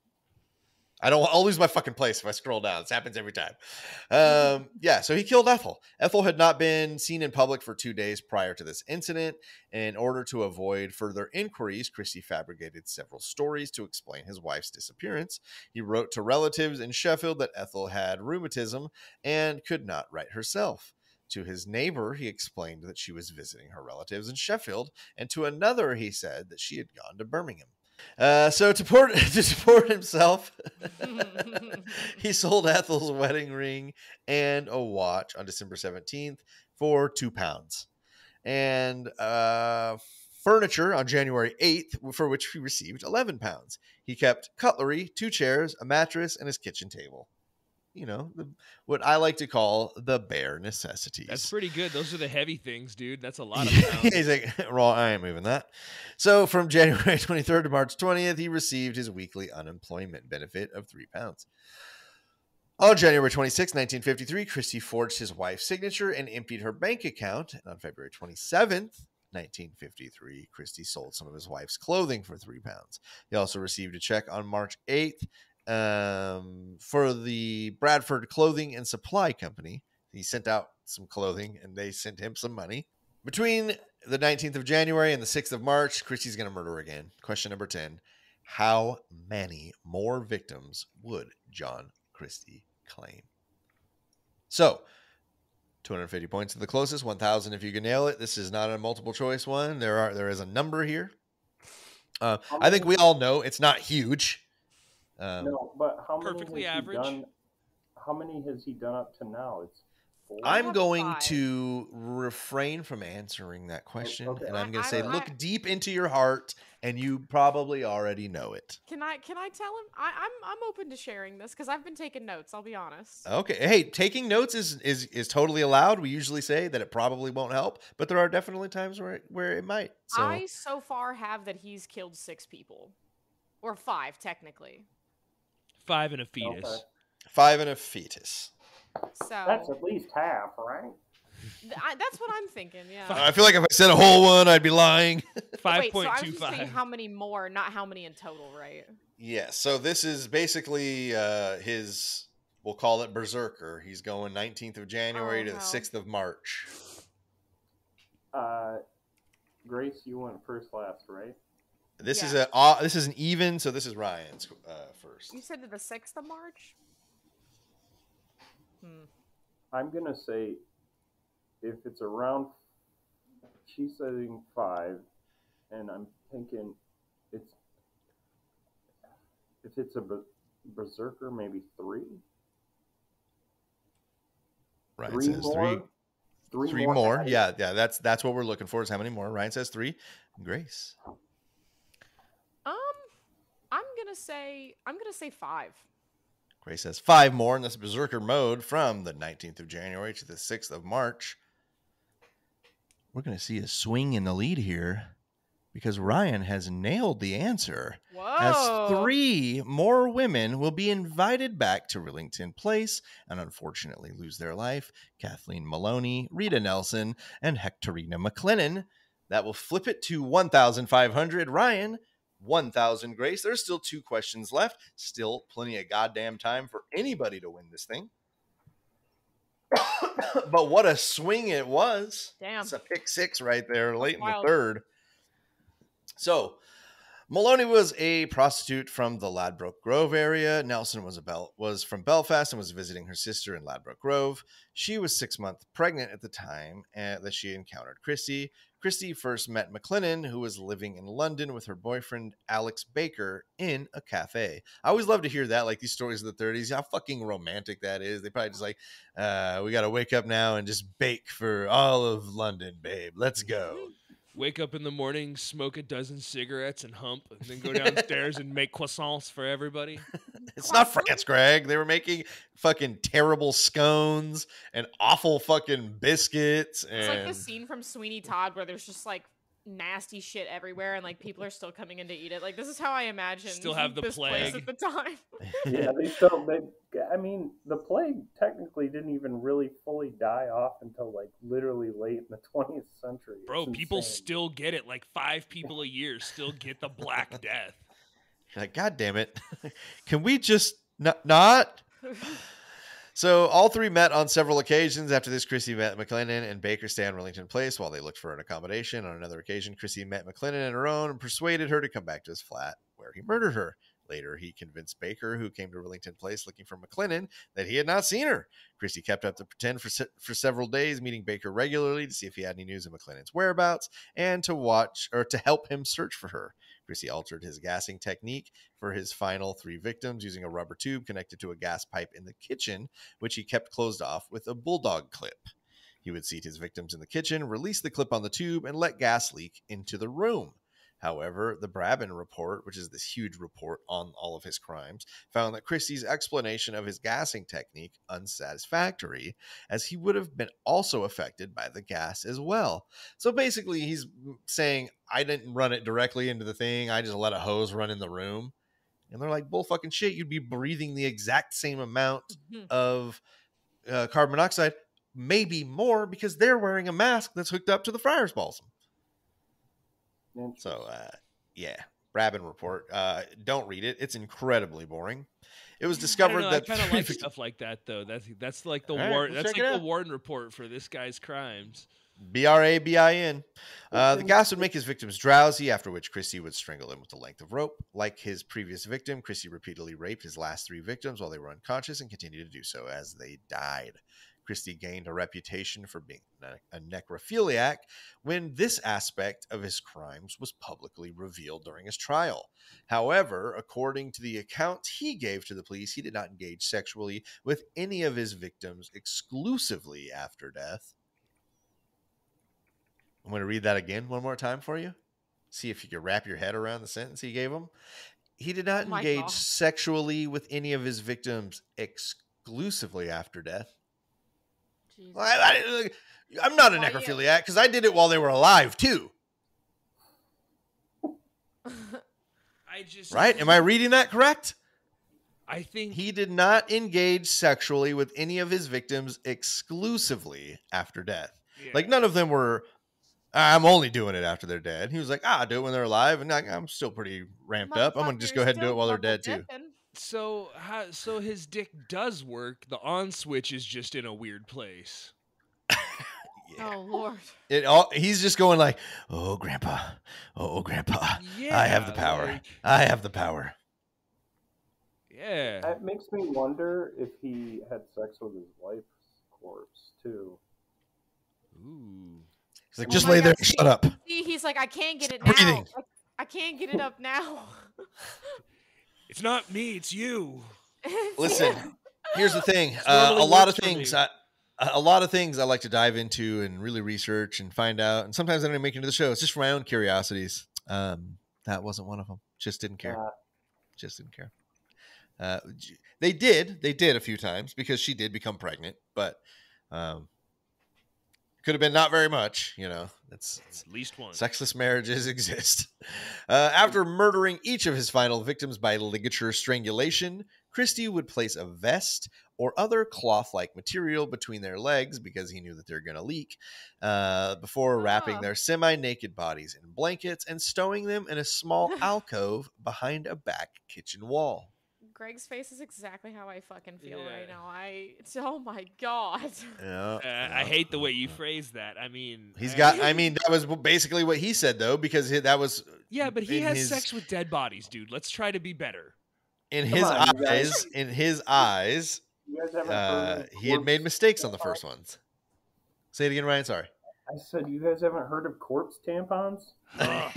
I'll lose my fucking place if I scroll down. This happens every time. Yeah, so he killed Ethel. Ethel had not been seen in public for 2 days prior to this incident. In order to avoid further inquiries, Christie fabricated several stories to explain his wife's disappearance. He wrote to relatives in Sheffield that Ethel had rheumatism and could not write herself. To his neighbor, he explained that she was visiting her relatives in Sheffield, and to another, he said that she had gone to Birmingham. So to support himself, he sold Ethel's wedding ring and a watch on December 17th for £2, and furniture on January 8th, for which he received £11. He kept cutlery, 2 chairs, a mattress, and his kitchen table. You know, what I like to call the bare necessities. That's pretty good. Those are the heavy things, dude. That's a lot of pounds. He's like, well, I ain't moving that. So from January 23rd to March 20th, he received his weekly unemployment benefit of £3. On January 26, 1953, Christie forged his wife's signature and emptied her bank account. And on February 27th, 1953, Christie sold some of his wife's clothing for £3. He also received a check on March 8th for the Bradford Clothing and Supply Company. He sent out some clothing and they sent him some money. Between the 19th of January and the 6th of March, Christie's going to murder again. Question number 10. How many more victims would John Christie claim? So, 250 points to the closest, 1,000 if you can nail it. This is not a multiple choice one. There is a number here. I think we all know it's not huge. No, but how many Perfectly has average. he done? How many has he done up to now? It's 4. I'm going 5. to refrain from answering that question, Okay. and I'm going to say, I- look deep into your heart, and you probably already know it. Can I tell him? I'm open to sharing this because I've been taking notes. I'll be honest. Okay. Hey, taking notes is totally allowed. We usually say that it probably won't help, but there are definitely times where it might. So I so far have that he's killed 6 people, or 5 technically. 5 and a fetus. Okay. 5 and a fetus. So That's at least half, right? that's what I'm thinking. Yeah. I feel like if I said a whole one, I'd be lying. Wait, so I was just saying 5.25. how many more, not how many in total, right? Yeah. So this is basically his. We'll call it Berserker. He's going 19th of January to the hell. 6th of March. Grace, you went first last, right? This Yeah. this is an even, so this is Ryan's first. You said to the 6th of March? I'm gonna say if it's around, she's saying 5, and I'm thinking if it's a berserker, maybe 3. Ryan 3 says more. 3. Three more. added. Yeah. That's what we're looking for. Is how many more? Ryan says 3. Grace. I'm gonna say 5. Grace says 5 more, and that's Berserker mode from the 19th of January to the 6th of March. We're going to see a swing in the lead here because Ryan has nailed the answer. Whoa. As 3 more women will be invited back to Rillington Place and unfortunately lose their life. Kathleen Maloney, Rita Nelson, and Hectorina McLennan. That will flip it to 1,500. Ryan, 1,000. Grace. There's still 2 questions left. Still plenty of goddamn time for anybody to win this thing. But what a swing it was. Damn. It's a pick 6 right there, late in wild. the third. So, Maloney was a prostitute from the Ladbroke Grove area. Nelson was from Belfast and was visiting her sister in Ladbroke Grove. She was 6 months pregnant at the time that she encountered Christie. Christie first met McLennan, who was living in London with her boyfriend, Alex Baker, in a cafe. I always love to hear that, like these stories of the 30s, how fucking romantic that is. They probably just like, we got to wake up now and just bake for all of London, babe. Let's go. Wake up in the morning, smoke a dozen cigarettes and hump, and then go downstairs and make croissants for everybody. It's not France, Greg. They were making fucking terrible scones and awful fucking biscuits. It's like And the scene from Sweeney Todd where there's just like nasty shit everywhere and like people are still coming in to eat it. Like this is how I imagine Still have the this plague. place at the time. Yeah, I mean, the plague technically didn't even really fully die off until like literally late in the 20th century. Bro, It's people insane. still get it. Like 5 people a year still get the Black Death. You're like, God damn it. Can we just not? So all 3 met on several occasions. After this, Christie met McLennan and Baker stay on Rillington Place while they looked for an accommodation. On another occasion, Christie met McLennan on her own and persuaded her to come back to his flat where he murdered her. Later, he convinced Baker, who came to Rillington Place looking for McLennan, that he had not seen her. Christie kept up the pretend for several days, meeting Baker regularly to see if he had any news of McLennan's whereabouts and to help him search for her. Christie altered his gassing technique for his final 3 victims using a rubber tube connected to a gas pipe in the kitchen, which he kept closed off with a bulldog clip. He would seat his victims in the kitchen, release the clip on the tube, and let gas leak into the room. However, the Brabin report, which is this huge report on all of his crimes, found that Christie's explanation of his gassing technique unsatisfactory, as he would have been also affected by the gas as well. So basically, he's saying, I didn't run it directly into the thing, I just let a hose run in the room. And they're like, bull fucking shit, you'd be breathing the exact same amount of carbon monoxide, maybe more, because they're wearing a mask that's hooked up to the Friar's balsam. So, yeah, Brabin report. Don't read it. It's incredibly boring. It was discovered I that kind of like stuff like that, though. That's like the right, That's check it like the out. Warden report for this guy's crimes. Brabin. The gas would make his victims drowsy, after which Christie would strangle them with a length of rope. Like his previous victim, Christie repeatedly raped his last 3 victims while they were unconscious and continued to do so as they died. Christie gained a reputation for being a necrophiliac when this aspect of his crimes was publicly revealed during his trial. However, according to the account he gave to the police, he did not engage sexually with any of his victims exclusively after death. I'm going to read that again one more time for you. See if you can wrap your head around the sentence he gave him. He did not engage sexually with any of his victims exclusively after death. I'm not a necrophiliac because I did it while they were alive too. Right? Am I reading that correct? I think He did not engage sexually with any of his victims exclusively after death. Yeah. Like none of them were, I'm only doing it after they're dead. He was like, I do it when they're alive, and I'm still pretty ramped up. I'm gonna just go ahead and do it while they're dead too. So his dick does work. The on switch is just in a weird place. Yeah. Oh Lord! He's just going like, "Oh, Grandpa, oh, Grandpa, I have the power. like- I have the power." Yeah. It makes me wonder if he had sex with his wife's corpse too. Ooh. He's like, Oh "Just my lay there, God, and shut up." See, he's like, I can't get it Stop now. breathing. I can't get it up now. It's not me, it's you. Listen, here's the thing. normally A lot of works for things. me. a lot of things I like to dive into and really research and find out. And sometimes I don't make it into the show. It's just for my own curiosities. That wasn't one of them. Just didn't care. Just didn't care. They did a few times because she did become pregnant, but could have been not very much, it's At least one. Sexless marriages exist. After murdering each of his final victims by ligature strangulation, Christie would place a vest or other cloth-like material between their legs because he knew that they're going to leak, before wrapping their semi-naked bodies in blankets and stowing them in a small alcove behind a back kitchen wall. Greg's face is exactly how I fucking feel right now. Oh my god. I hate the way you phrase that. I mean, that was basically what he said though, because that was. Yeah, but he has sex with dead bodies, dude. Let's try to be better. In his eyes, he had made mistakes on the first ones. Say it again, Ryan. Sorry. I said, you guys haven't heard of corpse tampons? Oh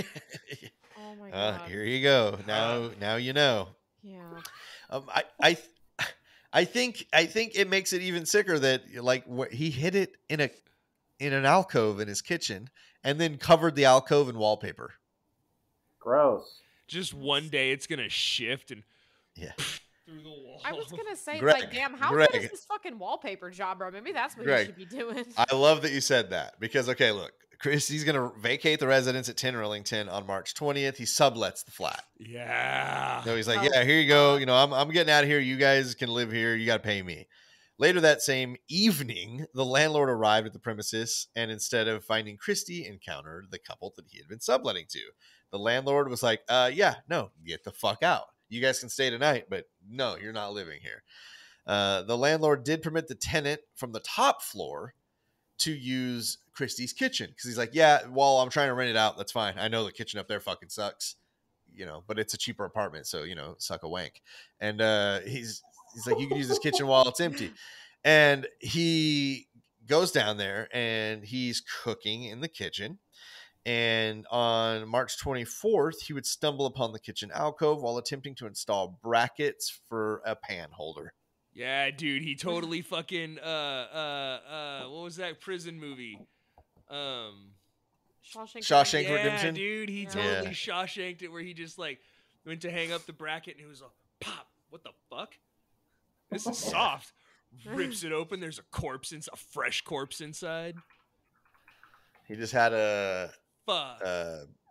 my god. Here you go. Now you know. Yeah. I think it makes it even sicker that he hid it in an alcove in his kitchen and then covered the alcove in wallpaper. Gross. Just one day it's gonna shift and through the wall. I was gonna say, Greg, damn, how good is this fucking wallpaper job, bro? Maybe that's what you should be doing. I love that you said that because, okay, look, Christie's going to vacate the residence at 10 Rillington on March 20th. He sublets the flat. Yeah. So he's like, yeah, here you go. I'm getting out of here. You guys can live here. You got to pay me. Later that same evening, the landlord arrived at the premises and instead of finding Christie, encountered the couple that he had been subletting to. The landlord was like, no, get the fuck out. You guys can stay tonight, but no, you're not living here. The landlord did permit the tenant from the top floor to use Christie's kitchen because he's like, yeah, while I'm trying to rent it out, that's fine. I know the kitchen up there fucking sucks, but it's a cheaper apartment, so suck a wank. And he's like, you can use this kitchen while it's empty. And he goes down there and he's cooking in the kitchen. And on March 24th, he would stumble upon the kitchen alcove while attempting to install brackets for a pan holder. Yeah, dude, he totally fucking what was that prison movie? Shawshank Redemption. Dude, he totally Shawshanked it where he just went to hang up the bracket and it was like, pop, what the fuck? This is soft. Rips it open, there's a fresh corpse inside. He just had a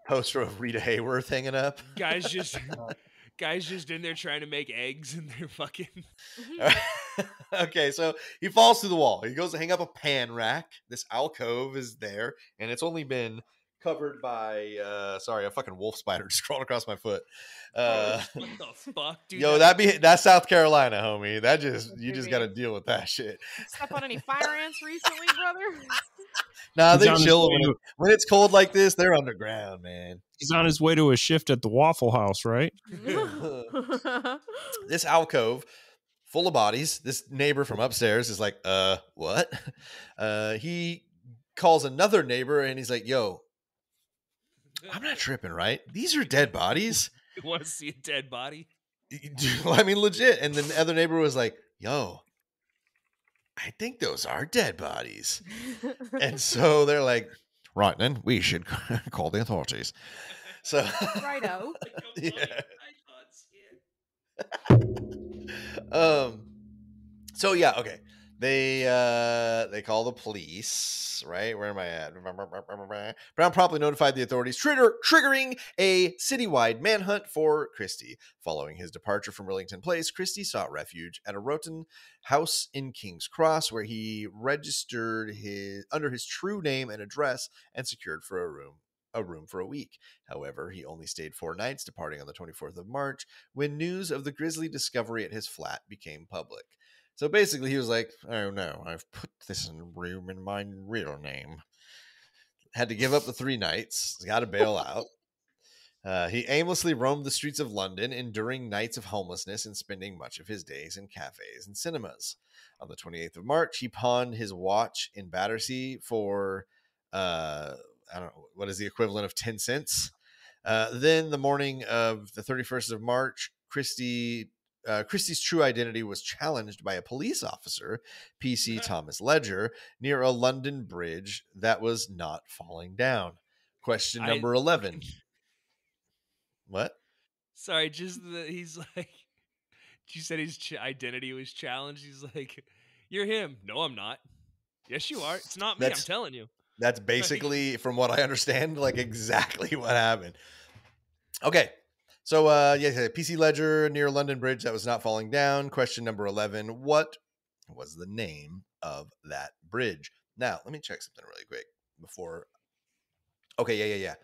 poster of Rita Hayworth hanging up. Guys just in there trying to make eggs and they're fucking. Okay, so he falls through the wall. He goes to hang up a pan rack. This alcove is there, and it's only been covered by a fucking wolf spider just crawling across my foot. What the fuck, dude? Yo, that's South Carolina, homie. You just got to deal with that shit. Step on any fire ants recently, brother? Nah, they chill when it's cold like this. They're underground, man. He's on his way to a shift at the Waffle House, right? This alcove full of bodies. This neighbor from upstairs is like, what? He calls another neighbor and he's like, yo, I'm not tripping, right? These are dead bodies. You want to see a dead body? I mean, legit. And then the other neighbor was like, yo, I think those are dead bodies. And so they're like, right, then we should call the authorities. So, righto. Yeah. So yeah, okay. They call the police, right? Where am I at? Brown promptly notified the authorities, triggering a citywide manhunt for Christie. Following his departure from Rillington Place, Christie sought refuge at a Roten house in King's Cross, where he registered under his true name and address and secured for a room for a week. However, he only stayed 4 nights, departing on the 24th of March, when news of the grisly discovery at his flat became public. So basically, he was like, oh no, I've put this room in my real name. Had to give up the 3 nights. Got to bail out. He aimlessly roamed the streets of London, enduring nights of homelessness and spending much of his days in cafes and cinemas. On the 28th of March, he pawned his watch in Battersea for, I don't know, what is the equivalent of 10 cents? Then the morning of the 31st of March, Christie Christie's true identity was challenged by a police officer, PC Thomas Ledger, near a London bridge that was not falling down. Question number 11. What? Sorry, just he's like, you said his identity was challenged. He's like, you're him. No, I'm not. Yes, you are. It's not me. I'm telling you. That's basically, from what I understand, like exactly what happened. Okay. So, PC Ledger near London Bridge that was not falling down. Question number 11. What was the name of that bridge? Now, let me check something really quick before. Okay, yeah.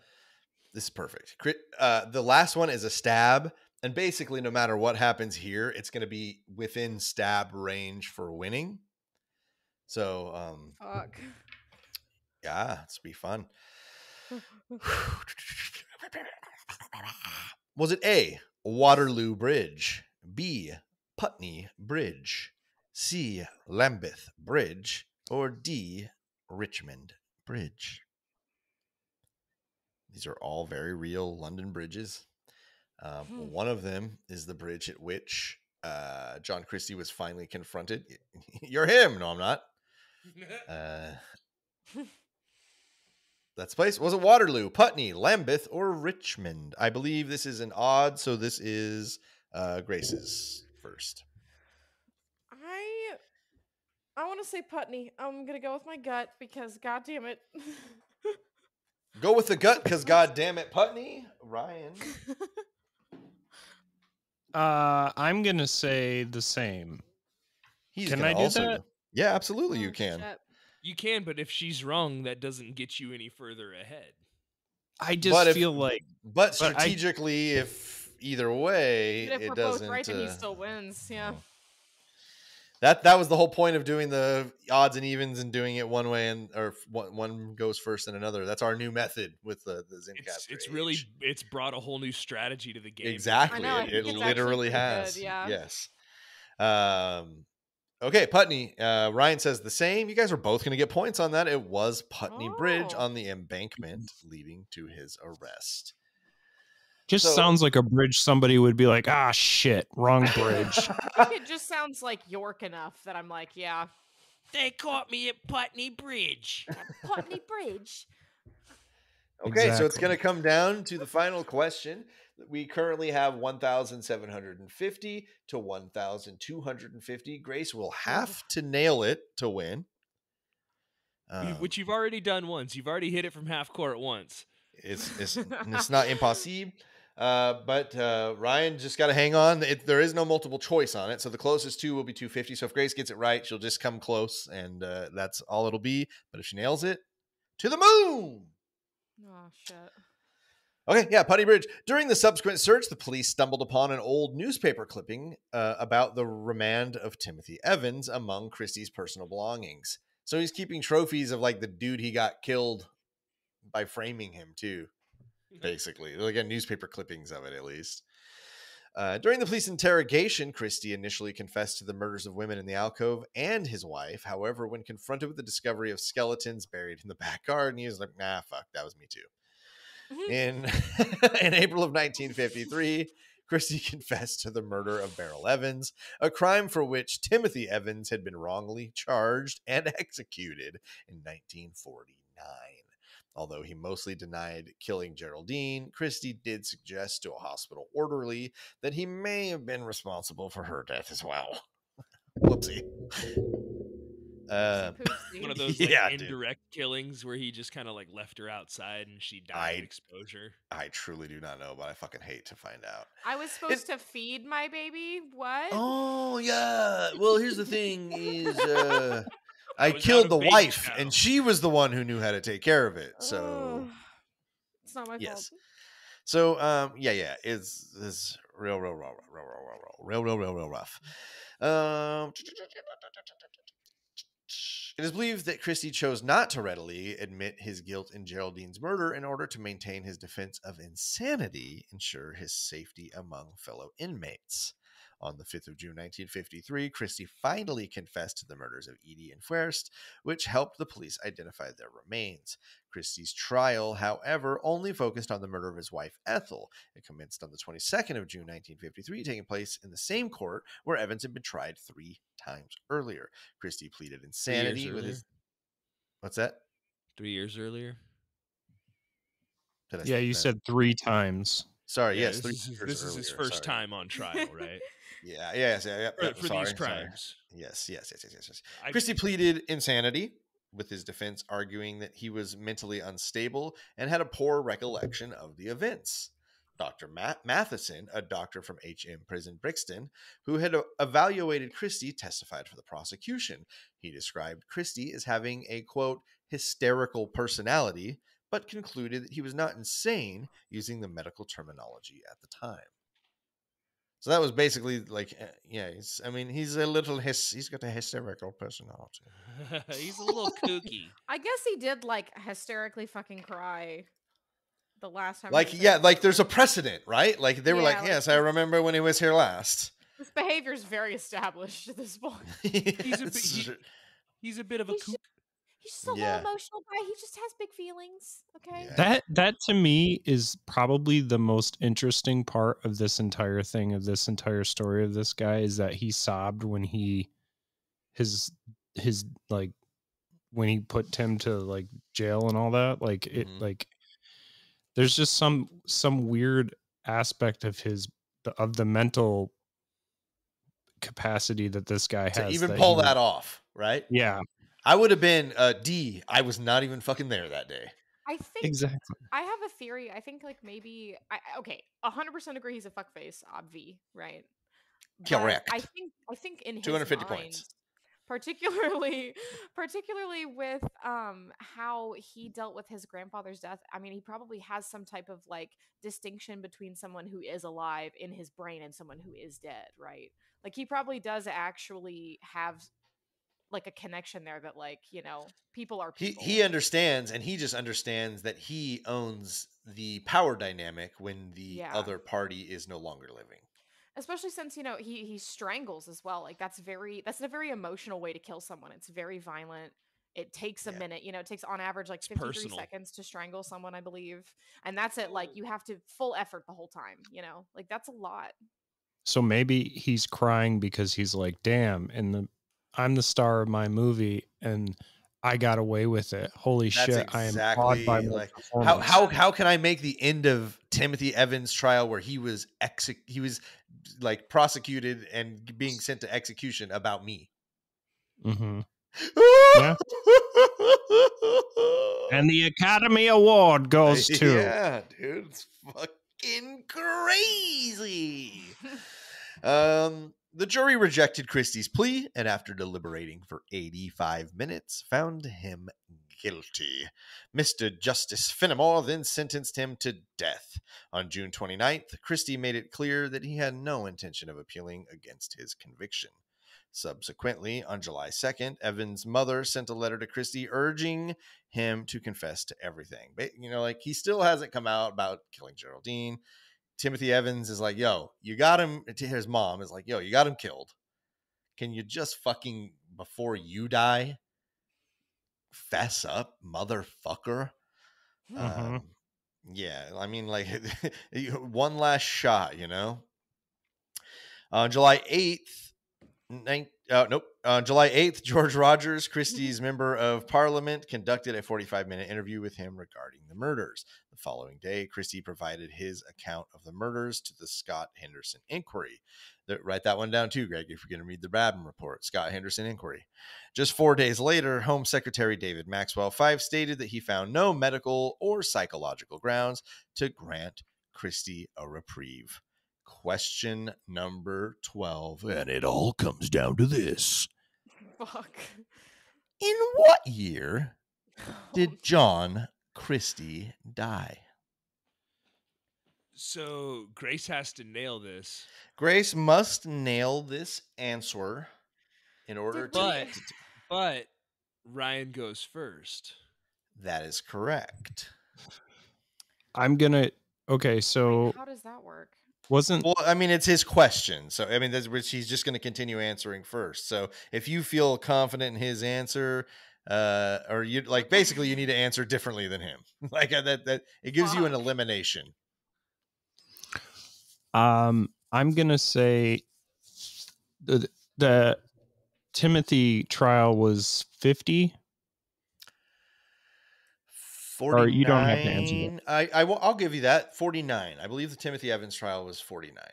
This is perfect. The last one is a stab. And basically, no matter what happens here, it's going to be within stab range for winning. So, Fuck. yeah, it's be fun. Was it A, Waterloo Bridge, B, Putney Bridge, C, Lambeth Bridge, or D, Richmond Bridge? These are all very real London bridges. One of them is the bridge at which John Christie was finally confronted. You're him. No, I'm not. That's the place. Was it Waterloo, Putney, Lambeth, or Richmond? I believe this is an odd, so this is Grace's first. I want to say Putney. I'm gonna go with my gut because, god damn it. Go with the gut because, god damn it, Putney. Ryan. I'm gonna say the same. Can I do that? Yeah, absolutely, you can. Shit. You can, but if she's wrong, that doesn't get you any further ahead. I just feel like, but strategically, if either way, Even if it we're doesn't. both right, then he still wins. Yeah. That was the whole point of doing the odds and evens and doing it one way or one goes first and another. That's our new method with the Zencaster. It's brought a whole new strategy to the game. Exactly. I know, It literally has. good, yeah. Yes. Okay, Putney. Ryan says the same. You guys are both going to get points on that. It was Putney Bridge on the embankment leading to his arrest. Just sounds like a bridge somebody would be like, ah, shit, wrong bridge. It just sounds like York enough that I'm like, yeah. They caught me at Putney Bridge. Putney Bridge. Okay, so it's going to come down to the final question. We currently have 1,750 to 1,250. Grace will have to nail it to win. Which you've already done once. You've already hit it from half court once. It's not impossible. But Ryan just got to hang on. There is no multiple choice on it. So the closest two will be 250. So if Grace gets it right, she'll just come close. And that's all it'll be. But if she nails it, to the moon. Oh, shit. Okay, yeah, Putney Bridge. During the subsequent search, the police stumbled upon an old newspaper clipping about the remand of Timothy Evans among Christie's personal belongings. So he's keeping trophies of like the dude he got killed by framing him too, basically. They'll get newspaper clippings of it at least. During the police interrogation, Christie initially confessed to the murders of women in the alcove and his wife. However, when confronted with the discovery of skeletons buried in the back garden, he was like, nah, fuck, that was me too. In April of 1953, Christie confessed to the murder of Beryl Evans, a crime for which Timothy Evans had been wrongly charged and executed in 1949. Although he mostly denied killing Geraldine, Christie did suggest to a hospital orderly that he may have been responsible for her death as well. Whoopsie. One of those indirect killings where he just kind of like left her outside and she died of exposure. I truly do not know, but I fucking hate to find out. I was supposed to feed my baby? What? Oh, yeah. Well, here's the thing is I killed the wife and she was the one who knew how to take care of it. So it's not my fault. So it's real rough. It is believed that Christie chose not to readily admit his guilt in Geraldine's murder in order to maintain his defense of insanity, ensure his safety among fellow inmates. On the 5th of June 1953, Christie finally confessed to the murders of Edie and Fuerst, which helped the police identify their remains. Christie's trial, however, only focused on the murder of his wife, Ethel. It commenced on the 22nd of June 1953, taking place in the same court where Evans had been tried 3 times earlier. Christie pleaded insanity with his... What's that? 3 years earlier? Yeah, you said 3 times. Sorry, Yeah, yes, this is his first time on trial, right? Yeah, For these crimes. Yes. Christie pleaded insanity, with his defense arguing that he was mentally unstable and had a poor recollection of the events. Dr. Matheson, a doctor from HM Prison Brixton, who had evaluated Christie, testified for the prosecution. He described Christie as having a, quote, hysterical personality, but concluded that he was not insane, using the medical terminology at the time. So that was basically like, he's got a hysterical personality. He's a little kooky. I guess he did like hysterically fucking cry the last time. Like, there's a precedent, right? Like they were like, yes, I remember when he was here last. This behavior is very established at this point. He's a bit of a kook. He's just a little emotional guy. He just has big feelings. Okay. Yeah. That to me is probably the most interesting part of this entire thing, of this entire story of this guy, is that he sobbed when his like when he put Tim to like jail and all that. Like it like there's just some weird aspect of the mental capacity that this guy has to even pull that off, right? Yeah. I would have been D. I was not even fucking there that day. I think exactly. I have a theory. I think like maybe 100% agree he's a fuckface, obvi, right? Correct. But I think in his 250 mind, points. Particularly with how he dealt with his grandfather's death. I mean, he probably has some type of like distinction between someone who is alive in his brain and someone who is dead, right? Like he probably does actually have like a connection there that like, you know, people are people. He understands, and he just understands that he owns the power dynamic when the other party is no longer living. Especially since, you know, he strangles as well. Like that's a very emotional way to kill someone. It's very violent. It takes a minute, you know, it takes on average like 53 seconds to strangle someone, I believe. And that's it. Like you have to full effort the whole time, you know, like that's a lot. So maybe he's crying because he's like, damn, I'm the star of my movie and I got away with it. Holy shit. I am awed by my performance. How can I make the end of Timothy Evans' trial where he was like prosecuted and being sent to execution about me? Mm-hmm. Yeah. And the Academy Award goes to... Yeah, dude. It's fucking crazy. The jury rejected Christie's plea, and after deliberating for 85 minutes, found him guilty. Mr. Justice Fenimore then sentenced him to death. On June 29th, Christie made it clear that he had no intention of appealing against his conviction. Subsequently, on July 2nd, Evans' mother sent a letter to Christie urging him to confess to everything. But, you know, like, he still hasn't come out about killing Geraldine. Timothy Evans is like, yo, you got him. His mom is like, yo, you got him killed. Can you just fucking, before you die, fess up, motherfucker? Mm-hmm. Yeah, I mean, like, one last shot, you know? On July 8th, on July 8th, George Rogers, Christie's member of parliament, conducted a 45-minute interview with him regarding the murders. The following day, Christie provided his account of the murders to the Scott Henderson Inquiry. Write that one down too, Greg, if you're going to read the Braden report, Scott Henderson Inquiry. Just 4 days later, Home Secretary David Maxwell Fyfe stated that he found no medical or psychological grounds to grant Christie a reprieve. Question number 12, and it all comes down to this. Fuck. In what year did John Christie die? So Grace has to nail this. Grace must nail this answer in order to... But Ryan goes first. That is correct. I'm gonna... Okay, so... How does that work? Wasn't Well, I mean, it's his question. So, I mean, that's which he's just going to continue answering first. So, if you feel confident in his answer, or you like, basically, you need to answer differently than him. Like that it gives you an Fuck. elimination. I'm gonna say the Timothy trial was 50. 49. Or you don't have to answer that. I'll give you that. 49. I believe the Timothy Evans trial was 49.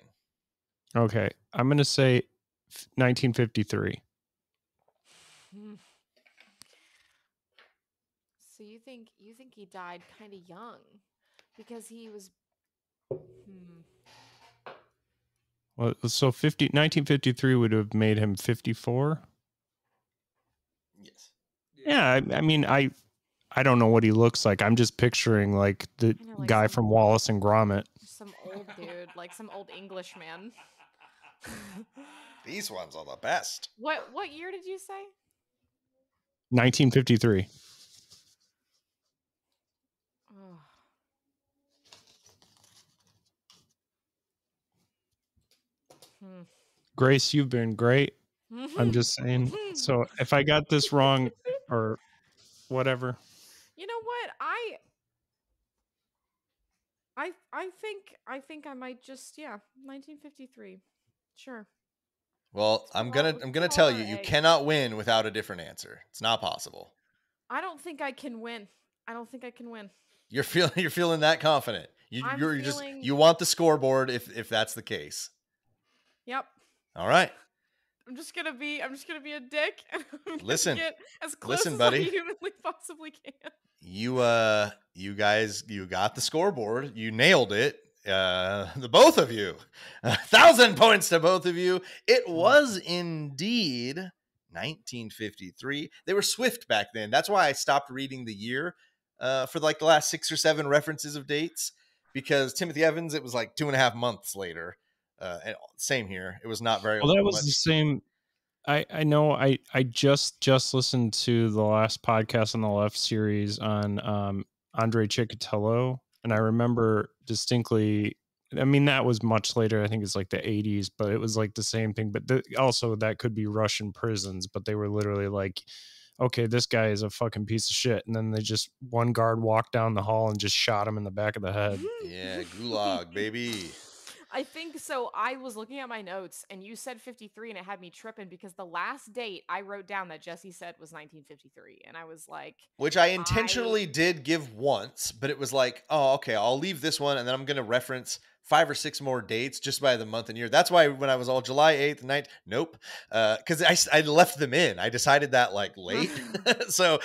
Okay, I'm gonna say 1953. So you think he died kind of young because he was Well, so 1953 would have made him 54. Yes. Yeah, I mean, I don't know what he looks like. I'm just picturing like the like guy some- from Wallace and Gromit. some old dude, like some old English man. These ones are the best. What year did you say? 1953. Oh. Grace, you've been great. I'm just saying. So if I got this wrong or whatever. You know what? I think I might just 1953. Sure. Well, I'm gonna tell you, you cannot win without a different answer. It's not possible. I don't think I can win. You're feeling that confident. You're just you want the scoreboard if that's the case. Yep. All right. I'm just gonna be a dick. And I'm Listen, gonna get as close as buddy. I humanly possibly can. You guys, you got the scoreboard. You nailed it. The both of you, 1,000 points to both of you. It was indeed 1953. They were swift back then. That's why I stopped reading the year for like the last 6 or 7 references of dates, because Timothy Evans, it was like 2.5 months later. And same here. It was not very Well, that was much. the same. I know. I just listened to the last podcast on the Left series on Andre Chikatilo, and I remember distinctly. I mean, that was much later. I think it's like the 80s, but it was like the same thing. But also, that could be Russian prisons, but they were literally like, okay, this guy is a fucking piece of shit. And then they just, one guard walked down the hall and just shot him in the back of the head. Yeah, gulag, baby. I think so. I was looking at my notes and you said 53 and it had me tripping because the last date I wrote down that Jesse said was 1953. And I was like, which I intentionally did give once, but it was like, oh, okay, I'll leave this one. And then I'm going to reference 5 or 6 more dates just by the month and year. That's why when I was all July 8th, 9th, nope. Cause I left them in. I decided that like late. So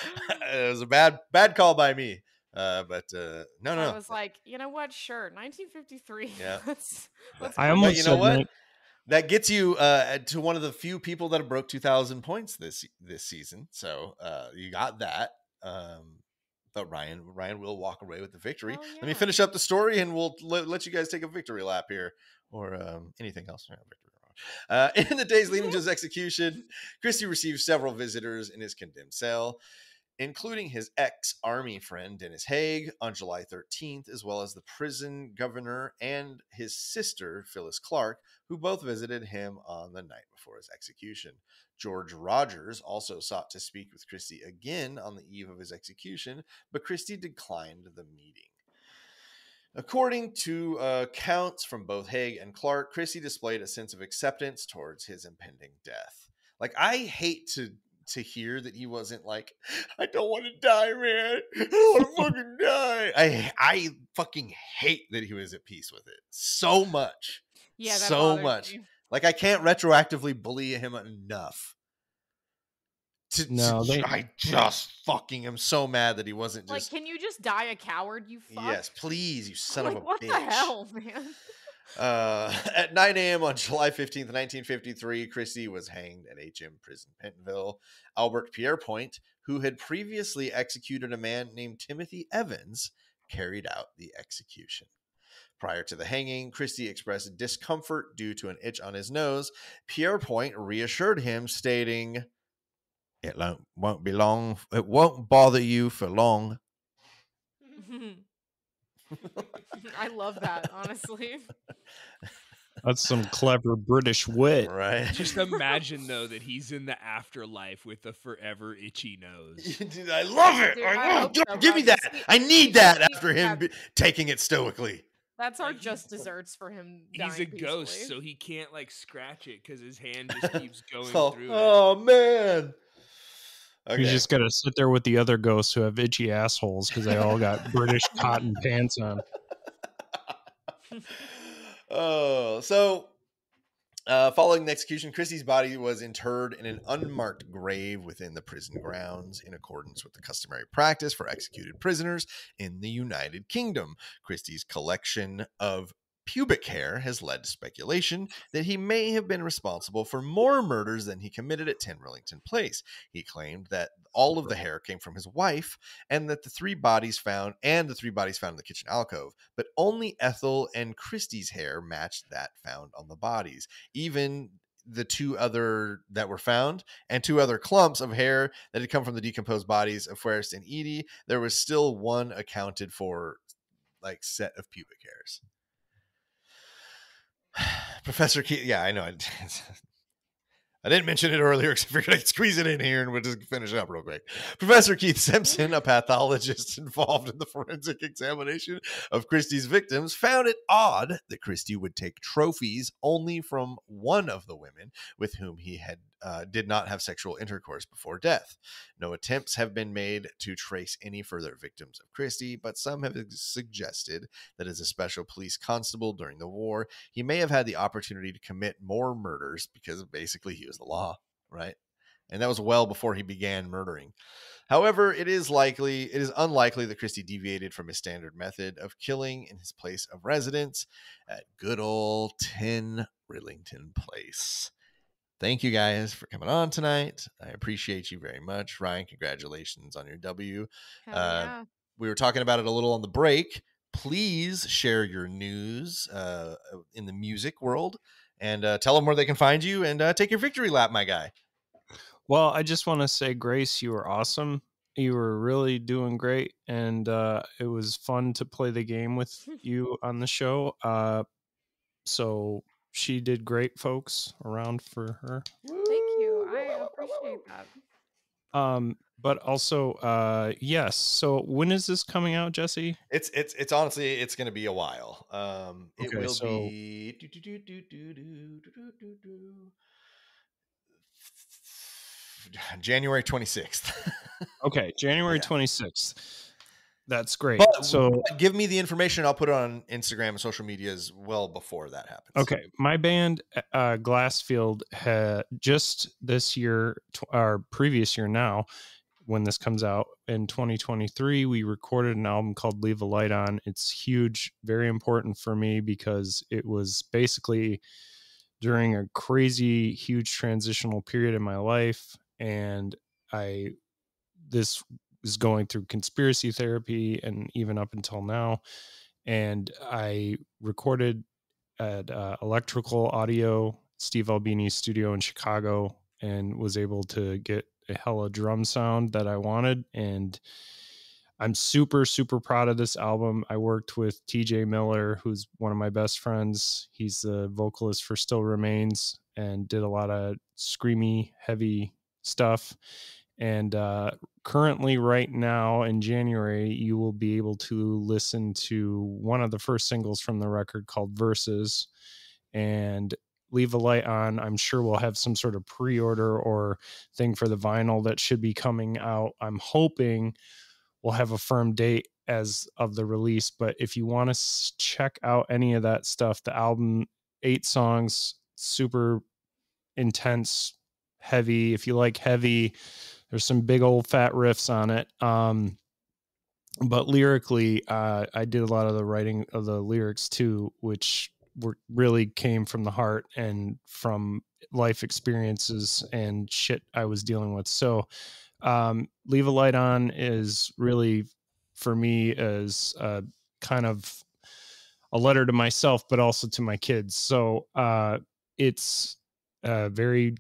it was a bad call by me. No. I was like, you know what? Sure. 1953. Yeah. let's I almost you know said what? That gets you to one of the few people that have broke 2,000 points this season. So you got that. But Ryan will walk away with the victory. Oh, yeah. Let me finish up the story, and we'll let you guys take a victory lap here, or anything else. In the days leading to his execution, Christie received several visitors in his condemned cell, including his ex-army friend Dennis Haig on July 13th, as well as the prison governor and his sister, Phyllis Clark, who both visited him on the night before his execution. George Rogers also sought to speak with Christie again on the eve of his execution, but Christie declined the meeting. According to accounts from both Haig and Clark, Christie displayed a sense of acceptance towards his impending death. Like, I hate to hear that he wasn't like, I don't want to die, man. I don't want to fucking die. I fucking hate that he was at peace with it so much. Yeah, that so bothers much. me. Like, I can't retroactively bully him enough. I just fucking am so mad that he wasn't just like, can you just die a coward, you fuck? Yes, please, you son like, of a what bitch. the hell, man? At 9 a.m. on July 15th, 1953, Christie was hanged at HM Prison Pentonville. Albert Pierrepoint, who had previously executed a man named Timothy Evans, carried out the execution. Prior to the hanging, Christie expressed discomfort due to an itch on his nose. Pierrepoint reassured him, stating, "It won't be long. It won't bother you for long." I love that, honestly. That's some clever British wit. Right? Just imagine though that he's in the afterlife with a forever itchy nose. Dude, I love it. Dude, I I love hope it. so, Give me bro. that. I need that after him that- taking it stoically. That's our just desserts for him dying He's a peacefully. ghost, so he can't like scratch it because his hand just keeps going Oh, through it. oh man. Okay. You just got to sit there with the other ghosts who have itchy assholes because they all got British cotton pants on. Oh, so following the execution, Christie's body was interred in an unmarked grave within the prison grounds in accordance with the customary practice for executed prisoners in the United Kingdom. Christie's collection of pubic hair has led to speculation that he may have been responsible for more murders than he committed at 10 Rillington Place. He claimed that all of the hair came from his wife and that the three bodies found in the kitchen alcove, but only Ethel and Christie's hair matched that found on the bodies. Even the two other that were found and two other clumps of hair that had come from the decomposed bodies of Forrest and Edie, there was still one accounted for like set of pubic hairs. Professor Keith, yeah, I know. I didn't mention it earlier because I figured I'd squeeze it in here and we'll just finish up real quick. Professor Keith Simpson, a pathologist involved in the forensic examination of Christie's victims, found it odd that Christie would take trophies only from one of the women with whom he had did not have sexual intercourse before death. No attempts have been made to trace any further victims of Christie, but some have suggested that as a special police constable during the war, he may have had the opportunity to commit more murders because basically he was the law, right? And that was well before he began murdering. However, it is unlikely that Christie deviated from his standard method of killing in his place of residence at good old 10 Rillington Place. Thank you guys for coming on tonight. I appreciate you very much. Ryan, congratulations on your W. Hell yeah. We were talking about it a little on the break. Please share your news in the music world and tell them where they can find you and take your victory lap, my guy. Well, I just want to say, Grace, you were awesome. You were really doing great. And it was fun to play the game with you on the show. So she did great, folks, around for her. Thank you. I appreciate that. But also, yes. So when is this coming out, Jesse? It's honestly, it's going to be a while. It Okay, will so- be January 26th. Okay, January Yeah. 26th. That's great. But give me the information. I'll put it on Instagram and social medias well before that happens. Okay, my band Glassfield had just this year, or previous year now, when this comes out in 2023, we recorded an album called Leave a Light On. It's huge, very important for me because it was basically during a crazy, huge transitional period in my life, and this was going through conspiracy therapy and even up until now. And I recorded at Electrical Audio, Steve Albini's studio in Chicago, and was able to get a hella drum sound that I wanted. And I'm super, super proud of this album. I worked with TJ Miller, who's one of my best friends. He's the vocalist for Still Remains and did a lot of screamy, heavy stuff. And currently, right now in January, you will be able to listen to one of the first singles from the record called Verses. And Leave a Light On, I'm sure we'll have some sort of pre-order or thing for the vinyl that should be coming out. I'm hoping we'll have a firm date as of the release. But if you want to check out any of that stuff, the album, 8 songs, super intense, heavy. If you like heavy, there's some big old fat riffs on it. But lyrically, I did a lot of the writing of the lyrics too, which really came from the heart and from life experiences and shit I was dealing with. So Leave a Light On is really, for me, as kind of a letter to myself, but also to my kids. So it's very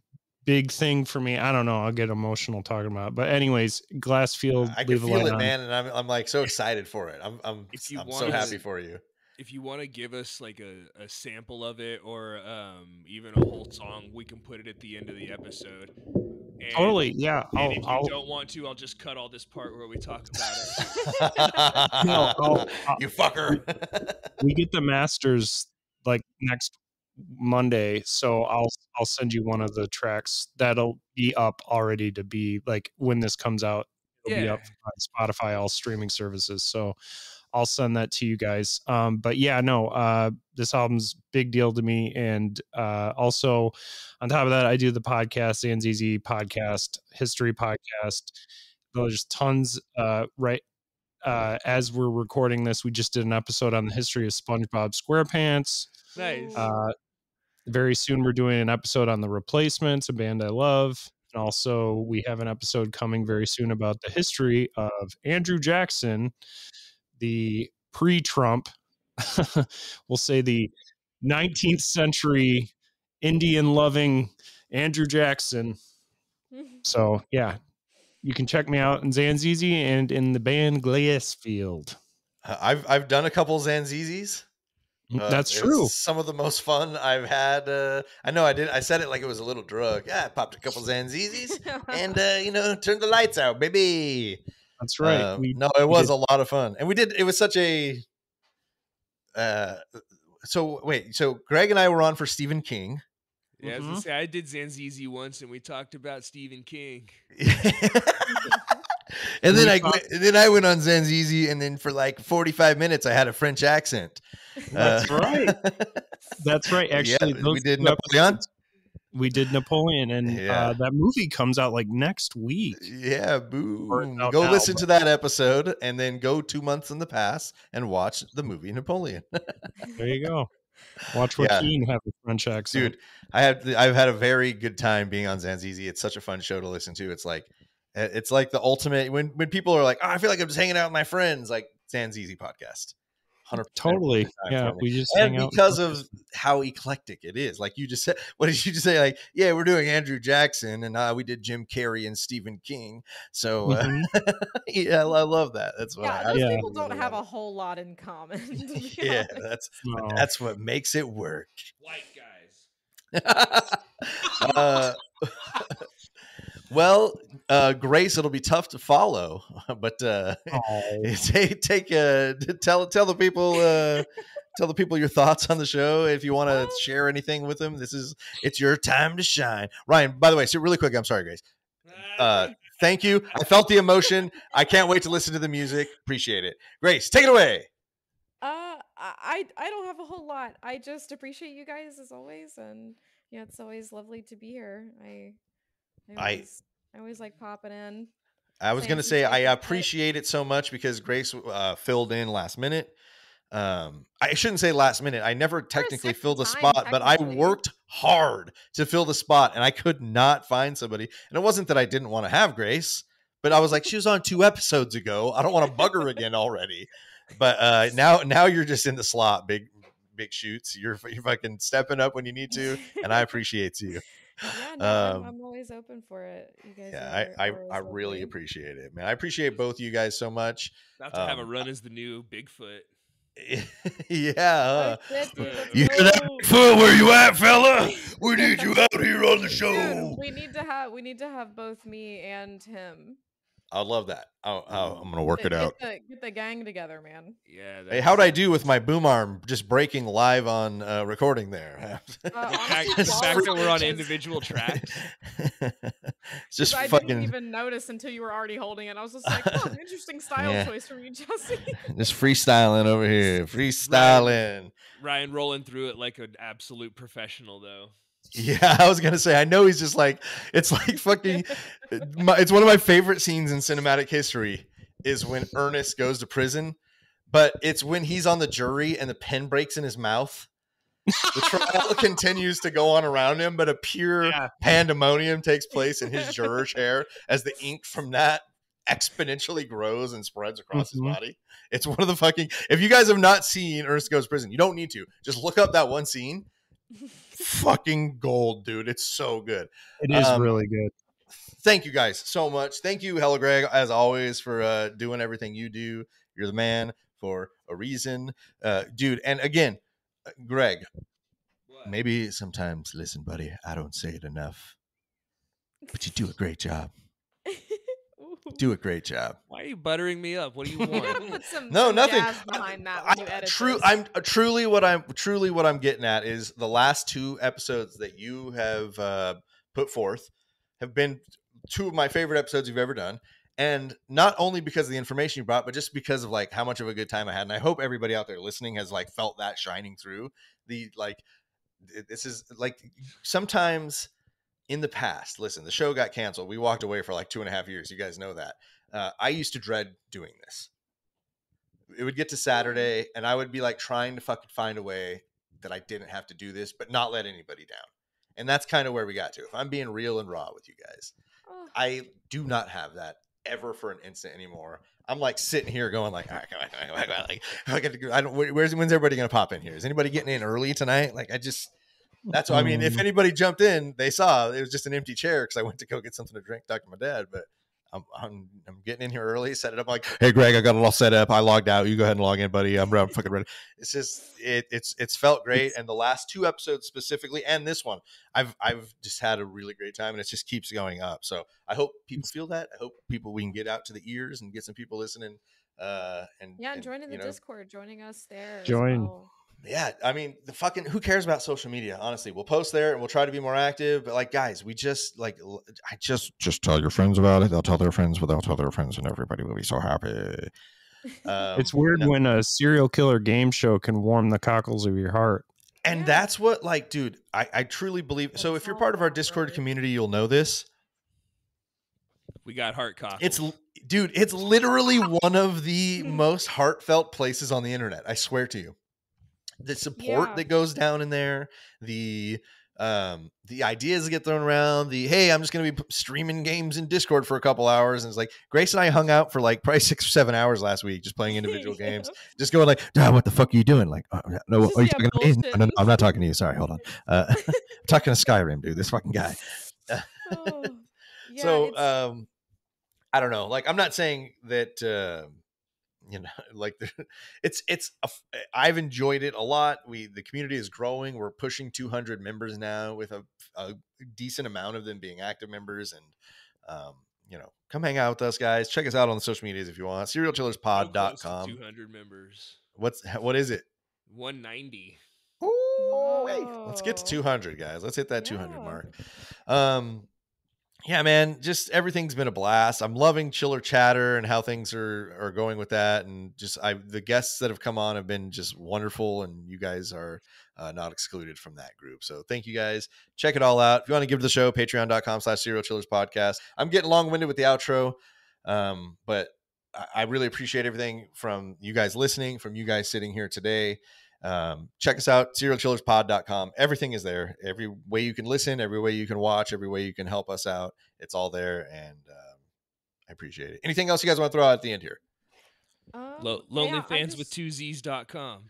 big thing for me. I don't know. I'll get emotional talking about it. But anyways, Glassfield, I can leave a feel light it, on. man, and I'm like so excited for it. I'm If you so want happy for you. If you want to give us like a sample of it, or even a whole song, we can put it at the end of the episode. And, Totally, yeah. And if you don't want to, I'll just cut all this part where we talk about it. No, you fucker. we get the masters like next Monday, so I'll send you one of the tracks that'll be up already to be like when this comes out. It'll be up on Spotify, all streaming services. So I'll send that to you guys. But yeah, no, this album's big deal to me. And also on top of that, I do the podcast, the NZZ podcast, history podcast. There's tons right as we're recording this, we just did an episode on the history of SpongeBob SquarePants. Nice. Very soon we're doing an episode on The Replacements, a band I love. And also we have an episode coming very soon about the history of Andrew Jackson, the pre-Trump, we'll say the 19th century Indian-loving Andrew Jackson. So yeah, you can check me out in Zanzizi and in the band Glassfield. I've done a couple Zanzizis. That's true. Some of the most fun I've had. I know I did. I said it like it was a little drug. Yeah, I popped a couple Zanzizis and turned the lights out, baby. That's right. No, it was a lot of fun, and we did. It was such a. So Greg and I were on for Stephen King. Yeah, I was gonna say, I did Zanzizi once, and we talked about Stephen King. And then I went on Zanzizi, and then for like 45 minutes, I had a French accent. That's right. That's right. Actually, yeah, we did Napoleon. We did Napoleon, and that movie comes out like next week. Yeah, boom. Go listen to that episode, and then go 2 months in the past and watch the movie Napoleon. There you go. Watch Joaquin have a French accent. Dude, I've had a very good time being on Zanzizi. It's such a fun show to listen to. It's like the ultimate when people are like, oh, I feel like I'm just hanging out with my friends, like Zanzizi podcast. 100% totally. Yeah, we just and because of how eclectic it is. Like you just said, what did you just say? Like, yeah, we're doing Andrew Jackson, and we did Jim Carrey and Stephen King. So yeah, I love that. That's why those people don't have a whole lot in common. Yeah, that's what makes it work. White guys. Well, Grace, it'll be tough to follow, but tell the people your thoughts on the show. If you want to share anything with them, it's your time to shine. Ryan, by the way, so really quick, I'm sorry, Grace. Thank you. I felt the emotion. I can't wait to listen to the music. Appreciate it. Grace, take it away. I don't have a whole lot. I just appreciate you guys as always, and it's always lovely to be here. I always like popping in. I was going to say I appreciate it so much because Grace filled in last minute. I shouldn't say last minute. I never technically filled the spot, but I worked hard to fill the spot, and I could not find somebody. And it wasn't that I didn't want to have Grace, but I was like, she was on 2 episodes ago. I don't want to bug her again already. But now you're just in the slot, big shoots. You're fucking stepping up when you need to, and I appreciate you. Yeah, no, I'm always open for it. You guys. Yeah, I really appreciate it, man. I appreciate both you guys so much. About to have a run as the new Bigfoot. Yeah. You got that Bigfoot? Where you at, fella? We need you out here on the show. Dude, we need to have both me and him. I love that. I'm gonna work it out. Get the gang together, man. Yeah. Hey, how'd I do with my boom arm just breaking live on recording there? The fact that we're on individual tracks. It's just I fucking. didn't even notice until you were already holding it. I was just like, oh, interesting style choice from you, Jesse. Just freestyling over here. Freestyling. Ryan rolling through it like an absolute professional, though. Yeah, I was gonna say. I know he's just like it's like fucking. It's one of my favorite scenes in cinematic history is when Ernest goes to prison, but it's when he's on the jury and the pen breaks in his mouth. The trial continues to go on around him, but a pure pandemonium takes place in his juror chair as the ink from that exponentially grows and spreads across his body. It's one of the fucking. If you guys have not seen Ernest Goes to Prison, you don't need to. Just look up that one scene. fucking gold, dude. It's so good. It is really good. Thank you guys so much. Thank you, Hella Greg, as always, for doing everything you do. You're the man for a reason, dude. And again, Greg, maybe sometimes, listen, buddy, I don't say it enough, but you do a great job. Do a great job. Why are you buttering me up? What do you You're gonna want? put some Nothing. jazz behind that when you edit this. I'm truly what I'm getting at is the last 2 episodes that you have put forth have been 2 of my favorite episodes you've ever done, and not only because of the information you brought, but just because of like how much of a good time I had. And I hope everybody out there listening has like felt that shining through. The like, this is like sometimes. In the past, listen, the show got canceled. We walked away for like 2.5 years. You guys know that. I used to dread doing this. It would get to Saturday and I would be like trying to fucking find a way that I didn't have to do this, but not let anybody down. And that's kind of where we got to. If I'm being real and raw with you guys, I do not have that ever for an instant anymore. I'm like sitting here going like, all right, come on, like I got to go. When's everybody going to pop in here? Is anybody getting in early tonight? Like that's what I mean. If anybody jumped in, they saw it was just an empty chair because I went to go get something to drink, talk to my dad. But I'm getting in here early, set it up. I'm like, hey, Greg, I got it all set up. I logged out. You go ahead and log in, buddy. I'm fucking ready. It's just it's felt great. And the last 2 episodes specifically, and this one, I've just had a really great time, and it just keeps going up. So I hope people feel that. I hope we can get out to the ears and get some people listening. And joining the Discord, joining us there. Join. As well. Yeah, I mean, who cares about social media? Honestly, we'll post there and we'll try to be more active. But like, guys, we just like, just tell your friends about it. They'll tell their friends, but they'll tell their friends, and everybody will be so happy. It's weird when a serial killer game show can warm the cockles of your heart. And that's what, like, dude, I truly believe. So if you're part of our Discord community, you'll know this. We got heart cockles. It's literally one of the most heartfelt places on the internet. I swear to you. The support that goes down in there, the ideas that get thrown around, hey, I'm just going to be streaming games in Discord for a couple hours. And it's like, Grace and I hung out for like probably 6 or 7 hours last week, just playing individual games, just going like, what the fuck are you doing? Like, no, are you talking to me? No, I'm not talking to you. Sorry. Hold on. I'm talking to Skyrim, dude, this fucking guy. I don't know. Like, I'm not saying that, like I've enjoyed it a lot. The community is growing. We're pushing 200 members now, with a decent amount of them being active members. And come hang out with us, guys. Check us out on the social medias if you want. serialchillerspod.com. 200 members. What is it? 190. Oh, hey, let's get to 200, guys. Let's hit that 200 mark. Yeah, man, just everything's been a blast. I'm loving Chiller Chatter and how things are going with that. And just the guests that have come on have been just wonderful. And you guys are not excluded from that group. So thank you guys. Check it all out. If you want to give to the show, patreon.com/serialchillerspodcast. I'm getting long-winded with the outro. But I really appreciate everything from you guys listening, from you guys sitting here today. Check us out, serialchillerspod.com. Everything is there. Every way you can listen, every way you can watch, every way you can help us out, it's all there. And I appreciate it. Anything else you guys want to throw out at the end here? Lonelyfanswith2z's.com.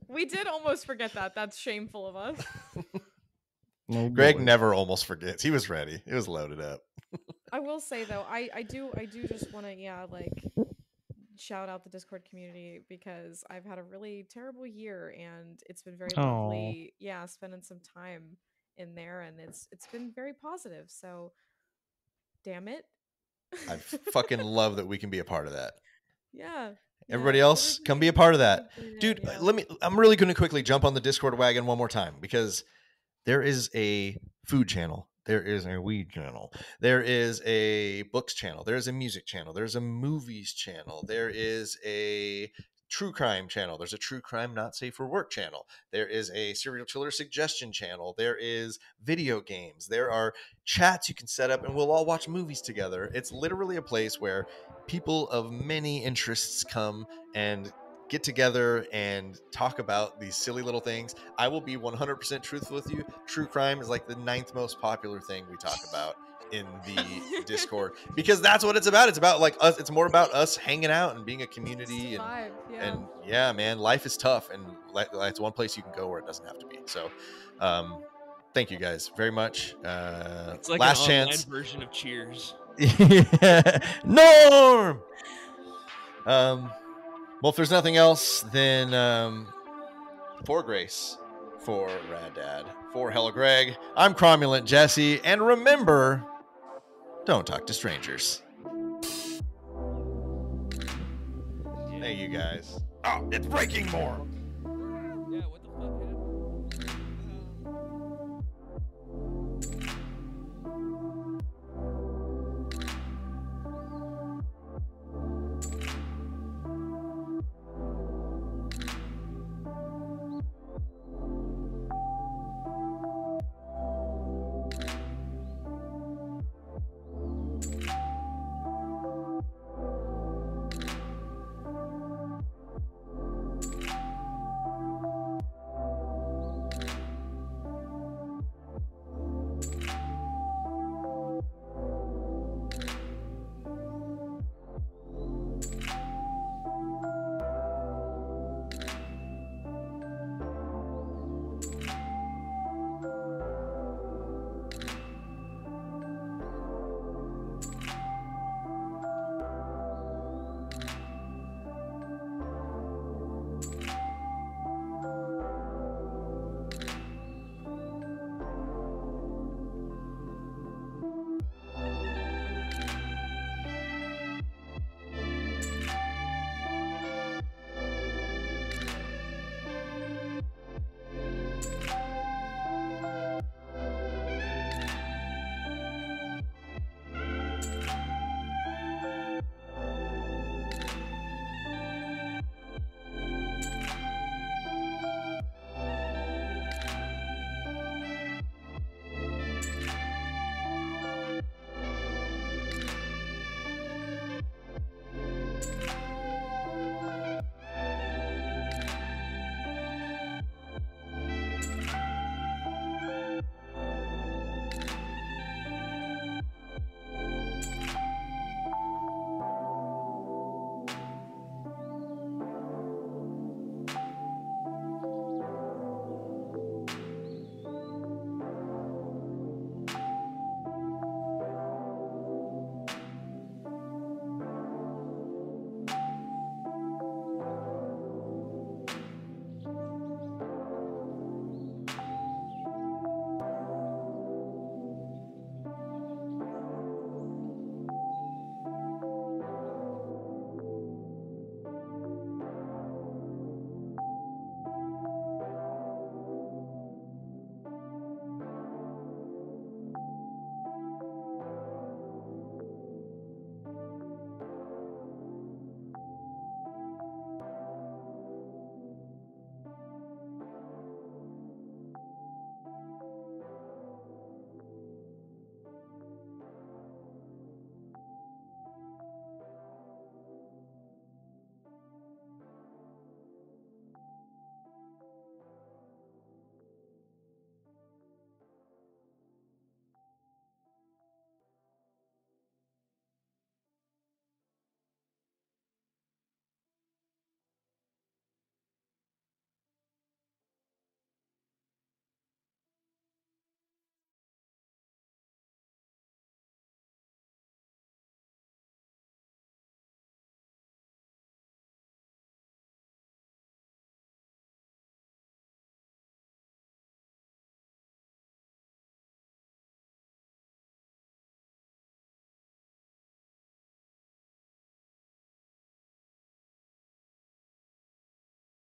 We did almost forget that. That's shameful of us. Oh, Greg never almost forgets. He was ready. It was loaded up. I will say though, I do just want to shout out the Discord community, because I've had a really terrible year, and it's been very lovely. Yeah, spending some time in there, and it's been very positive. So, damn it, I fucking love that we can be a part of that. Yeah. Everybody else, come be a part of that, dude. Yeah. I'm really going to quickly jump on the Discord wagon one more time, because there is a food channel. There is a weed channel. There is a books channel. There is a music channel. There's a movies channel. There is a true crime channel. There's a true crime not safe for work channel. There is a serial killer suggestion channel. There is video games. There are chats you can set up, and we'll all watch movies together. It's literally a place where people of many interests come and get together and talk about these silly little things. I will be 100% truthful with you. True crime is like the 9th most popular thing we talk about in the Discord, because that's what it's about. It's about like us. It's more about us hanging out and being a community. And Vibe, yeah. and yeah, man, life is tough, and it's one place you can go where it doesn't have to be. So, thank you guys very much. It's like last an online chance version of Cheers. Norm. Well, if there's nothing else, then for Grace, for Rad Dad, for Hella Greg, I'm Cromulent Jesse, and remember, don't talk to strangers. Thank you guys. Oh, it's breaking more.